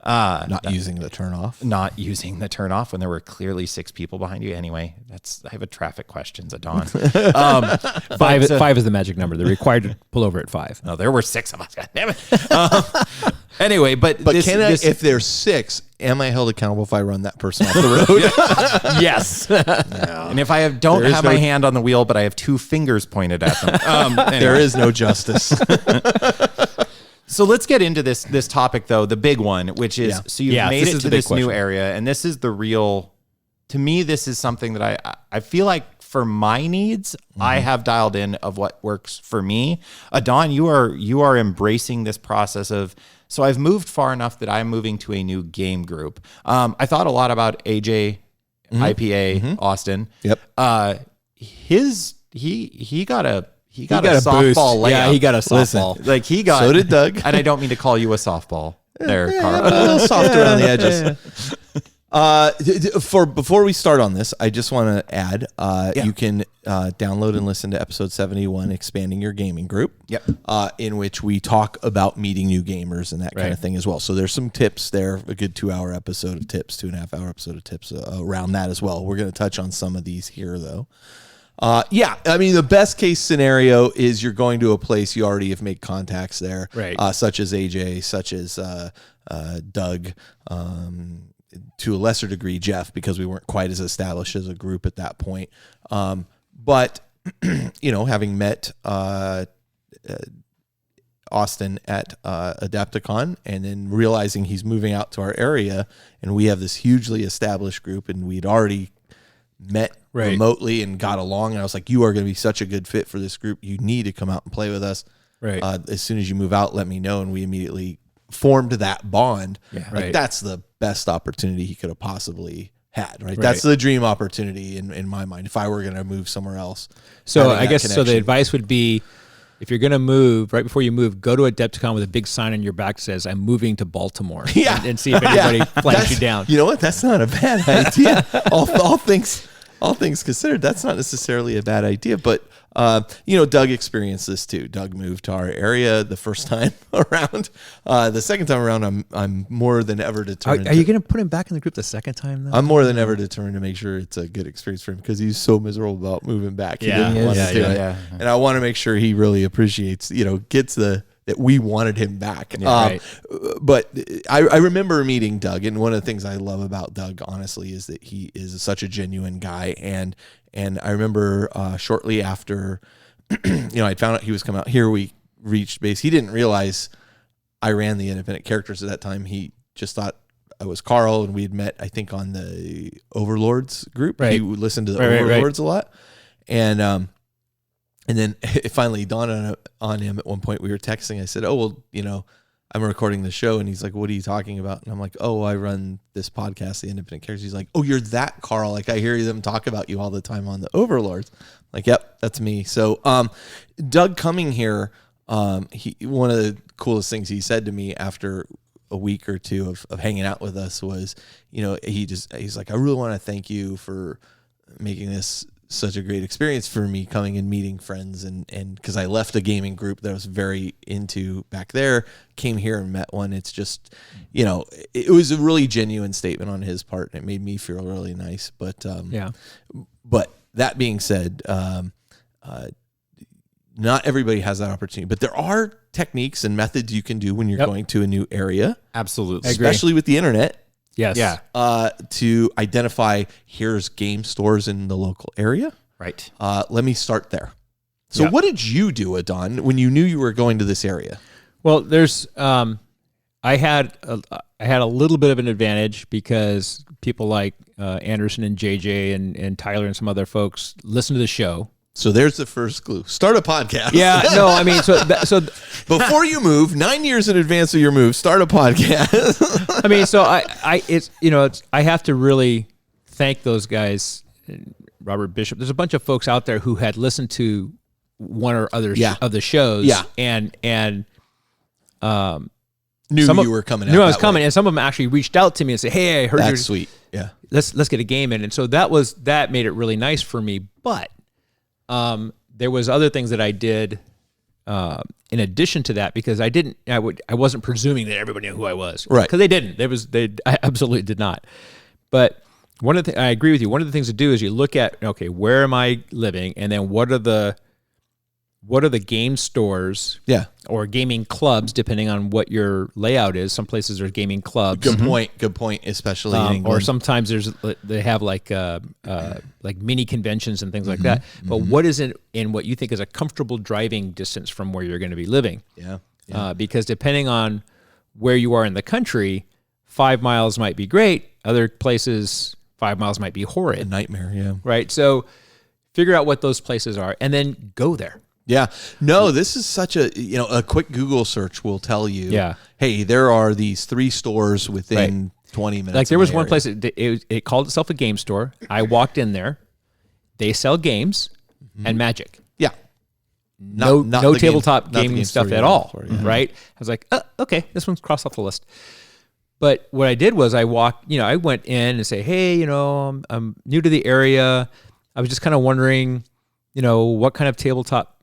Not using the turnoff when there were clearly 6 people behind you. Anyway, I have a traffic questions at dawn. 5 is the magic number. They're required to pull over at 5. No, there were 6 of us. God damn it. Anyway, but if there's 6, am I held accountable if I run that person off the road? Yes. No. And if I don't have my hand on the wheel, but I have 2 fingers pointed at them, anyway. There is no justice. So let's get into this topic, though, the big one, which is, so you've made it to this new area, and this is the real, to me, this is something that I feel like for my needs, I have dialed in of what works for me. Don, you are embracing this process of, so I've moved far enough that I'm moving to a new game group. I thought a lot about AJ, IPA, Austin. Yep. He got a softball layup. Yeah, he got a softball. Listen, so did Doug. And I don't mean to call you a softball there, Carl. A little soft around the edges. Before we start on this, I just want to add, you can download and listen to episode 71, Expanding Your Gaming Group, in which we talk about meeting new gamers and that kind of thing as well. So there's some tips there, a good 2-hour episode of tips, 2.5-hour episode of tips around that as well. We're going to touch on some of these here, though. I mean, the best case scenario is you're going to a place you already have made contacts there, such as AJ, such as Doug, to a lesser degree Jeff, because we weren't quite as established as a group at that point. But having met Austin at Adepticon and then realizing he's moving out to our area, and we have this hugely established group, and we'd already met remotely and got along, and I was like, you are going to be such a good fit for this group. You need to come out and play with us. As soon as you move out, let me know. And we immediately formed that bond. That's the best opportunity he could have possibly had. That's the dream opportunity in my mind if I were going to move somewhere else. So I guess so the advice would be, if you're going to move, right before you move, go to Adepticon with a big sign on your back that says, I'm moving to Baltimore. And see if anybody flags you down. You know what? That's not a bad idea. all things considered, that's not necessarily a bad idea. But, Doug experienced this too. Doug moved to our area the first time around. The second time around, I'm more than ever determined. Are you going to put him back in the group the second time, though? I'm more than ever determined to make sure it's a good experience for him, because he's so miserable about moving back. He didn't want to do it. And I want to make sure he really appreciates, gets that we wanted him back. But I remember meeting Doug, and one of the things I love about Doug, honestly, is that he is such a genuine guy. And I remember shortly after, I found out he was coming out here, we reached base. He didn't realize I ran the independent characters at that time. He just thought I was Carl, and we had met, I think, on the Overlords group. He would listen to the Overlords a lot. And then it finally dawned on him at one point. We were texting. I said, oh, well, I'm recording the show. And he's like, what are you talking about? And I'm like, oh, I run this podcast, The Independent Characters. He's like, oh, you're that Carl. Like, I hear them talk about you all the time on the Overlords. I'm like, yep, that's me. So Doug coming here, one of the coolest things he said to me after a week or two of hanging out with us was, he's like, I really want to thank you for making this such a great experience for me coming and meeting friends and because I left a gaming group that I was very into back there, came here and met one. It's just, it was a really genuine statement on his part, and it made me feel really nice. But but that being said, not everybody has that opportunity, but there are techniques and methods you can do when you're going to a new area. Absolutely. Especially with the internet. Yes. Yeah. To identify, here's game stores in the local area. Right. Let me start there. So what did you do, Adon, when you knew you were going to this area? Well, there's I had a little bit of an advantage because people like Anderson and JJ and Tyler and some other folks listen to the show. So there's the first clue. Start a podcast. Yeah, no, I mean, so before you move, 9 years in advance of your move, start a podcast. I mean, so I have to really thank those guys, Robert Bishop. There's a bunch of folks out there who had listened to one or other of the shows, and knew you were coming. Knew I was coming, and some of them actually reached out to me and said, "Hey, I heard that's sweet. Yeah, let's get a game in." And so that made it really nice for me, but. There was other things that I did in addition to that because I wasn't presuming that everybody knew who I was, right? Because they didn't. I absolutely did not. But I agree with you. One of the things to do is you look at where am I living, and then what are the game stores, or gaming clubs, depending on what your layout is. Some places there's gaming clubs. Good point, especially in England. Or sometimes they have like mini conventions and things like that. But what is it in what you think is a comfortable driving distance from where you're going to be living? Yeah. Because depending on where you are in the country, 5 miles might be great. Other places, 5 miles might be horrid. A nightmare, yeah. Right? So figure out what those places are and then go there. Yeah. No, this is such a quick Google search will tell you, hey, there are these 3 stores within 20 minutes. Like there was one place, it called itself a game store. I walked in there. They sell games and Magic. Yeah. No tabletop gaming stuff at all, right? I was like, okay, this one's crossed off the list. But what I did was I went in and say, hey, I'm new to the area. I was just kind of wondering, what kind of tabletop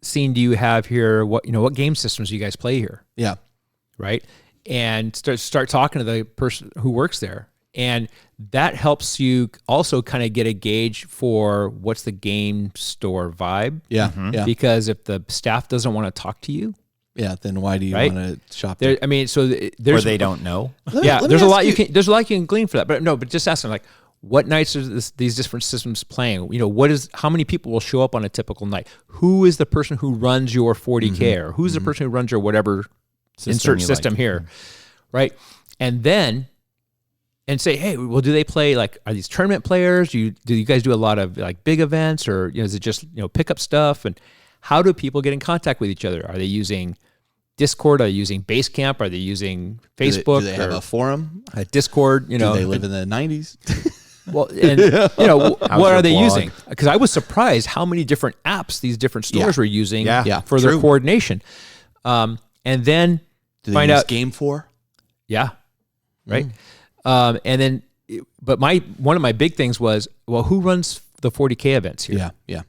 scene do you have here? What game systems do you guys play here? Yeah. Right. And start talking to the person who works there. And that helps you also kind of get a gauge for what's the game store vibe. Yeah. Yeah. Because if the staff doesn't want to talk to you, then why do you want to shop there? I mean, so there's, or they don't know. There's a lot you can glean for that. But just ask them, like, what nights are these different systems playing? How many people will show up on a typical night? Who is the person who runs your 40K or who's the person who runs your whatever system here, right? And then, say, hey, well, do they play, like, are these tournament players? Do you guys do a lot of like big events, or is it just pick up stuff? And how do people get in contact with each other? Are they using Discord? Are they using Basecamp? Are they using Facebook? Do they have a forum? A Discord? Do they live in the 90s? Well, and what are they using? Because I was surprised how many different apps these different stores were using for their coordination. And then do they use Game 4? Yeah, right. And then, but one of my big things was, well, who runs the 40K events here? Yeah.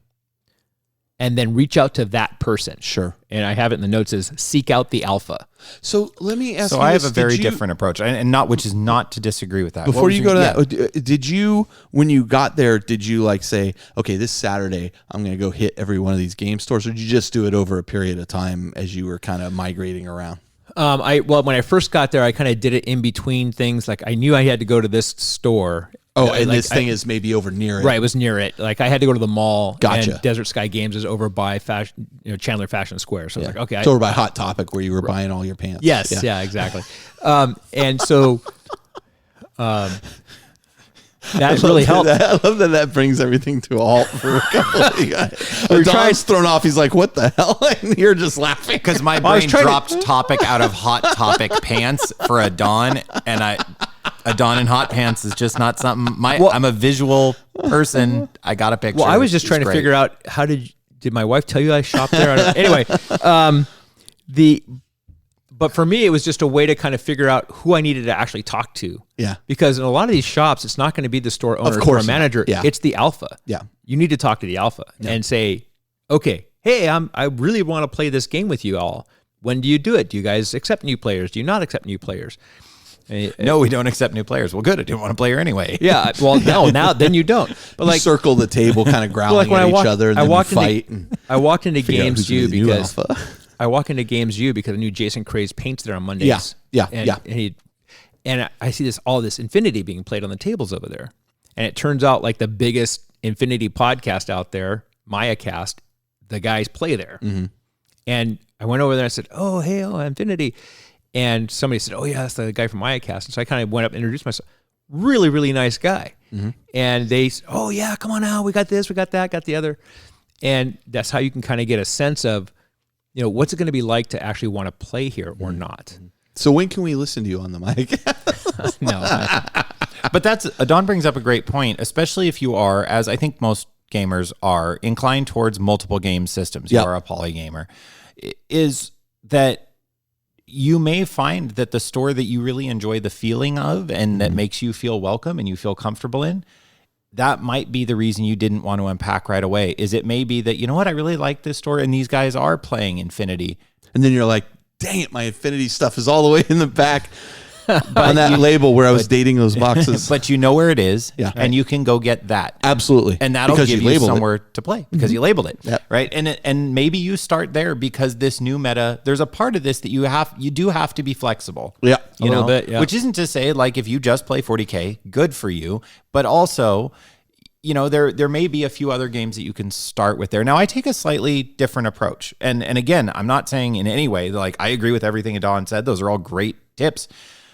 And then reach out to that person. Sure. And I have it in the notes is seek out the alpha. So let me ask you. So I have a very different approach, which is not to disagree with that. Before you go to that, did you, when you got there, did you like say, okay, this Saturday I'm going to go hit every one of these game stores, or did you just do it over a period of time as you were kind of migrating around? When I first got there, I kind of did it in between things. Like I knew I had to go to this store. Oh, and this thing is maybe over near it. Right, it was near it. Like I had to go to the mall. Gotcha. And Desert Sky Games is over by Chandler Fashion Square. So I was like, okay. It's over by Hot Topic where you were buying all your pants. Yes, yeah exactly. And so that really helped. I love that brings everything to a halt for a couple of guys. Don's thrown off. He's like, what the hell? And you're just laughing. Because my brain dropped Topic out of Hot Topic pants for a Don, and a Don in hot pants is just not something. I'm a visual person. I got a picture. Well, I was just trying to figure out did my wife tell you I shopped there? Anyway, But for me, it was just a way to kind of figure out who I needed to actually talk to. Yeah. Because in a lot of these shops, it's not going to be the store owner or a manager. Yeah. It's the alpha. Yeah. You need to talk to the alpha and say, okay, hey, I really want to play this game with you all. When do you do it? Do you guys accept new players? Do you not accept new players? No, we don't accept new players. Well, good. I didn't want to play her anyway. Yeah. Well, no, now then you don't. But like, circle the table, kind of growling at each other, and then you fight. I walked into Games U because I knew Jason Craze paints there on Mondays. Yeah. And I see all this Infinity being played on the tables over there, and it turns out like the biggest Infinity podcast out there, MayaCast, the guys play there. Mm-hmm. And I went over there and I said, "Oh, hey, Infinity." And somebody said, "Oh, yeah, that's the guy from MayaCast." And so I kind of went up and introduced myself. Really, really nice guy. Mm-hmm. And they said, "Oh, yeah, come on out. We got this, we got that, got the other." And that's how you can kind of get a sense of, what's it going to be like to actually want to play here or not. So when can we listen to you on the mic? No. But Don brings up a great point, especially if you are, as I think most gamers are, inclined towards multiple game systems. You are a poly gamer. Is that you may find that the store that you really enjoy the feeling of and that makes you feel welcome and you feel comfortable in, that might be the reason you didn't want to unpack right away. Is it may be that, you know what, I really like this store and these guys are playing Infinity. And then you're like, dang it, my Infinity stuff is all the way in the back on that label where I was dating those boxes. But you know where it is, and you can go get that. Absolutely. And that'll give you somewhere to play because you labeled it, right? And maybe you start there because this new meta, there's a part of this that you do have to be flexible. Yeah, a little bit, which isn't to say like if you just play 40K, good for you, but also there may be a few other games that you can start with there. Now, I take a slightly different approach. And again, I'm not saying in any way, like I agree with everything Don said. Those are all great tips.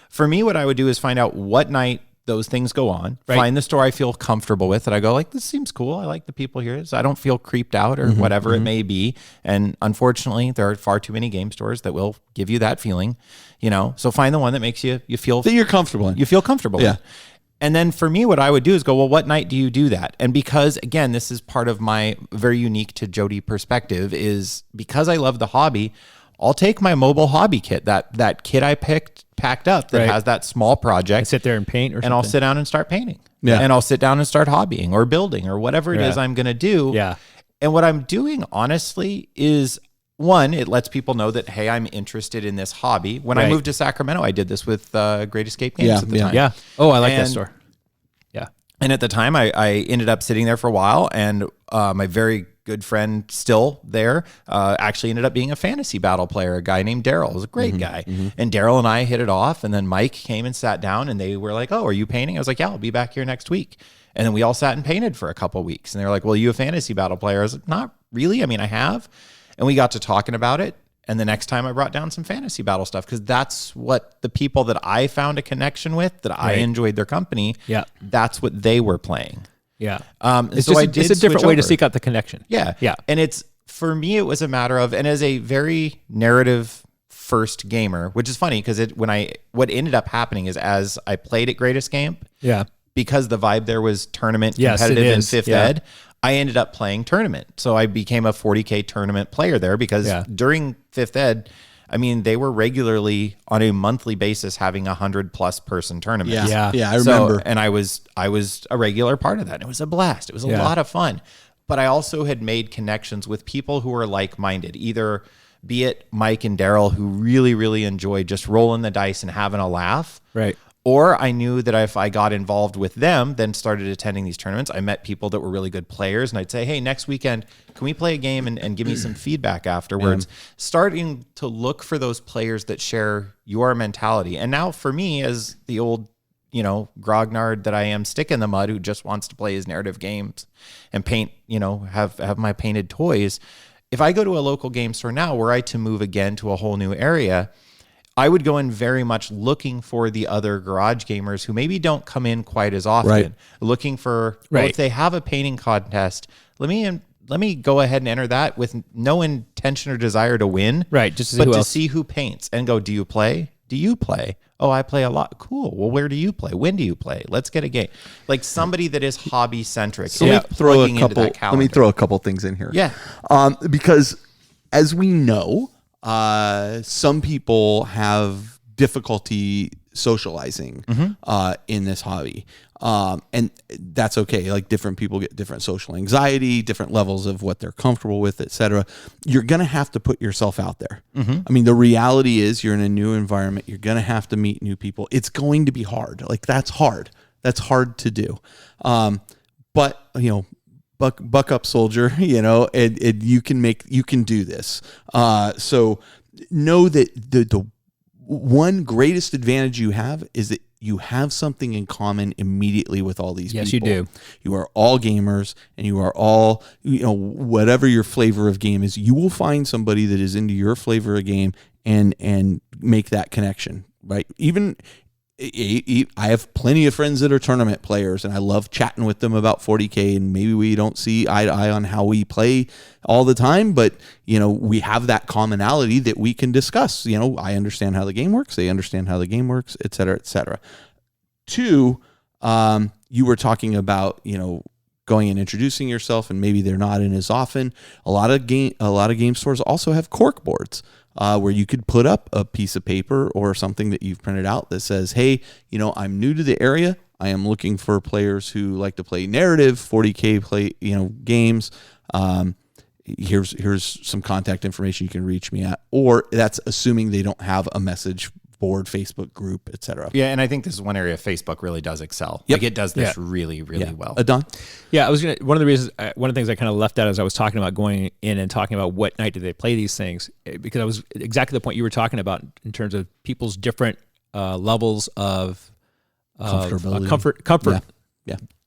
For me, what I would do is find out what night those things go on, find the store I feel comfortable with, that I go like, this seems cool. I like the people here. So I don't feel creeped out or whatever it may be. And unfortunately, there are far too many game stores that will give you that feeling, So find the one that makes you feel that you're comfortable in. You feel comfortable in. And then for me, what I would do is go, well, what night do you do that? And because, again, this is part of my very unique to Jody perspective, is because I love the hobby, I'll take my mobile hobby kit, that kit I packed up that has that small project. I sit there and paint and I'll sit down and start painting. Yeah. And I'll sit down and start hobbying or building or whatever it is I'm going to do. Yeah. And what I'm doing, honestly, is one, it lets people know that, hey, I'm interested in this hobby. When I moved to Sacramento, I did this with Great Escape Games at the time. Yeah. Oh, I like that store. Yeah. And at the time, I ended up sitting there for a while, and my very good friend still there actually ended up being a fantasy battle player, a guy named Daryl. He was a great guy. And Daryl and I hit it off, and then Mike came and sat down, and they were like, oh, are you painting? I was like, yeah, I'll be back here next week. And then we all sat and painted for a couple of weeks. And they were like, well, you a fantasy battle player? I was like, not really. I mean, I have. And we got to talking about it. And the next time I brought down some fantasy battle stuff, because that's what the people that I found a connection with, that I enjoyed their company, that's what they were playing. Yeah. It's a different way to seek out the connection. Yeah. Yeah. And for me, it was a matter of, and as a very narrative first gamer, which is funny because what ended up happening is as I played at Great Escape, because the vibe there was tournament competitive in 5th Ed, I ended up playing tournament. So I became a 40K tournament player there because during 5th Ed, I mean, they were regularly on a monthly basis having 100+ person tournaments. Yeah, I remember. And I was a regular part of that. It was a blast. It was a lot of fun. But I also had made connections with people who were like-minded, either be it Mike and Daryl, who really, really enjoyed just rolling the dice and having a laugh. Right. Or I knew that if I got involved with them, then started attending these tournaments, I met people that were really good players, and I'd say, hey, next weekend, can we play a game and give me some feedback afterwards? Starting to look for those players that share your mentality. And now for me, as the old, grognard that I am, stick in the mud, who just wants to play his narrative games and paint, have my painted toys. If I go to a local game store now, were I to move again to a whole new area, I would go in very much looking for the other garage gamers who maybe don't come in quite as often, looking for, well, if they have a painting contest, let me go ahead and enter that with no intention or desire to win. Right. Just to see who paints and go, do you play? Do you play? Oh, I play a lot. Cool. Well, where do you play? When do you play? Let's get a game. Like somebody that is hobby centric. So let me throw a couple things in here. Yeah. Because as we know, some people have difficulty socializing in this hobby. And that's okay. Like different people get different social anxiety, different levels of what they're comfortable with, etc. You're going to have to put yourself out there. I mean, the reality is you're in a new environment. You're going to have to meet new people. It's going to be hard. Like that's hard. That's hard to do. But you know, buck up, soldier, you know, and you can do this. So know that the one greatest advantage you have is that you have something in common immediately with all these people. Yes, you do. You are all gamers, and you are all, you know, whatever your flavor of game is, you will find somebody that is into your flavor of game and make that connection, right? Even I have plenty of friends that are tournament players, and I love chatting with them about 40K, and maybe we don't see eye to eye on how we play all the time, but, you know, we have that commonality that we can discuss. You know, I understand how the game works. They understand how the game works, et cetera, et cetera. Two, you were talking about, you know, going and introducing yourself, and maybe they're not in as often. A lot of game stores also have cork boards. Where you could put up a piece of paper or something that you've printed out that says, hey, you know, I'm new to the area. I am looking for players who like to play narrative 40K games. Here's some contact information you can reach me at. Or that's assuming they don't have a message board, Facebook group, etc. Yeah, and I think this is one area Facebook really does excel. Yep. Like it does this really well. Don? Yeah, one of the things I kind of left out as I was talking about going in and talking about what night do they play these things, because I was exactly the point you were talking about in terms of people's different levels of comfort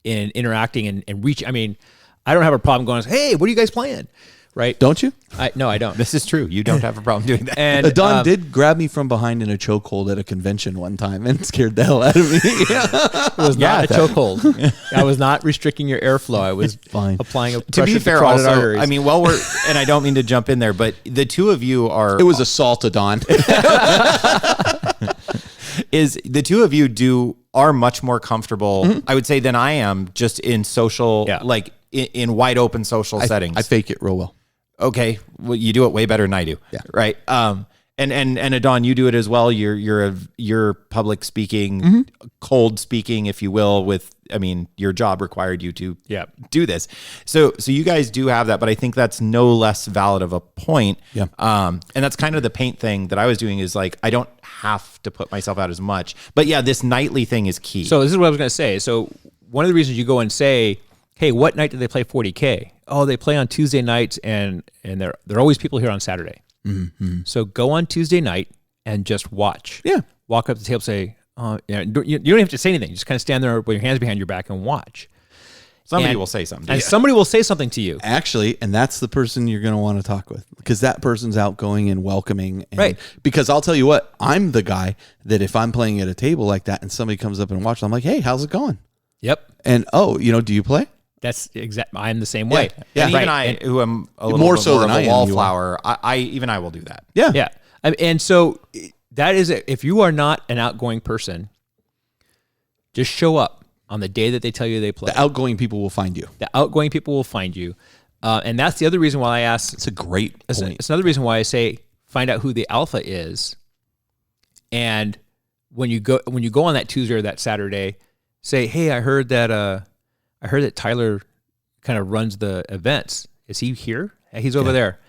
in interacting and reach. I mean, I don't have a problem going, hey, what are you guys playing? Right? Don't you? No, I don't. This is true. You don't have a problem doing that. And Don did grab me from behind in a chokehold at a convention one time and scared the hell out of me. It was not a chokehold. I was not restricting your airflow. I was applying a pressure to be fair, also, arteries. I mean, and I don't mean to jump in there, but the two of you are. It was assault to Don. Is the two of you are much more comfortable, I would say, than I am just in social, like in wide open social settings. I fake it real well. Okay, well, you do it way better than I do. Yeah. Right. And Adon, you do it as well. You're public speaking, cold speaking, if you will. Your job required you to do this. So you guys do have that, but I think that's no less valid of a point. Yeah. And that's kind of the paint thing that I was doing is like I don't have to put myself out as much. But yeah, this nightly thing is key. So this is what I was going to say. So one of the reasons you go and say, hey, what night do they play 40K? Oh, they play on Tuesday nights, and there are always people here on Saturday. Mm-hmm. So go on Tuesday night and just watch. Yeah. Walk up to the table, say, you don't have to say anything. You just kind of stand there with your hands behind your back and watch. Somebody will say something. And somebody will say something to you. Actually, and that's the person you're going to want to talk with, because that person's outgoing and welcoming. Right. Because I'll tell you what, I'm the guy that if I'm playing at a table like that and somebody comes up and watches, I'm like, hey, how's it going? Yep. And, do you play? That's exact. I'm the same way. Yeah. And even I, who am a little more so than a wallflower, I will do that. Yeah. Yeah. And so that is it. If you are not an outgoing person, just show up on the day that they tell you they play. The outgoing people will find you. And that's the other reason why I ask. It's a great point. It's another reason why I say find out who the alpha is. And when you go on that Tuesday or that Saturday, say, hey, I heard that Tyler kind of runs the events. Is he here? He's over there.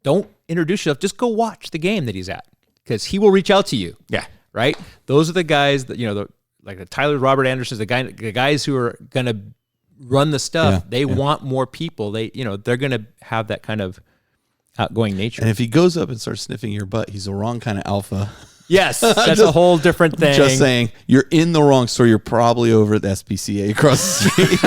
Don't introduce yourself. Just go watch the game that he's at, because he will reach out to you. Yeah. Right? Those are the guys that, like the Tyler, Robert Andersons, the guys who are going to run the stuff. They want more people. They're going to have that kind of outgoing nature. And if he goes up and starts sniffing your butt, he's the wrong kind of alpha. Yes, that's a whole different thing. Just saying, you're in the wrong store. You're probably over at the SPCA across the street.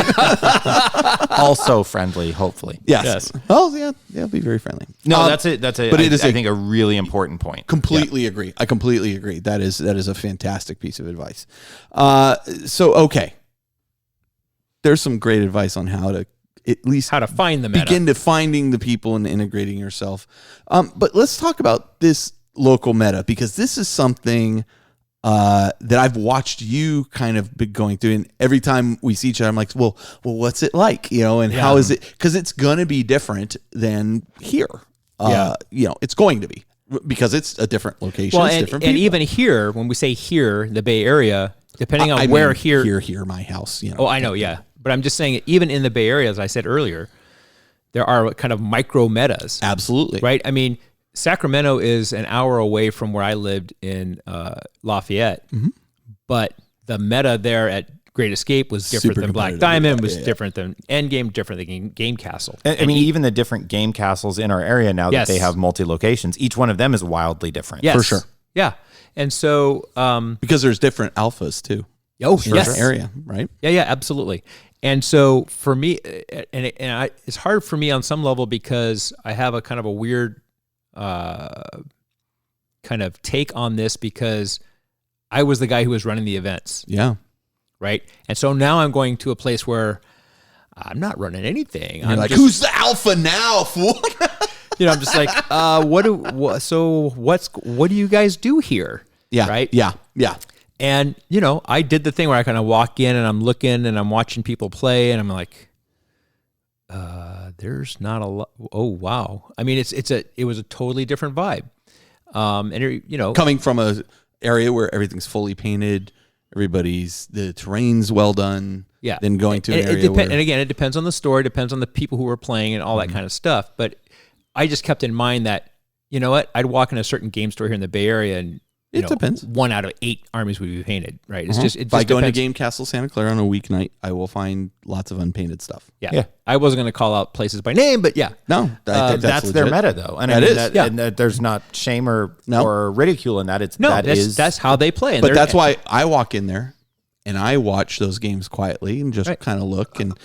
Also friendly, hopefully. Yes. Oh, yeah, be very friendly. No, that's it. But it is, I think, a really important point. Completely agree. I completely agree. That is a fantastic piece of advice. Okay. There's some great advice on how to at least how to find the meta. Begin to finding the people and integrating yourself. But let's talk about this local meta, because this is something that I've watched you kind of be going through, and every time we see each other, I'm like, well, what's it like, and how is it? Because it's going to be different than here. It's going to be. because it's a different location. Well, it's and, different and people. even here, when we say here, the Bay Area, depending on where here, my house. You know. Oh, I know, yeah. But I'm just saying, even in the Bay Area, as I said earlier, there are kind of micro metas. Absolutely. Right? I mean, Sacramento is an hour away from where I lived in Lafayette, but the meta there at Great Escape was different than Black Diamond, was different than Endgame, different than Game Castle. I mean, even the different game castles in our area now that they have multi-locations, each one of them is wildly different. Yes. For sure. Yeah. And so... because there's different alphas, too. Oh, yes. Area, right? Yeah, absolutely. And so for me, it's hard for me on some level because I have a kind of a weird kind of take on this because I was the guy who was running the events. Yeah. Right. And so now I'm going to a place where I'm not running anything. You're like, who's the alpha now, fool? I'm just like, what do you guys do here? Yeah. Right. Yeah. And, I did the thing where I kind of walk in and I'm looking and I'm watching people play and I'm like, there's not a lot. Oh, wow. I mean, it was a totally different vibe. Coming from a area where everything's fully painted, the terrain's well done. Yeah. Then going to an area where... And again, it depends on the store, it depends on the people who are playing and all that kind of stuff. But I just kept in mind that, you know what, I'd walk in a certain game store here in the Bay Area and it depends. 1 out of 8 armies would be painted, right? It's just if I go into Game Castle Santa Clara on a weeknight, I will find lots of unpainted stuff. Yeah. I wasn't going to call out places by name, but yeah. No, that's their meta though, and and there's not shame or ridicule in that. That's how they play. But that's why I walk in there and I watch those games quietly and just kind of look and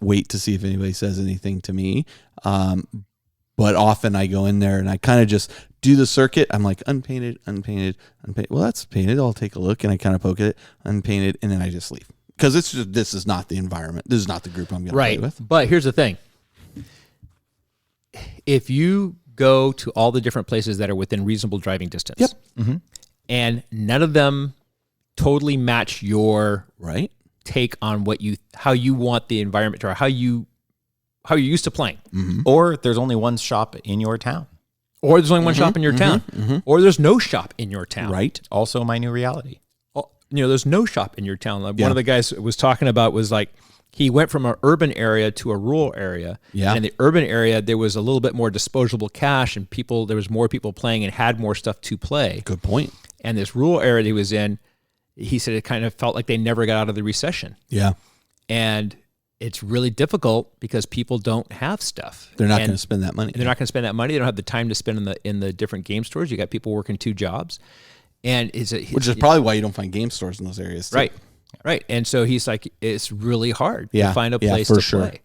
wait to see if anybody says anything to me. But often I go in there and I kind of just do the circuit. I'm like, unpainted. Well, that's painted. I'll take a look. And I kind of poke at it, unpainted, and then I just leave. Because this is not the environment. This is not the group I'm going to play with. But here's the thing. If you go to all the different places that are within reasonable driving distance, and none of them totally match your take on how you want the environment to, or how you're used to playing. Or there's only one shop in your town. Or there's only one shop in your town. Or there's no shop in your town. Right. Also my new reality. There's no shop in your town. One of the guys was talking about was like, he went from an urban area to a rural area. Yeah. And in the urban area, there was a little bit more disposable cash and there was more people playing and had more stuff to play. Good point. And this rural area that he was in, he said it kind of felt like they never got out of the recession. Yeah. And it's really difficult because people don't have stuff. They're not going to spend that money. They're not going to spend that money. They don't have the time to spend in the different game stores. You got people working 2 jobs, and which is probably why you don't find game stores in those areas too. Right. And so he's like, it's really hard to find a place to play.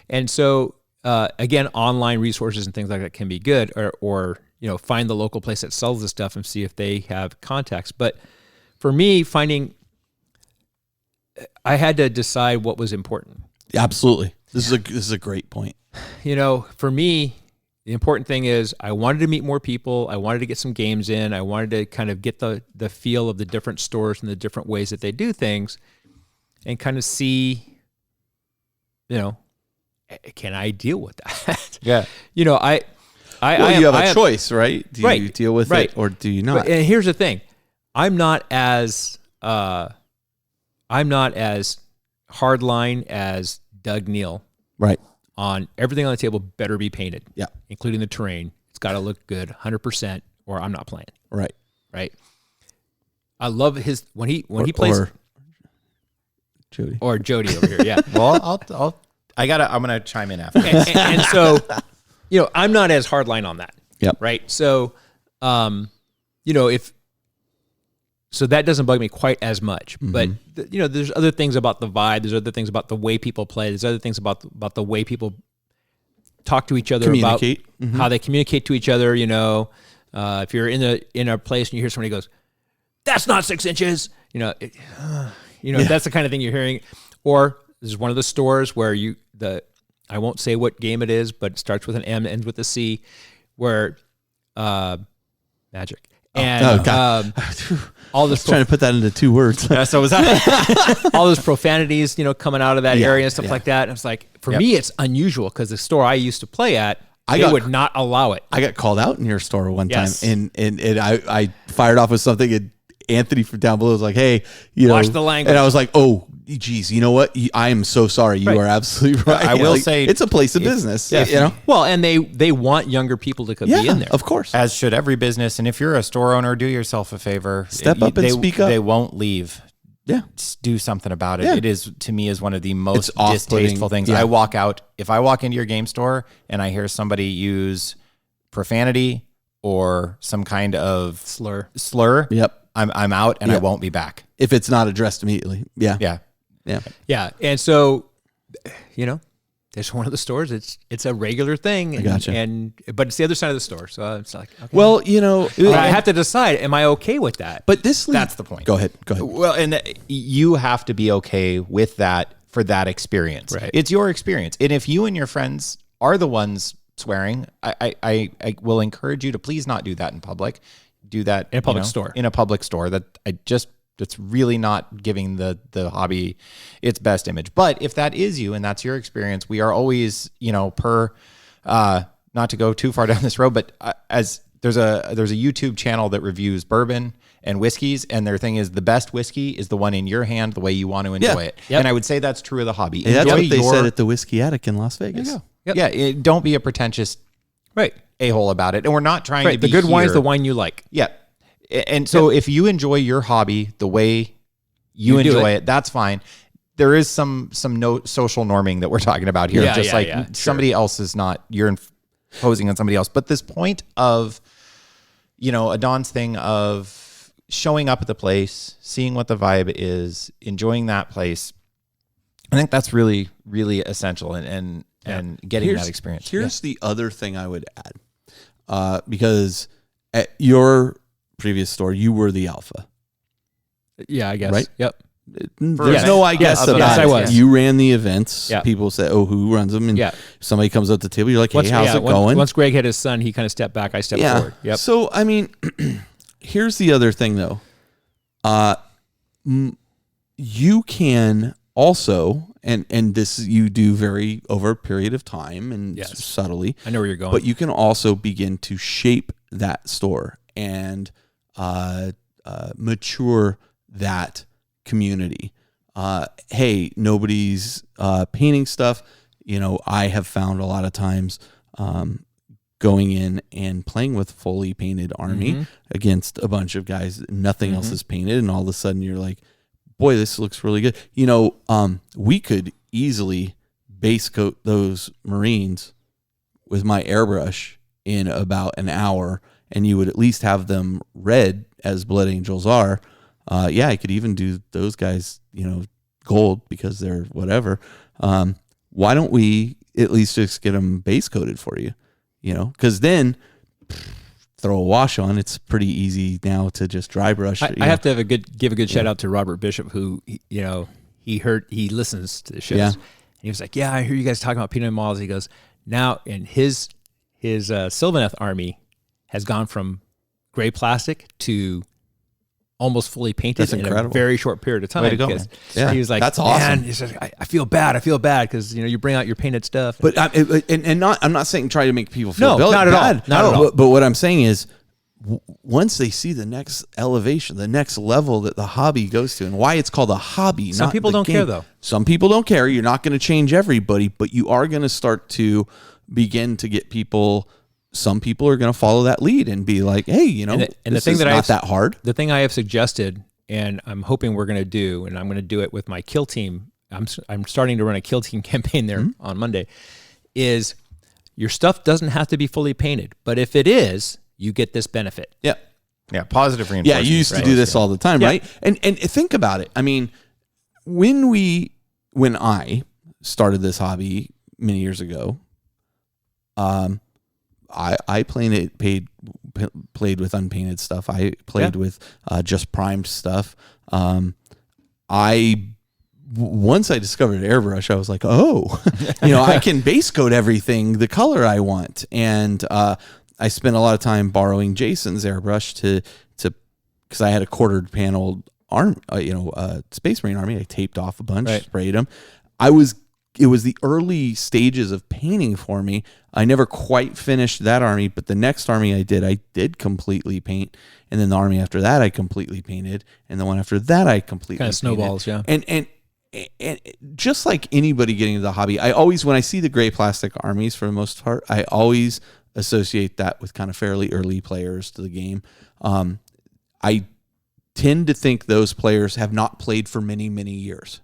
And so again, online resources and things like that can be good, or find the local place that sells the stuff and see if they have contacts. But for me, I had to decide what was important. Absolutely. This is a great point. For me, the important thing is I wanted to meet more people. I wanted to get some games in. I wanted to kind of get the feel of the different stores and the different ways that they do things and kind of see, can I deal with that? Yeah. You have a choice, right? Do you deal with it or do you not? And here's the thing. I'm not as hardline as Doug Neal. Right. On everything on the table better be painted. Yeah. Including the terrain. It's got to look good 100% or I'm not playing. Right. Right. I love his when he plays Jody. Or Jody over here. Yeah. Well, I'm going to chime in after. and so, I'm not as hardline on that. Yep. Right. So, so that doesn't bug me quite as much, but there's other things about the vibe. There's other things about the way people play. There's other things about the way people talk to each other, about how they communicate to each other. If you're in a place and you hear somebody goes, "That's not 6 inches," that's the kind of thing you're hearing. Or there's one of the stores where I won't say what game it is, but it starts with an M, ends with a C, where Magic. And all this trying to put that into 2 words. So was that all those profanities, coming out of that area and stuff like that. And it's like, for me, it's unusual because the store I used to play at, They would not allow it. I got called out in your store one time, and I fired off with something, and Anthony from down below was like, "Hey, watch the language," and I was like, "Oh, geez, you know what? I am so sorry. You are absolutely right. I will say it's a place of business. Yeah. You know, well, and they want younger people to be in there, of course, as should every business. And if you're a store owner, do yourself a favor. Step up and speak up. They won't leave. Yeah, do something about it. Yeah. It is, to me, is one of the most distasteful things. Yeah. If I walk into your game store and I hear somebody use profanity or some kind of slur, yep, I'm out and I won't be back if it's not addressed immediately. Yeah. And so, there's one of the stores. It's a regular thing. I gotcha. But it's the other side of the store. So it's like, okay. Well, I have to decide, am I okay with that? But that's the point. Go ahead. Well, and you have to be okay with that for that experience. Right. It's your experience. And if you and your friends are the ones swearing, I will encourage you to please not do that in public. Do that in a public store. In a public store. That's really not giving the hobby its best image. But if that is you and that's your experience, we are always, not to go too far down this road, but as there's a YouTube channel that reviews bourbon and whiskeys, and their thing is the best whiskey is the one in your hand, the way you want to enjoy it. Yep. And I would say that's true of the hobby. That's what they said at the Whiskey Attic in Las Vegas. Yep. Yeah, don't be a pretentious a-hole about it. And we're not trying to be the good wine is the wine you like. Yeah. And so if you enjoy your hobby the way you enjoy it, that's fine. There is some social norming that we're talking about here. Somebody else is not, you're imposing on somebody else. But this point of, a Don's thing of showing up at the place, seeing what the vibe is, enjoying that place, I think that's really, really essential and getting that experience. Here's the other thing I would add, because at your previous store, you were the alpha. Yeah, I guess. Right? Yep. There's no I guess about it. I was. You ran the events. Yeah. People say, "Oh, who runs them?" And somebody comes up to the table. You're like, "Hey, how's it going?" Once Greg had his son, he kind of stepped back. I stepped forward. Yep. So, I mean, here's the other thing, though. You can also, and this you do very over a period of time and subtly. I know where you're going. But you can also begin to shape that store and mature that community. Hey, nobody's painting stuff. I have found a lot of times going in and playing with fully painted army against a bunch of guys, nothing else is painted, and all of a sudden you're like, boy, this looks really good. We could easily base coat those Marines with my airbrush in about an hour, and you would at least have them red as Blood Angels are. I could even do those guys, gold because they're whatever. Why don't we at least just get them base coated for you? Because then throw a wash on. It's pretty easy now to just dry brush. I have to give a good shout out to Robert Bishop, who he listens to the shows. And he was like, "Yeah, I hear you guys talking about painted models." He goes, "Now," and his Sylvaneth army has gone from gray plastic to almost fully painted in a very short period of time. Way to go, man. He was like, "That's awesome." He says, I feel bad because you bring out your painted stuff. But I'm not saying try to make people feel not at all. Not at all. But what I'm saying is, once they see the next elevation, the next level that the hobby goes to, and why it's called a hobby. Some people don't care, though. Some people don't care. You're not going to change everybody, but you are going to start to begin to get people. Some people are going to follow that lead and be like, "Hey, and the thing not that hard." The thing I have suggested, and I'm hoping we're going to do, and I'm going to do it with my kill team. I'm starting to run a kill team campaign there on Monday. Is your stuff doesn't have to be fully painted, but if it is, you get this benefit. Yeah, positive reinforcement. Yeah, you used to do this all the time, right? And think about it. I mean, when I started this hobby many years ago, I played with unpainted stuff. I played with just primed stuff. Once I discovered airbrush, I was like, oh, I can base coat everything the color I want. And I spent a lot of time borrowing Jason's airbrush to because I had a quartered panel Space Marine army. I taped off a bunch, sprayed them. I was it was the early stages of painting for me. I never quite finished that army, but the next army I did completely paint. And then the army after that, I completely painted. And the one after that, I completely kind of snowballs, painted. And just like anybody getting into the hobby, I always, when I see the gray plastic armies for the most part, I always associate that with kind of fairly early players to the game. I tend to think those players have not played for many, many years.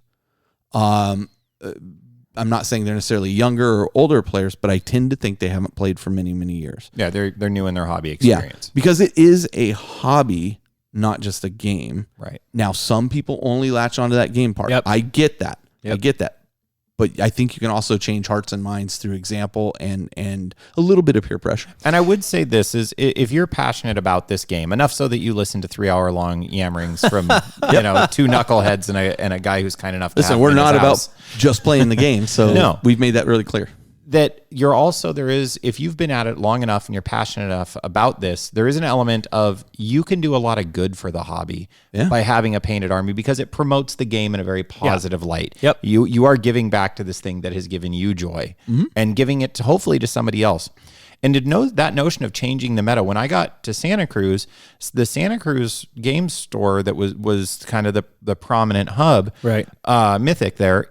I'm not saying they're necessarily younger or older players, but I tend to think they haven't played for many, many years. Yeah, they're new in their hobby experience. Yeah, because it is a hobby, not just a game. Right. Now, some people only latch onto that game part. Yep. I get that. Yep. I get that. But I think you can also change hearts and minds through example and a little bit of peer pressure. And I would say this is, if you're passionate about this game, enough so that you listen to 3-hour-long yammerings from two knuckleheads and a guy who's kind enough to listen, have we're in his not house. about just playing the game. So No. We've made that really clear. That you're also, if you've been at it long enough and you're passionate enough about this, there is an element of you can do a lot of good for the hobby by having a painted army, because it promotes the game in a very positive light. Yep. You are giving back to this thing that has given you joy and giving it to, hopefully, to somebody else. And to know that notion of changing the meta, when I got to Santa Cruz, the Santa Cruz game store that was kind of the prominent hub, right? Mythic there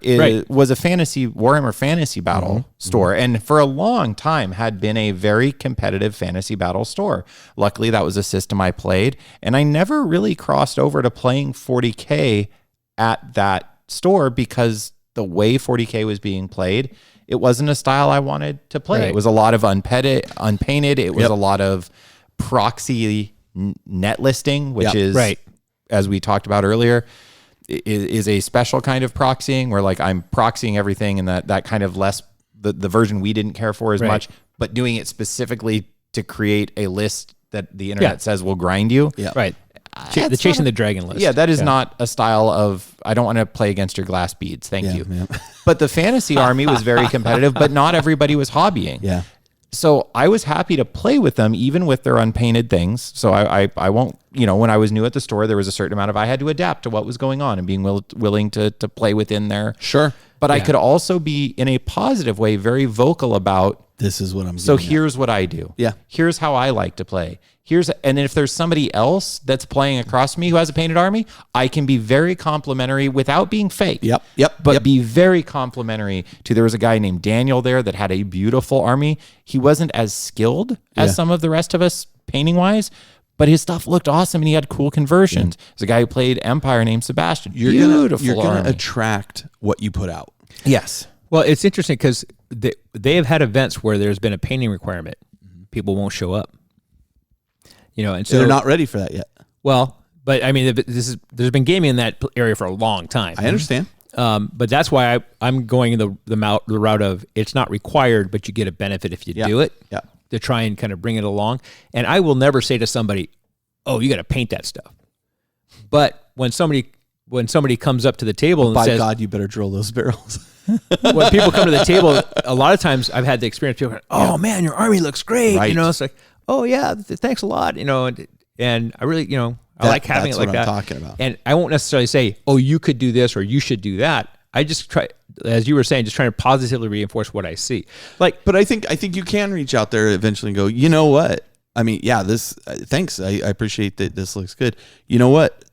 was a Warhammer fantasy battle store, and for a long time had been a very competitive fantasy battle store. Luckily, that was a system I played, and I never really crossed over to playing 40K at that store because the way 40K was being played, it wasn't a style I wanted to play. Right. It was a lot of unpainted. It was a lot of proxy net listing, which is, as we talked about earlier, is a special kind of proxying where like I'm proxying everything, and that kind of less the version we didn't care for as much, but doing it specifically to create a list that the internet says will grind you. Yeah. Right. The chasing the dragon list. Yeah, that is not a style of, I don't want to play against your glass beads. Thank you. Yeah. But the fantasy army was very competitive, but not everybody was hobbying. Yeah. So I was happy to play with them, even with their unpainted things. So I won't, when I was new at the store, there was a certain amount of, I had to adapt to what was going on and being willing to play within there. Sure. But I could also be, in a positive way, very vocal about, this is what I'm doing. So here's what I do. Yeah. Here's how I like to play. And if there's somebody else that's playing across me who has a painted army, I can be very complimentary without being fake. But be very complimentary to, there was a guy named Daniel there that had a beautiful army. He wasn't as skilled as some of the rest of us painting wise, but his stuff looked awesome and he had cool conversions. There's a guy who played Empire named Sebastian. You're going to attract what you put out. Yes. Well, it's interesting because they have had events where there's been a painting requirement. People won't show up. And so they're not ready for that yet. Well, but I mean, there's been gaming in that area for a long time. I understand. But that's why I'm going the route of, it's not required, but you get a benefit if you do it. Yeah. To try and kind of bring it along. And I will never say to somebody, "Oh, you got to paint that stuff." But when somebody comes up to the table and says, "By God, you better drill those barrels." When people come to the table, a lot of times I've had the experience. People go, "Oh man, your army looks great." Right. It's like, "Oh yeah, thanks a lot." And I really, I like having it like that. That's what I'm talking about. And I won't necessarily say, "Oh, you could do this" or "You should do that." I just try, as you were saying, just trying to positively reinforce what I see. But I think you can reach out there eventually and go, you know what? I mean, this. Thanks. I appreciate that. This looks good. You know what?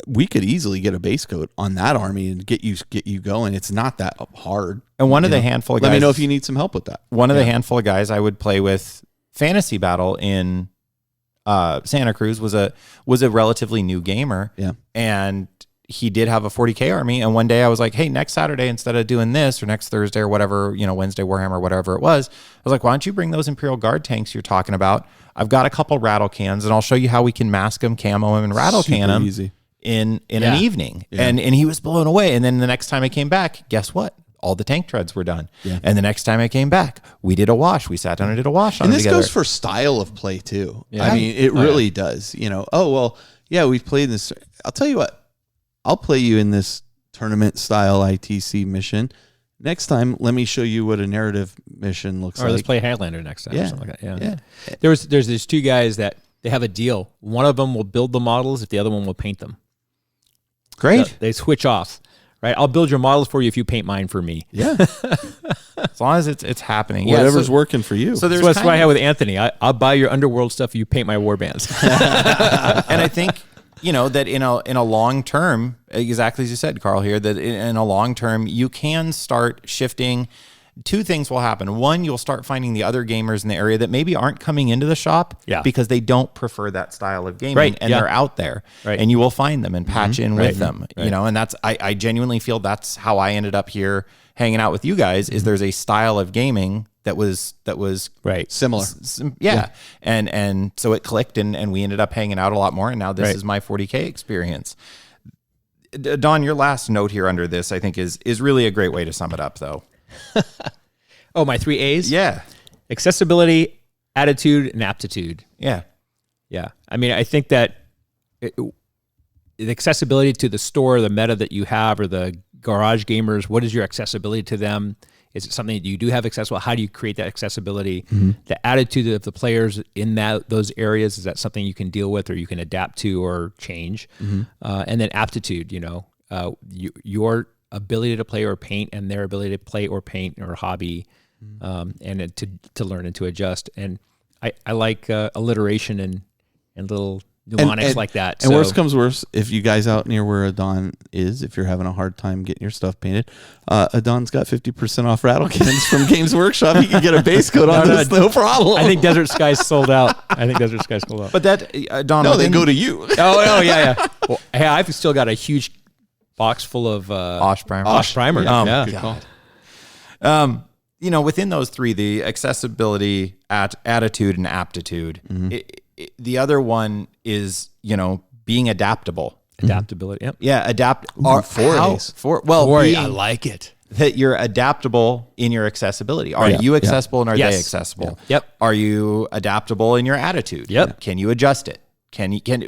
We could easily get a base coat on that army and get you going. It's not that hard. And one of the handful of guys. Let me know if you need some help with that. One of the handful of guys I would play with fantasy battle in Santa Cruz was a relatively new gamer. Yeah. And he did have a 40K army. And one day I was like, hey, next Saturday, instead of doing this, or next Thursday or whatever, Wednesday Warhammer, whatever it was, I was like, why don't you bring those Imperial Guard tanks you're talking about? I've got a couple rattle cans and I'll show you how we can mask them, camo them, and rattle can them in an evening. Yeah. And he was blown away. And then the next time I came back, guess what? All the tank treads were done. Yeah. And the next time I came back, we did a wash. We sat down and did a wash on it together. And this goes for style of play too. Yeah. I mean, it really does. We've played this. I'll tell you what. I'll play you in this tournament style ITC mission. Next time, let me show you what a narrative mission looks like. Or let's play Highlander next time or something like that. Yeah. There's these two guys that they have a deal. One of them will build the models if the other one will paint them. Great. So they switch off, Right, I'll build your models for you if you paint mine for me. Yeah, as long as it's happening. Whatever's working for you. So that's what I had with Anthony. I'll buy your Underworld stuff if you paint my warbands. And I think that in a long term, exactly as you said, Carl, here, that in a long term you can start shifting. Two things will happen. One, you'll start finding the other gamers in the area that maybe aren't coming into the shop because they don't prefer that style of gaming, and they're out there, and you will find them and patch in with them. And that's I genuinely feel that's how I ended up here hanging out with you guys. Is there's a style of gaming that was similar, and so it clicked, and we ended up hanging out a lot more. And now this is my 40K experience. Don, your last note here under this, I think, is really a great way to sum it up, though. Oh, my 3 A's? Yeah. Accessibility, attitude, and aptitude. Yeah. Yeah. I mean, I think that the accessibility to the store, the meta that you have, or the garage gamers, what is your accessibility to them? Is it something that you do have accessible? How do you create that accessibility? The attitude of the players in those areas, is that something you can deal with or you can adapt to or change? And then aptitude, your ability to play or paint and their ability to play or paint or hobby, and to learn and to adjust. And I like alliteration and little mnemonics like that. And worst comes worse, if you guys out near where Adon is, if you're having a hard time getting your stuff painted, Adon's got 50% off rattle cans from Games Workshop. You can get a base coat on this, no problem. I think Desert Sky's sold out. But that, Don, no, they go to you. Oh, yeah. Well, hey, I've still got a huge box full of Osh primer. Good call. Within those three, the accessibility, attitude, and aptitude. The other one is, being adaptable. Adaptability. Yep. Yeah, adapt. I like it. That you're adaptable in your accessibility. Are you accessible and are they accessible? Yep. Are you adaptable in your attitude? Yep. Can you adjust it?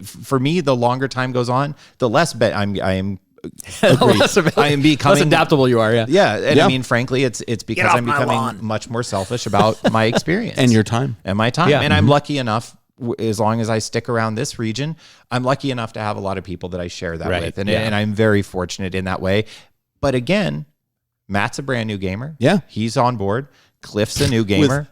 For me, the longer time goes on, the less I am. I am becoming less adaptable you are. Yeah. And I mean, frankly, it's because I'm becoming much more selfish about my experience and your time and my time. Yeah. And I'm lucky enough, as long as I stick around this region, I'm lucky enough to have a lot of people that I share that with. And I'm very fortunate in that way. But again, Matt's a brand new gamer. Yeah. He's on board. Cliff's a new gamer.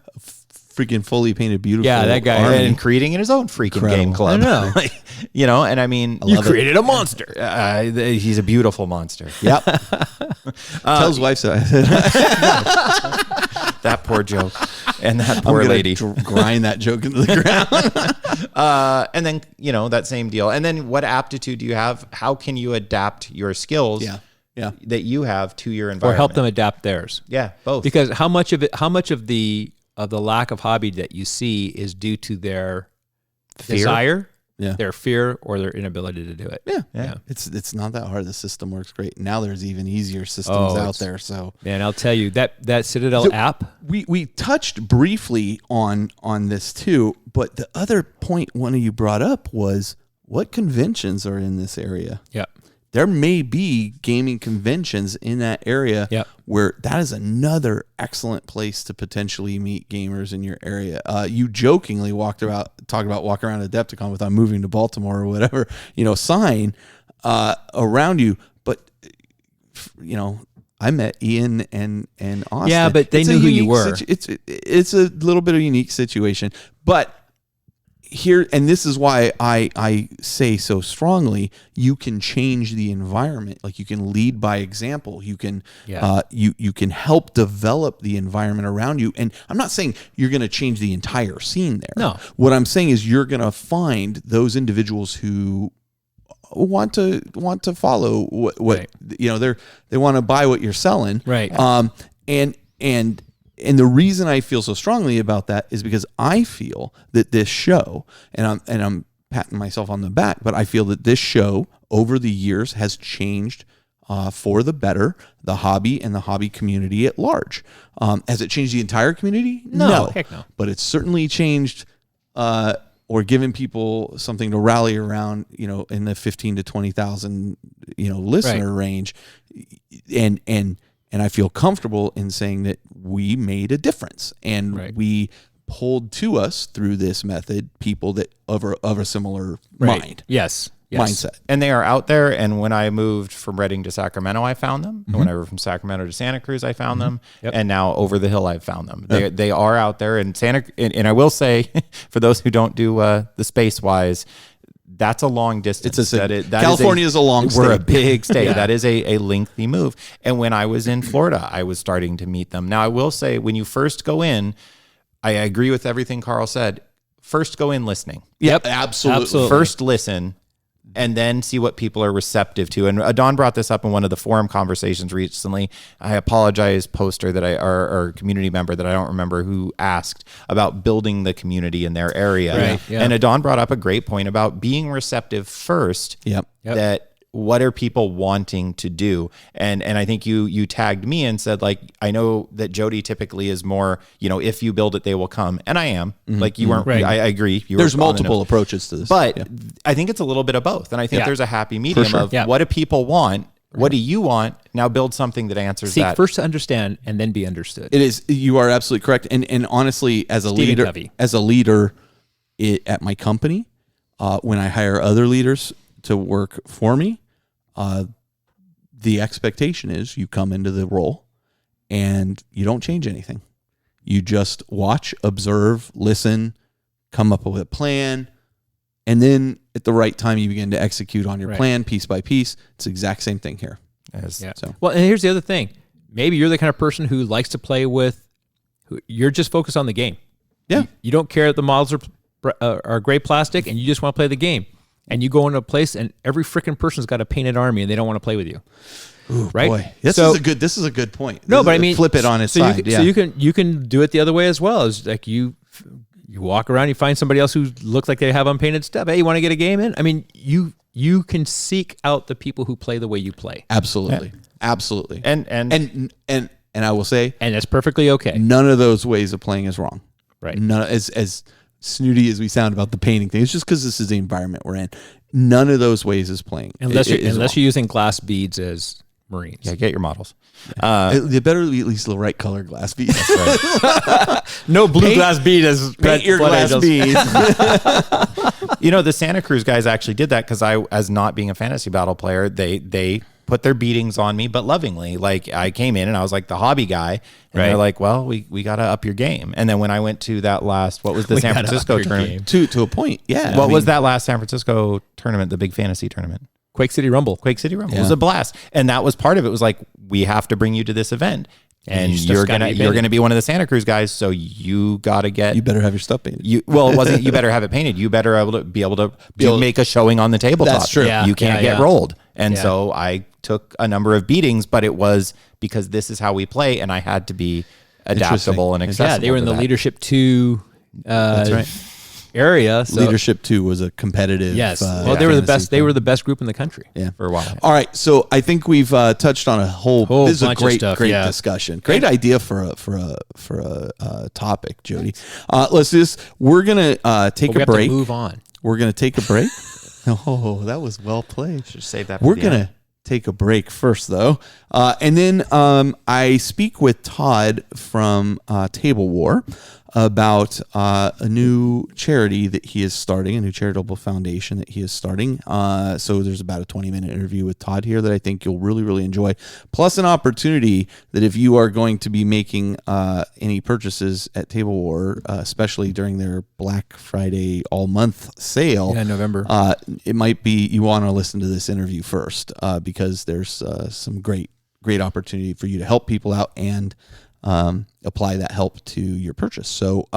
Freaking fully painted, beautiful. Yeah, that guy. And creating in his own freaking game club. I know. And I mean, you created a monster. He's a beautiful monster. Yep. Tell his wife so. That poor joke. And that poor lady. Grind that joke into the ground. And then, that same deal. And then what aptitude do you have? How can you adapt your skills that you have to your environment? Or help them adapt theirs. Yeah, both. Because how much of the lack of hobby that you see is due to their desire, their fear, or their inability to do it. Yeah. It's not that hard. The system works great. Now there's even easier systems out there. So, man, I'll tell you that Citadel app. We touched briefly on this too, but the other point one of you brought up was what conventions are in this area. Yeah. There may be gaming conventions in that area where that is another excellent place to potentially meet gamers in your area. You jokingly talked about walking around Adepticon without moving to Baltimore or whatever, sign around you. But, I met Ian and Austin. Yeah, but they knew who you were. It's a little bit of a unique situation. But here, and this is why I say so strongly, you can change the environment. Like you can lead by example. You can you can help develop the environment around you. And I'm not saying you're going to change the entire scene there. No. What I'm saying is you're going to find those individuals who want to follow what they want to buy what you're selling. Right. And the reason I feel so strongly about that is because I feel that this show, and I'm patting myself on the back, but I feel that this show over the years has changed for the better the hobby and the hobby community at large. Has it changed the entire community? No. Heck no. But it's certainly changed or given people something to rally around, in the 15 to 20,000, listener range. And I feel comfortable in saying that we made a difference, and we pulled to us through this method people that of a similar mind. Yes. mindset. And they are out there. And when I moved from Redding to Sacramento, I found them. And when I moved from Sacramento to Santa Cruz, I found them. Yep. And now over the hill, I've found them. They are out there. And and I will say, for those who don't do the space-wise, that's a long distance. California is a long state. We're a big state. That is a lengthy move. And when I was in Florida, I was starting to meet them. Now, I will say, when you first go in, I agree with everything Carl said. First go in listening. Yep, absolutely. First listen, and then see what people are receptive to. And Don brought this up in one of the forum conversations recently. I apologize, poster or community member that I don't remember who asked about building the community in their area. Right, yeah. And Don brought up a great point about being receptive first. Yep. That what are people wanting to do? And I think you tagged me and said, like, I know that Jody typically is more, if you build it, they will come. And I am. Like, you weren't, right. I agree. There's multiple approaches to this. But I think it's a little bit of both. And I think there's a happy medium of what do people want? What do you want? Now build something that answers that. Seek first to understand and then be understood. It is. You are absolutely correct. And honestly, as a leader at my company, when I hire other leaders to work for me, the expectation is you come into the role and you don't change anything. You just watch, observe, listen, come up with a plan, and then at the right time you begin to execute on your plan piece by piece. It's the exact same thing here. So. Well, and here's the other thing. Maybe you're the kind of person who likes to play with, you're just focused on the game. Yeah. You don't care that the models are gray plastic and you just want to play the game. And you go into a place and every freaking person's got a painted army and they don't want to play with you. Ooh, right? Boy. This is a good point. No, but I mean, flip it on its side. So you can do it the other way as well. It's like you walk around, you find somebody else who looks like they have unpainted stuff. Hey, you want to get a game in? I mean, you can seek out the people who play the way you play. Absolutely. Yeah. Absolutely. And I will say, and that's perfectly okay. None of those ways of playing is wrong. Right. None, as snooty as we sound about the painting thing, it's just because this is the environment we're in. None of those ways is playing. Unless you're using glass beads as Marines. Yeah, get your models. They better be at least the right color glass beads. That's right. No blue glass bead as paint your glass beads. The Santa Cruz guys actually did that because as not being a fantasy battle player, they put their beatings on me, but lovingly. Like, I came in and I was like the hobby guy, and they're like, well, we got to up your game. And then when I went to that last, what was the San Francisco tournament? To a point, yeah. What was that last San Francisco tournament, the big fantasy tournament? Quake City Rumble. It was a blast. And that was part of it. It was like, we have to bring you to this event. And you're gonna be one of the Santa Cruz guys, so you gotta get. You better have your stuff painted. It wasn't. You better have it painted. You better be able to make a showing on the tabletop. That's true. You can't get rolled. And so I took a number of beatings, but it was because this is how we play, and I had to be adaptable and accessible. Yeah, they were in the Leadership 2. That's right. Area. So. Leadership 2 was a competitive. Yes. They were the best. They were the best group in the country. Yeah. For a while. All right. So I think we've touched on a whole. This is a great discussion. Great idea for a topic, Jody. Let's do this. We're gonna take a break. Move on. We're gonna take a break. Oh, that was well played. Should save that. We're gonna take a break first, though, and then I speak with Todd from Tablewar about a new charity that he is starting, a new charitable foundation that he is starting. So there's about a 20-minute interview with Todd here that I think you'll really, really enjoy. Plus an opportunity that if you are going to be making any purchases at Tablewar, especially during their Black Friday all-month sale, November, it might be you want to listen to this interview first because there's some great opportunity for you to help people out and apply that help to your purchase. So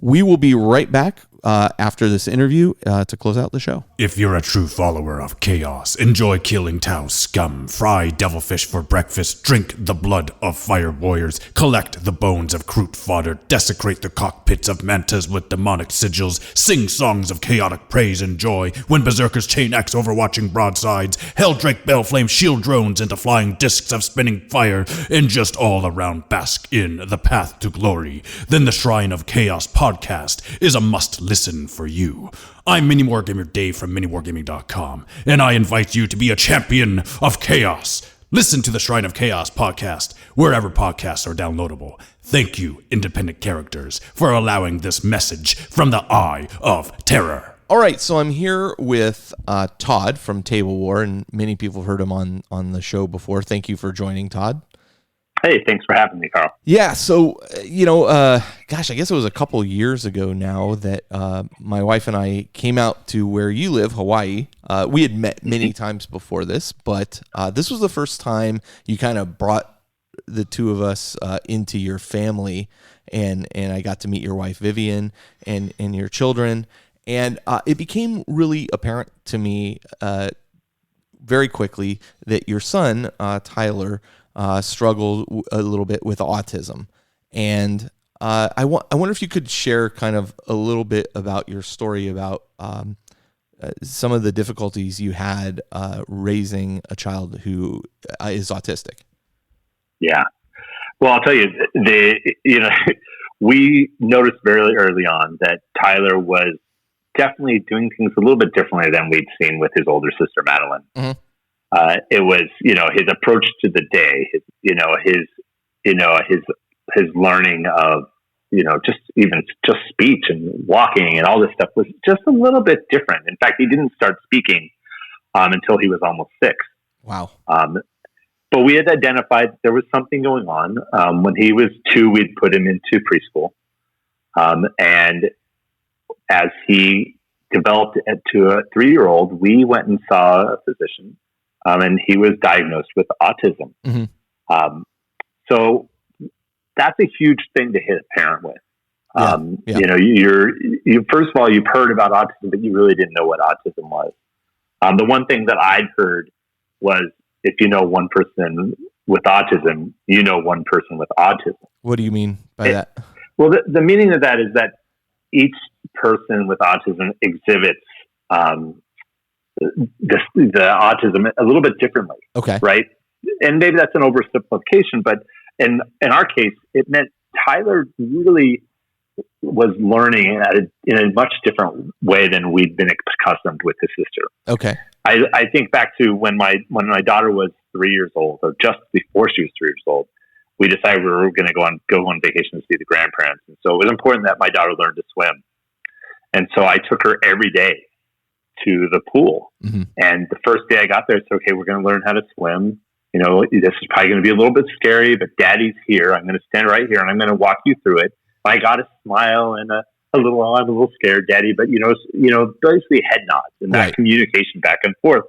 we will be right back after this interview to close out the show. If you're a true follower of chaos, enjoy killing Tau scum, fry devilfish for breakfast, drink the blood of fire warriors, collect the bones of Kroot fodder, desecrate the cockpits of mantas with demonic sigils, sing songs of chaotic praise and joy when berserkers chain axe overwatching broadsides, Helldrake Bellflame shield drones into flying discs of spinning fire, and just all around bask in the path to glory, then the Shrine of Chaos podcast is a must-listen for you. I'm Mini Wargamer Dave from MiniWargaming.com, and I invite you to be a champion of chaos. Listen to the Shrine of Chaos podcast wherever podcasts are downloadable. Thank you, independent characters, for allowing this message from the Eye of Terror. All right, so I'm here with Todd from Tablewar, and many people have heard him on the show before. Thank you for joining, Todd. Hey, thanks for having me, Carl. Yeah, so, gosh, I guess it was a couple years ago now that my wife and I came out to where you live, Hawaii. We had met many times before this, but this was the first time you kind of brought the two of us into your family, and I got to meet your wife, Vivian, and your children. And it became really apparent to me very quickly that your son, Tyler, struggled a little bit with autism. And I wonder if you could share kind of a little bit about your story about some of the difficulties you had raising a child who is autistic. Yeah. Well, I'll tell you, we noticed very early on that Tyler was definitely doing things a little bit differently than we'd seen with his older sister, Madeline. Mm-hmm. It was, his approach to the day, his learning of, just speech and walking and all this stuff was just a little bit different. In fact, he didn't start speaking until he was almost 6. Wow. But we had identified that there was something going on. When he was 2, we'd put him into preschool. And as he developed to a 3-year-old, we went and saw a physician, and he was diagnosed with autism. Mm-hmm. So that's a huge thing to hit a parent with. You first of all, you've heard about autism, but you really didn't know what autism was. The one thing that I'd heard was, if you know one person with autism, you know one person with autism. What do you mean by that? Well, the meaning of that is that each person with autism exhibits the autism a little bit differently. Okay. Right? And maybe that's an oversimplification, but in our case, it meant Tyler really was learning in a much different way than we'd been accustomed with his sister. Okay. I think back to when my daughter was 3 years old, or just before she was 3 years old, we decided we were going to go on vacation to see the grandparents. And so it was important that my daughter learn to swim. And so I took her every day to the pool. Mm-hmm. And the first day I got there, I said, okay, we're going to learn how to swim. This is probably going to be a little bit scary, but Daddy's here. I'm going to stand right here and I'm going to walk you through it. I got a smile and I'm a little scared, Daddy, but basically head nods and that communication back and forth.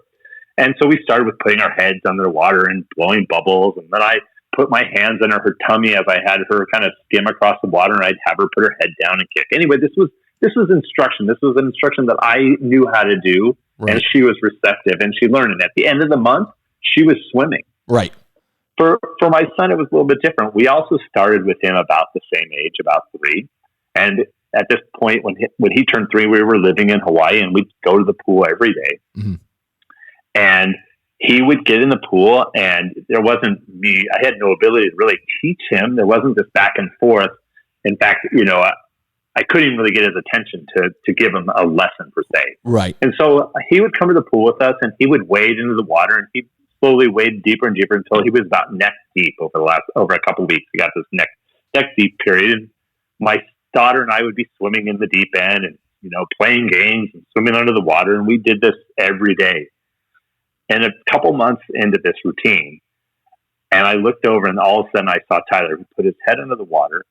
And so we started with putting our heads under the water and blowing bubbles. And then I put my hands under her tummy as I had her kind of skim across the water, and I'd have her put her head down and kick. Anyway, this was instruction. This was an instruction that I knew how to do, and she was receptive and she learned. And at the end of the month, she was swimming. Right. For my son, it was a little bit different. We also started with him about the same age, about 3. And at this point, when he turned 3, we were living in Hawaii, and we'd go to the pool every day. Mm-hmm. And he would get in the pool, and there wasn't me. I had no ability to really teach him. There wasn't this back and forth. In fact, I couldn't even really get his attention to give him a lesson per se. Right. And so he would come to the pool with us, and he would wade into the water, and he slowly wade deeper and deeper until he was about neck deep over a couple of weeks. We got this neck deep period, and my daughter and I would be swimming in the deep end and playing games and swimming under the water, and we did this every day. And a couple months into this routine, and I looked over, and all of a sudden I saw Tyler put his head under the water,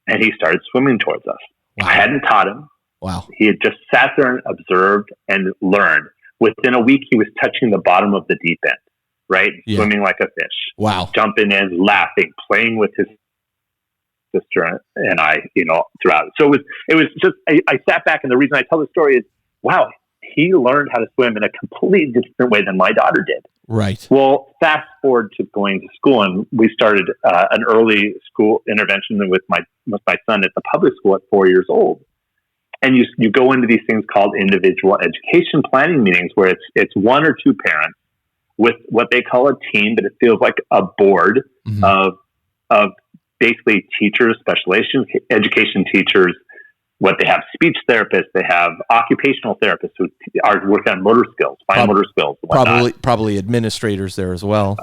and he started swimming towards us. Wow. I hadn't taught him. Wow. He had just sat there and observed and learned. Within a week, he was touching the bottom of the deep end, right? Yeah. Swimming like a fish. Wow. Jumping in, laughing, playing with his sister and I, throughout. So it was just, I sat back, and the reason I tell the story is, wow, he learned how to swim in a completely different way than my daughter did. Right. Well, fast forward to going to school, and we started an early school intervention with my son at the public school at 4 years old. And you go into these things called individual education planning meetings, where it's 1 or 2 parents with what they call a team, but it feels like a board of basically teachers, special education teachers. What they have, speech therapists, they have occupational therapists who are working on motor skills, fine motor skills. Probably administrators there as well.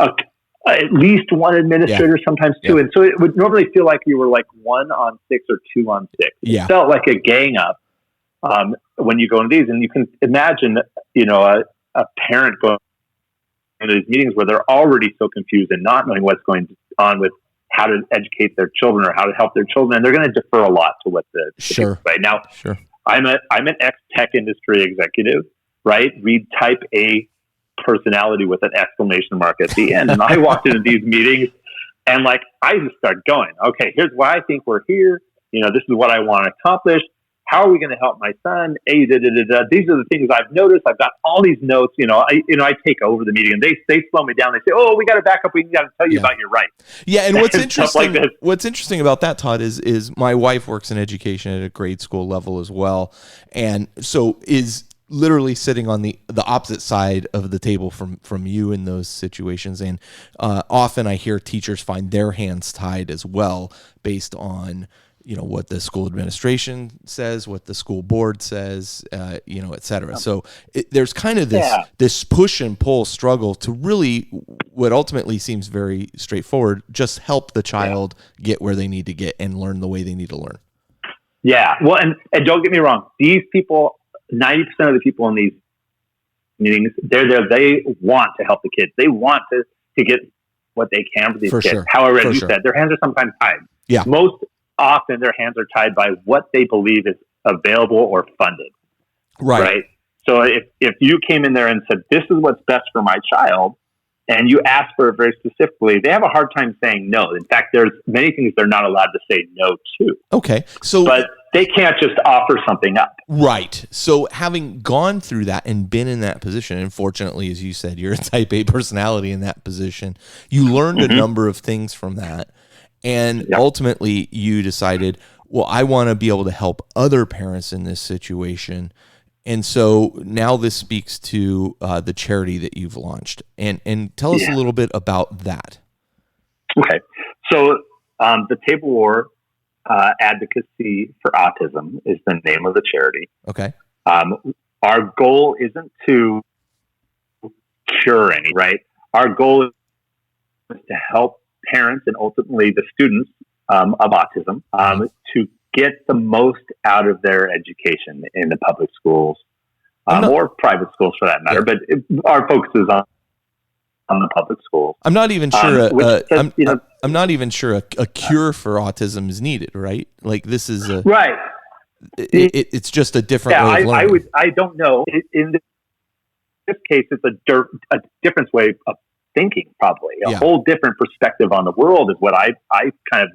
At least one administrator, sometimes 2. Yeah. And so it would normally feel like you were like 1 on 6 or 2 on 6. Yeah. It felt like a gang up when you go into these, and you can imagine, a parent going into these meetings where they're already so confused and not knowing what's going on with how to educate their children or how to help their children, and they're going to defer a lot to what the sure right now. Sure, I'm an ex-tech industry executive, right? Read type A personality with an exclamation mark at the end, and I walked into these meetings, and like I just start going, okay, here's why I think we're here. This is what I want to accomplish. How are we going to help my son? These are the things I've noticed. I've got all these notes. I take over the meeting, and they slow me down. They say, "Oh, we got to back up. We got to tell you about your rights." Yeah, and what's interesting, what's interesting about that, Todd, is my wife works in education at a grade school level as well, and so is literally sitting on the opposite side of the table from you in those situations. And often I hear teachers find their hands tied as well, based on what the school administration says, what the school board says, et cetera. So there's kind of this push and pull struggle to really, what ultimately seems very straightforward, just help the child get where they need to get and learn the way they need to learn. Yeah. Well, and don't get me wrong. These people, 90% of the people in these meetings, they're there. They want to help the kids. They want to get what they can for these kids. Sure. However, as you said, their hands are sometimes tied. Yeah. Most often their hands are tied by what they believe is available or funded. Right. So if you came in there and said, this is what's best for my child, and you ask for it very specifically, they have a hard time saying no. In fact, there's many things they're not allowed to say no to. Okay. But they can't just offer something up. Right. So having gone through that and been in that position, and fortunately, as you said, you're a type A personality in that position, you learned a number of things from that. And ultimately, you decided, well, I want to be able to help other parents in this situation. And so now this speaks to the charity that you've launched. And tell us a little bit about that. Okay. So the Tablewar Advocacy for Autism is the name of the charity. Okay. Our goal isn't to cure any, right? Our goal is to help parents and ultimately the students of autism to get the most out of their education in the public schools or private schools for that matter. But our focus is on the public schools. I'm not even sure. I'm not even sure a cure for autism is needed, right? Like this is right. It's just a different way of learning. I don't know. In this case, it's a different way of thinking, probably a whole different perspective on the world is what I kind of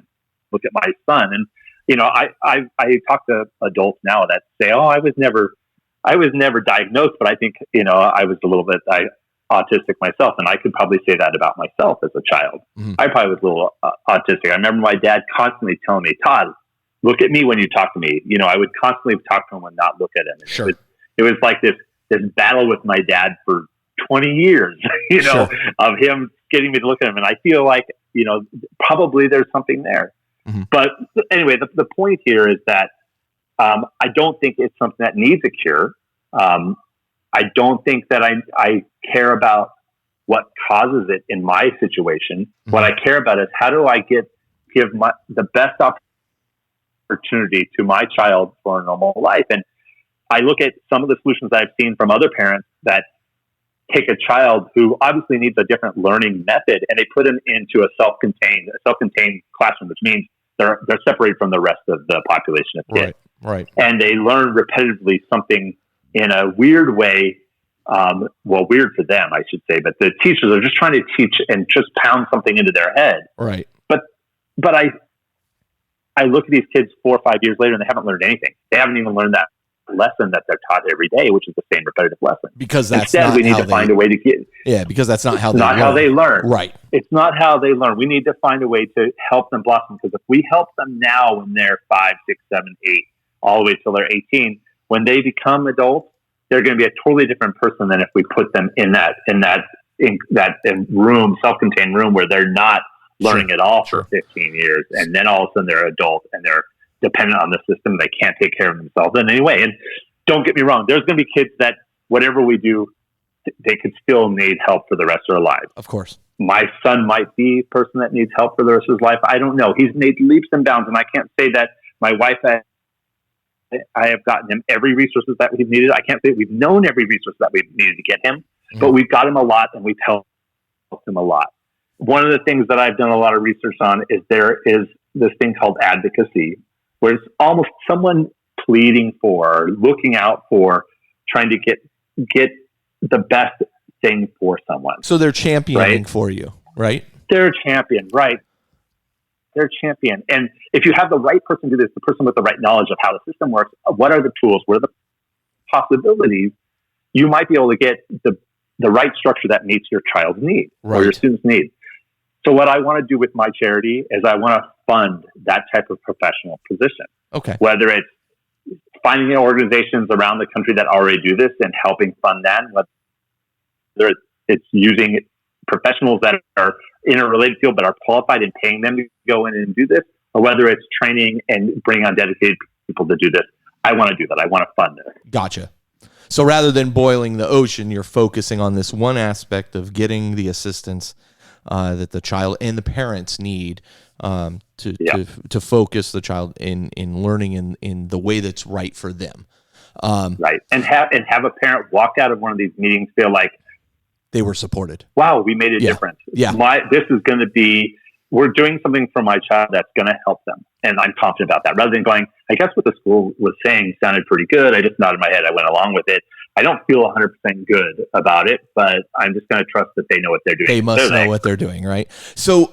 look at my son. And, I talk to adults now that say, oh, I was never diagnosed, but I think, I was a little bit autistic myself. And I could probably say that about myself as a child. Mm-hmm. I probably was a little autistic. I remember my dad constantly telling me, Todd, look at me when you talk to me. I would constantly talk to him and not look at him. And sure. It was like this battle with my dad for 20 years, sure. of him getting me to look at him. And I feel like, probably there's something there. Mm-hmm. But anyway, the point here is that I don't think it's something that needs a cure. I don't think that I care about what causes it in my situation. Mm-hmm. What I care about is how do I give the best opportunity to my child for a normal life. And I look at some of the solutions I've seen from other parents that take a child who obviously needs a different learning method and they put them into a self-contained classroom, which means they're separated from the rest of the population of kids. Right. And they learn repetitively something in a weird way. Weird for them, I should say, but the teachers are just trying to teach and just pound something into their head. Right. But I look at these kids 4 or 5 years later and they haven't learned anything. They haven't even learned that lesson that they're taught every day, which is the same repetitive lesson. Because that's instead not we need to find a way to get. Yeah, because that's not how they learn. Right. It's not how they learn. We need to find a way to help them blossom. Because if we help them now when they're 5, 6, 7, 8, all the way till they're 18, when they become adults, they're going to be a totally different person than if we put them in that room, self-contained room where they're not learning at all for 15 years, and then all of a sudden they're adults and they're dependent on the system. They can't take care of themselves in any way. And don't get me wrong, there's going to be kids that whatever we do, they could still need help for the rest of their lives. Of course. My son might be a person that needs help for the rest of his life. I don't know. He's made leaps and bounds, and I can't say that my wife has I have gotten him every resources that we've needed. I can't say we've known every resource that we've needed to get him, but we've got him a lot and we've helped him a lot. One of the things that I've done a lot of research on is there is this thing called advocacy, where it's almost someone pleading for, looking out for, trying to get the best thing for someone. So they're championing for you, right? They're a champion, right? They're a champion. And if you have the right person do this, the person with the right knowledge of how the system works, what are the tools, what are the possibilities, you might be able to get the right structure that meets your child's need or your student's need. So what I want to do with my charity is I want to fund that type of professional position. Okay. Whether it's finding organizations around the country that already do this and helping fund that, whether it's using professionals that are in a related field but are qualified and paying them to go in and do this, or whether it's training and bringing on dedicated people to do this. I want to do that. I want to fund it. Gotcha. So rather than boiling the ocean, you're focusing on this one aspect of getting the assistance that the child and the parents need to focus the child in learning in the way that's right for them. Right. And have a parent walk out of one of these meetings feel like they were supported. Wow, we made a difference. Yeah. This is going to be, we're doing something for my child that's going to help them. And I'm confident about that. Rather than going, I guess what the school was saying sounded pretty good. I just nodded my head. I went along with it. I don't feel 100% good about it, but I'm just going to trust that they know what they're doing. They must know what they're doing, right? So,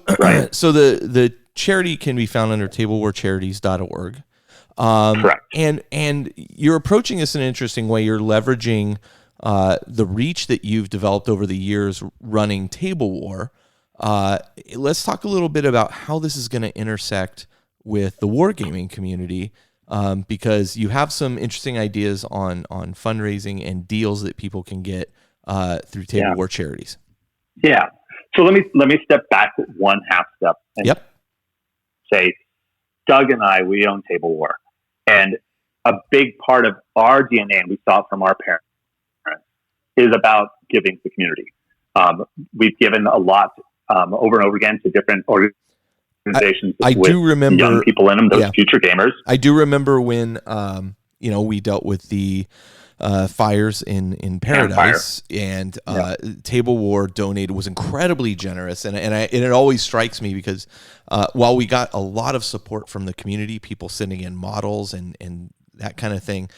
so the charity can be found under tablewarcharities.org. Correct. And you're approaching this in an interesting way. You're leveraging the reach that you've developed over the years running Table War. Let's talk a little bit about how this is going to intersect with the wargaming community. Because you have some interesting ideas on fundraising and deals that people can get through Tablewar Charities. Yeah. So let me step back one half step and say, Doug and I, we own Tablewar, and a big part of our DNA, and we saw it from our parents, is about giving to the community. We've given a lot over and over again to different organizations. I do remember young people in them, those future gamers. I do remember when we dealt with the fires in Paradise, and Table War donated, was incredibly generous, and it always strikes me because while we got a lot of support from the community, people sending in models and that kind of thing,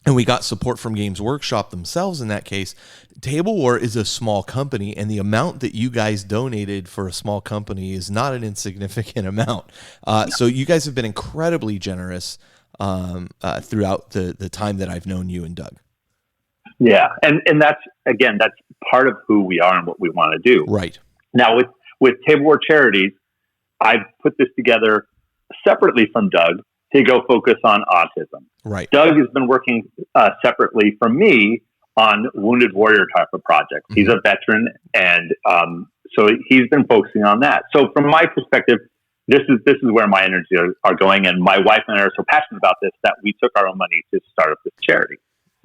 and we got support from Games Workshop themselves in that case, Table War is a small company, and the amount that you guys donated for a small company is not an insignificant amount. So you guys have been incredibly generous throughout the time that I've known you and Doug. Yeah, and that's part of who we are and what we want to do. Right. Now with Tablewar Charities, I've put this together separately from Doug to go focus on autism. Right. Doug has been working separately from me on Wounded Warrior type of projects. Mm-hmm. He's a veteran, and so he's been focusing on that. So from my perspective, this is where my energy are going, and my wife and I are so passionate about this that we took our own money to start up this charity.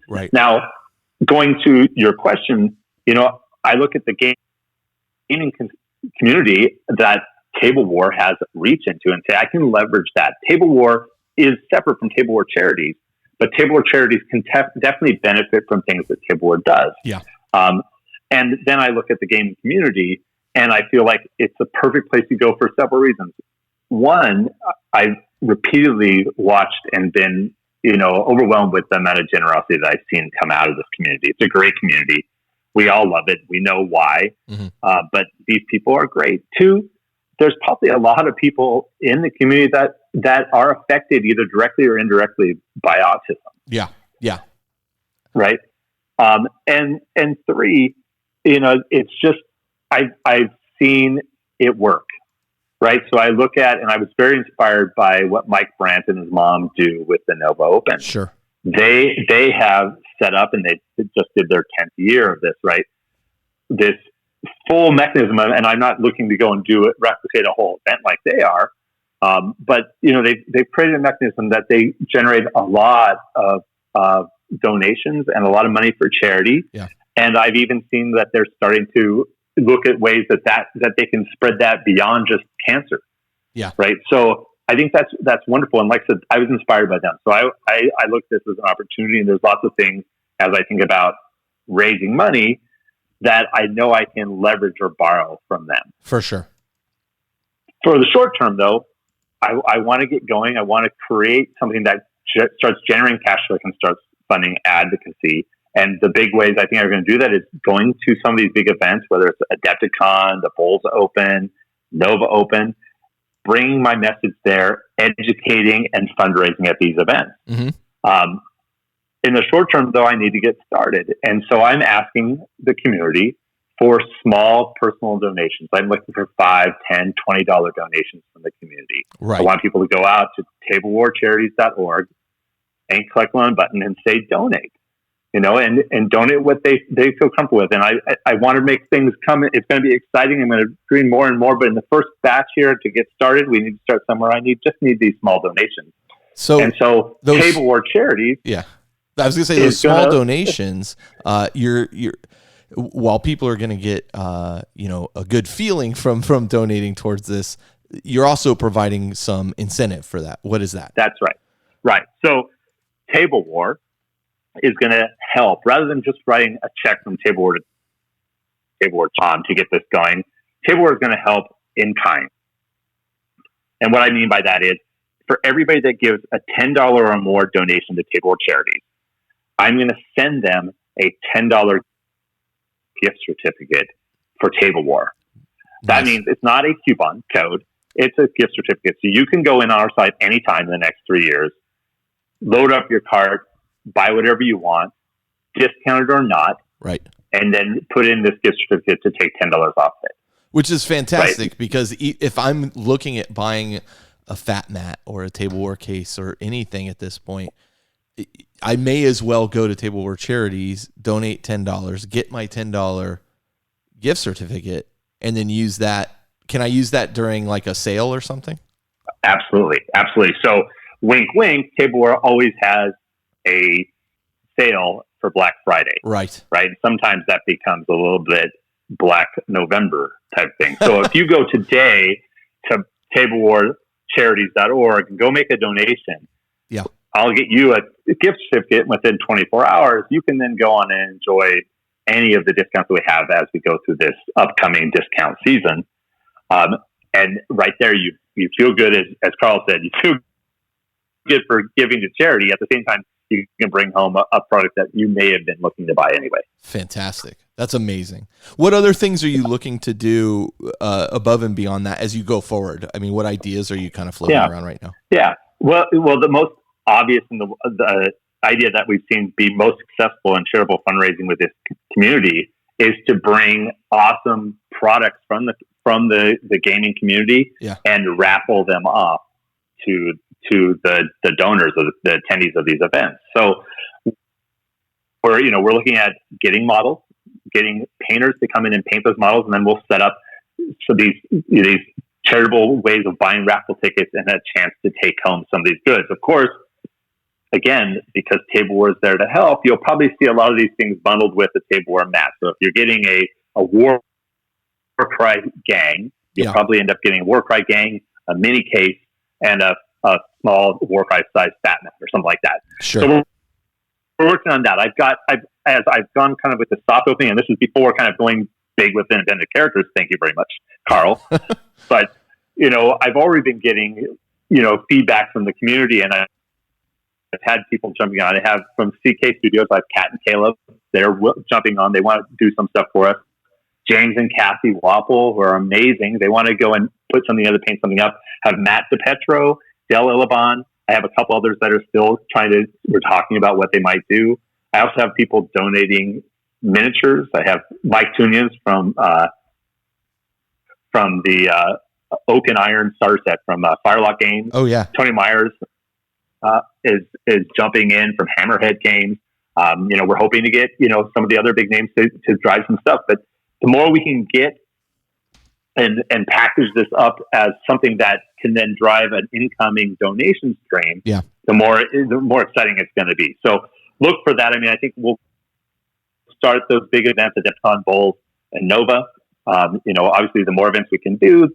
Right. Now, going to your question, I look at the gaming community that Table War has reach into and say, I can leverage that. Table War is separate from Table War Charities, but Table War Charities can definitely benefit from things that Table War does. Yeah. And then I look at the gaming community, and I feel like it's a perfect place to go for several reasons. One, I've repeatedly watched and been, overwhelmed with the amount of generosity that I've seen come out of this community. It's a great community. We all love it. We know why. Mm-hmm. But these people are great. Two, there's probably a lot of people in the community that are affected either directly or indirectly by autism. Yeah. Yeah. Right. And three, it's just, I've seen it work. Right. So I look at, and I was very inspired by what Mike Brandt and his mom do with the Nova Open. Sure. They have set up, and they just did their 10th year of this, right? This full mechanism, and I'm not looking to go and replicate a whole event like they are. But they've created a mechanism that they generate a lot of donations and a lot of money for charity. Yeah. And I've even seen that they're starting to look at ways that they can spread that beyond just cancer. Yeah. Right. So I think that's wonderful. And like I said, I was inspired by them. So I look at this as an opportunity, and there's lots of things as I think about raising money that I know I can leverage or borrow from them. For sure. For the short term, though, I want to get going. I want to create something that starts generating cash flow and starts funding advocacy. And the big ways I think I'm going to do that is going to some of these big events, whether it's Adepticon, the Bowls Open, Nova Open, bringing my message there, educating and fundraising at these events. Mm-hmm. In the short term, though, I need to get started. And so I'm asking the community for small personal donations. I'm looking for $5, $10, $20 donations from the community. Right. I want people to go out to tablewarcharities.org and click on a button and say donate, and donate what they feel comfortable with. And I want to make things come. It's going to be exciting. I'm going to dream more and more. But in the first batch here to get started, we need to start somewhere. I just need these small donations. So those Tablewar Charities. Yeah. I was going to say those small donations, you're while people are going to get, a good feeling from donating towards this, you're also providing some incentive for that. What is that? That's right. Right. So Tablewar is going to help, rather than just writing a check from Tablewar Tom to get this going. Tablewar is going to help in kind. And what I mean by that is, for everybody that gives a $10 or more donation to Tablewar Charities, I'm going to send them a $10 gift certificate for Tablewar. That means it's not a coupon code. It's a gift certificate. So you can go in on our site anytime in the next 3 years, load up your cart, buy whatever you want, discounted or not, right, and then put in this gift certificate to take $10 off it. Which is fantastic, right? Because if I'm looking at buying a fat mat or a tableware case or anything at this point, I may as well go to Tablewar Charities, donate $10, get my $10 gift certificate, and then use that. Can I use that during like a sale or something? Absolutely. Absolutely. So wink, wink, Tableware always has a sale for Black Friday. Right. Right. Sometimes that becomes a little bit Black November type thing. So if you go today to tablewarcharities.org and go make a donation, yeah, I'll get you a gift certificate within 24 hours. You can then go on and enjoy any of the discounts that we have as we go through this upcoming discount season. And right there, you feel good, as Carl said, you feel good for giving to charity. At the same time, you can bring home a product that you may have been looking to buy anyway. Fantastic. That's amazing. What other things are you looking to do above and beyond that as you go forward? I mean, what ideas are you kind of floating around right now? Yeah. Well, the most obvious and the idea that we've seen be most successful in charitable fundraising with this community is to bring awesome products from the gaming community and raffle them off to the donors of the attendees of these events. So we're looking at getting models, getting painters to come in and paint those models, and then we'll set up so these charitable ways of buying raffle tickets and a chance to take home some of these goods. Of course, again, because Tableware is there to help, you'll probably see a lot of these things bundled with the Tableware mat. So if you're getting a War Cry gang, you'll probably end up getting a War Cry gang, a mini case, and a small War Cry size fat mat or something like that. Sure. So we're working on that. As I've gone kind of with the soft opening, and this is before kind of going big with independent characters. Thank you very much, Carl. But I've already been getting feedback from the community, and I've had people jumping on. I have from CK Studios, I have Kat and Caleb. They're jumping on. They want to do some stuff for us. James and Kathy Wapple, who are amazing. They want to go and put something together, paint something up. I have Matt DePetro, Del Illabon. I have a couple others that are still we're talking about what they might do. I also have people donating miniatures. I have Mike Tunians from the Oak and Iron starter set from Firelock Games. Oh yeah. Tony Myers is jumping in from Hammerhead Games. We're hoping to get some of the other big names to drive some stuff. But the more we can get and package this up as something that can then drive an incoming donation stream, the more exciting it's going to be. So look for that. I mean, I think we'll start those big events at Adepticon, Bowls, and Nova. Obviously, the more events we can do,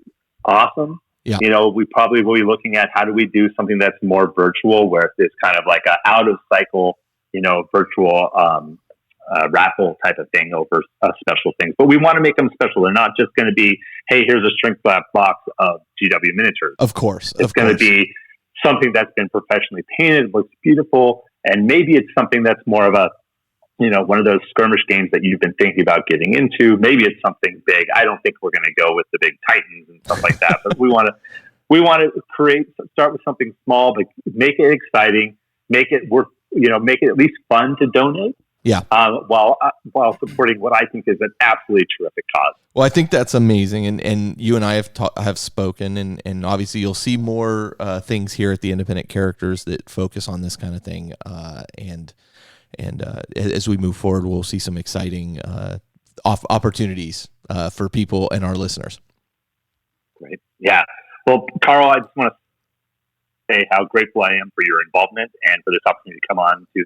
awesome. Yeah. We probably will be looking at how do we do something that's more virtual, where it's kind of like a out of cycle, virtual raffle type of thing over special things. But we want to make them special. They're not just going to be, hey, here's a shrink wrap box of GW miniatures. Of course. It's going to be something that's been professionally painted, looks beautiful, and maybe it's something that's more of a, one of those skirmish games that you've been thinking about getting into. Maybe it's something big. I don't think we're going to go with the big Titans and stuff like that, but we want to start with something small, but make it exciting, make it worth, make it at least fun to donate. Yeah. While supporting what I think is an absolutely terrific cause. Well, I think that's amazing, and you and I have spoken, and obviously you'll see more things here at the Independent Characters that focus on this kind of thing, and as we move forward, we'll see some exciting opportunities for people and our listeners. Great. Yeah. Well, Carl, I just want to say how grateful I am for your involvement and for this opportunity to come on to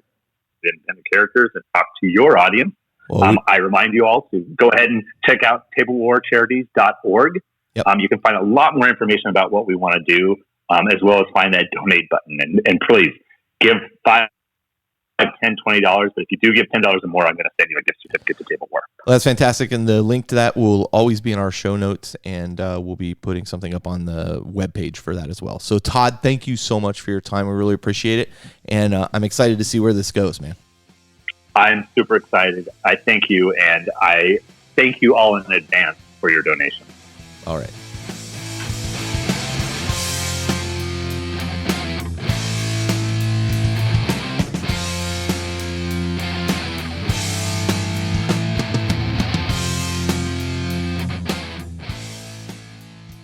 the Independent Characters and talk to your audience. Well, I remind you all to go ahead and check out tablewarcharities.org. Yep. You can find a lot more information about what we want to do, as well as find that donate button. And please give $5, $10, $20. But if you do give $10 or more, I'm going to send you a gift certificate to Tablewar. Well, that's fantastic. And the link to that will always be in our show notes, and we'll be putting something up on the webpage for that as well. So, Todd, thank you so much for your time. We really appreciate it. And I'm excited to see where this goes, man. I'm super excited. I thank you, and I thank you all in advance for your donation. All right.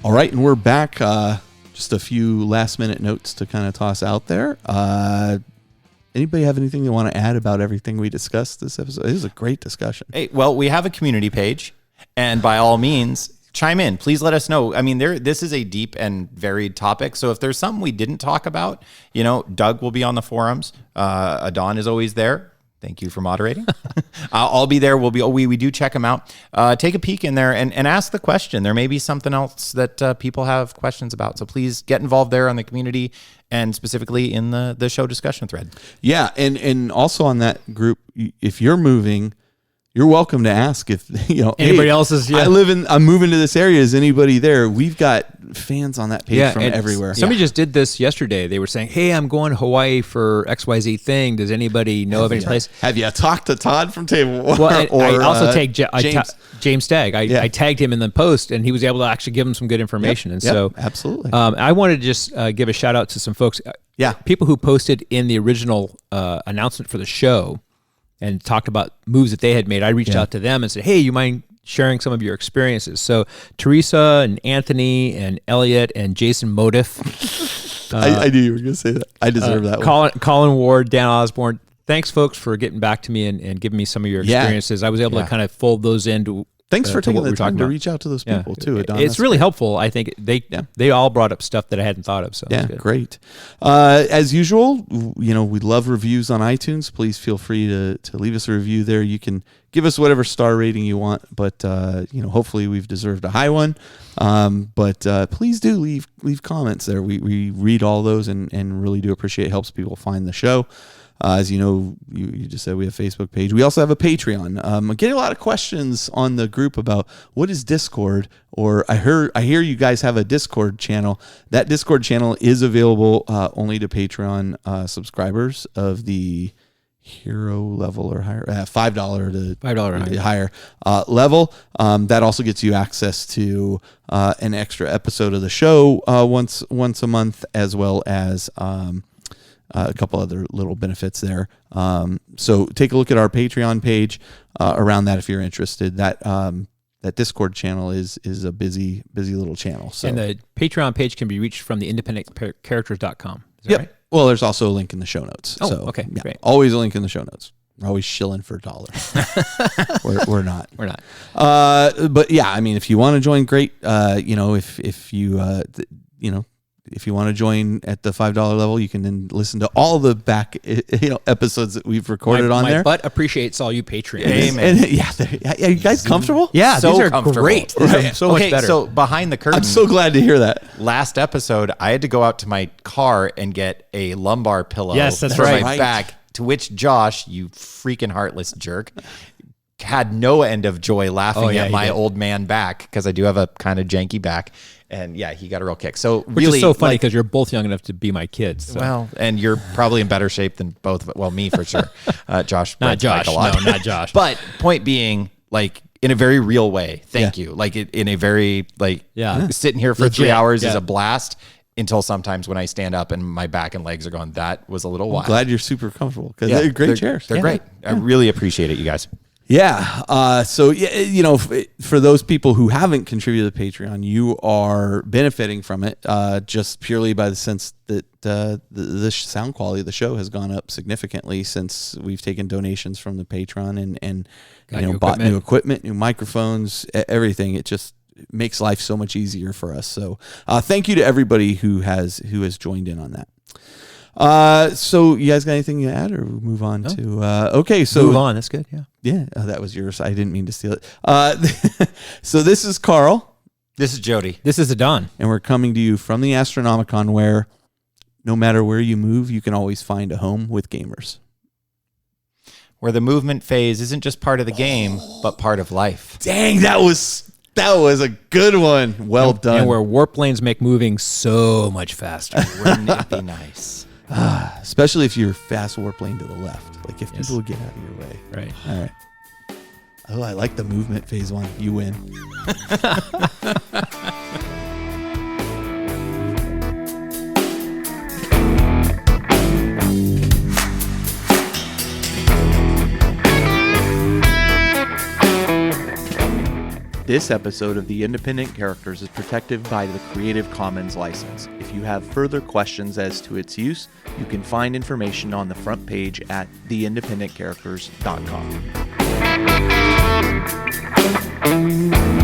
All right, and we're back. Just a few last-minute notes to kind of toss out there. Anybody have anything they want to add about everything we discussed this episode? It was a great discussion. Hey, well, we have a community page, and by all means, chime in. Please let us know. I mean, this is a deep and varied topic, so if there's something we didn't talk about, Doug will be on the forums. Adon is always there. Thank you for moderating. I'll be there. We do check them out. Take a peek in there and ask the question. There may be something else that people have questions about. So please get involved there on the community and specifically in the show discussion thread. Yeah, and also on that group, if you're moving, you're welcome to ask if anybody else is. Yeah. I'm moving to this area. Is anybody there? We've got fans on that page from everywhere. Somebody just did this yesterday. They were saying, "Hey, I'm going to Hawaii for XYZ thing. Does anybody know of any place?" Have you talked to Todd from Tablewar? Well, I also tagged James Stagg. I tagged him in the post, and he was able to actually give him some good information. And so, absolutely. I wanted to just give a shout out to some folks. People who posted in the original announcement for the show and talked about moves that they had made. I reached out to them and said, "Hey, you mind sharing some of your experiences?" So Teresa and Anthony and Elliot and Jason Motif. I knew you were going to say that. I deserve that one. Colin Ward, Dan Osborne. Thanks, folks, for getting back to me and giving me some of your experiences. I was able to kind of fold those into. Thanks for taking the time to reach out to those people too, Adon. It's really helpful. I think they all brought up stuff that I hadn't thought of. So great. As usual, we love reviews on iTunes. Please feel free to leave us a review there. You can give us whatever star rating you want, but hopefully we've deserved a high one. But please do leave comments there. We read all those and really do appreciate it. Helps people find the show. As you know, you just said we have a Facebook page. We also have a Patreon. I'm getting a lot of questions on the group about what is Discord, or I hear you guys have a Discord channel. That Discord channel is available only to Patreon subscribers of the hero level or higher, $5 to higher level. That also gets you access to an extra episode of the show once a month, as well as a couple other little benefits there. So take a look at our Patreon page around that if you're interested. That Discord channel is a busy little channel. So. And the Patreon page can be reached from the independentcharacters.com. Is that right? Well, there's also a link in the show notes. Oh, okay. Great. Always a link in the show notes. We're always shilling for $1. We're not. We're not. But yeah, I mean, if you want to join, great. If you if you want to join at the $5 level, you can then listen to all the back episodes that we've recorded on there. My butt appreciates all you Patreons. Amen. Are you guys comfortable? Yeah, so these are great. So much better. So behind the curtain, I'm so glad to hear that. Last episode, I had to go out to my car and get a lumbar pillow. Yes, that's for right. my back. To which Josh, you freaking heartless jerk, had no end of joy laughing at my old man back, because I do have a kind of janky back. And yeah, he got a real kick. So Which is so funny because you're both young enough to be my kids. So. Well, and you're probably in better shape than both of it. Well, me for sure. Josh. Not Josh. A lot. No, not Josh. But point being, like, in a very real way, thank you. Like, in a very, sitting here for legit. 3 hours is a blast, until sometimes when I stand up and my back and legs are going, that was a little wild. I'm glad you're super comfortable, because they're great chairs. They're great. I really appreciate it, you guys. Yeah. So, for those people who haven't contributed to Patreon, you are benefiting from it just purely by the sense that the sound quality of the show has gone up significantly since we've taken donations from the Patreon and bought new equipment, new microphones, everything. It just makes life so much easier for us. So thank you to everybody who has joined in on that. So you guys got anything to add, or we'll move on to okay, so move on. That's good. Yeah, that was yours. I didn't mean to steal it. So this is Carl. This is Jody. This is Adon. And we're coming to you from the Astronomicon, where no matter where you move, you can always find a home with gamers. Where the movement phase isn't just part of the game, but part of life. Dang, that was a good one. Well done. And where warp lanes make moving so much faster. Wouldn't it be nice? Especially if you're fast warp lane to the left. Like if people would get out of your way. Right. All right. Oh, I like the movement phase one. You win. This episode of The Independent Characters is protected by the Creative Commons license. If you have further questions as to its use, you can find information on the front page at theindependentcharacters.com.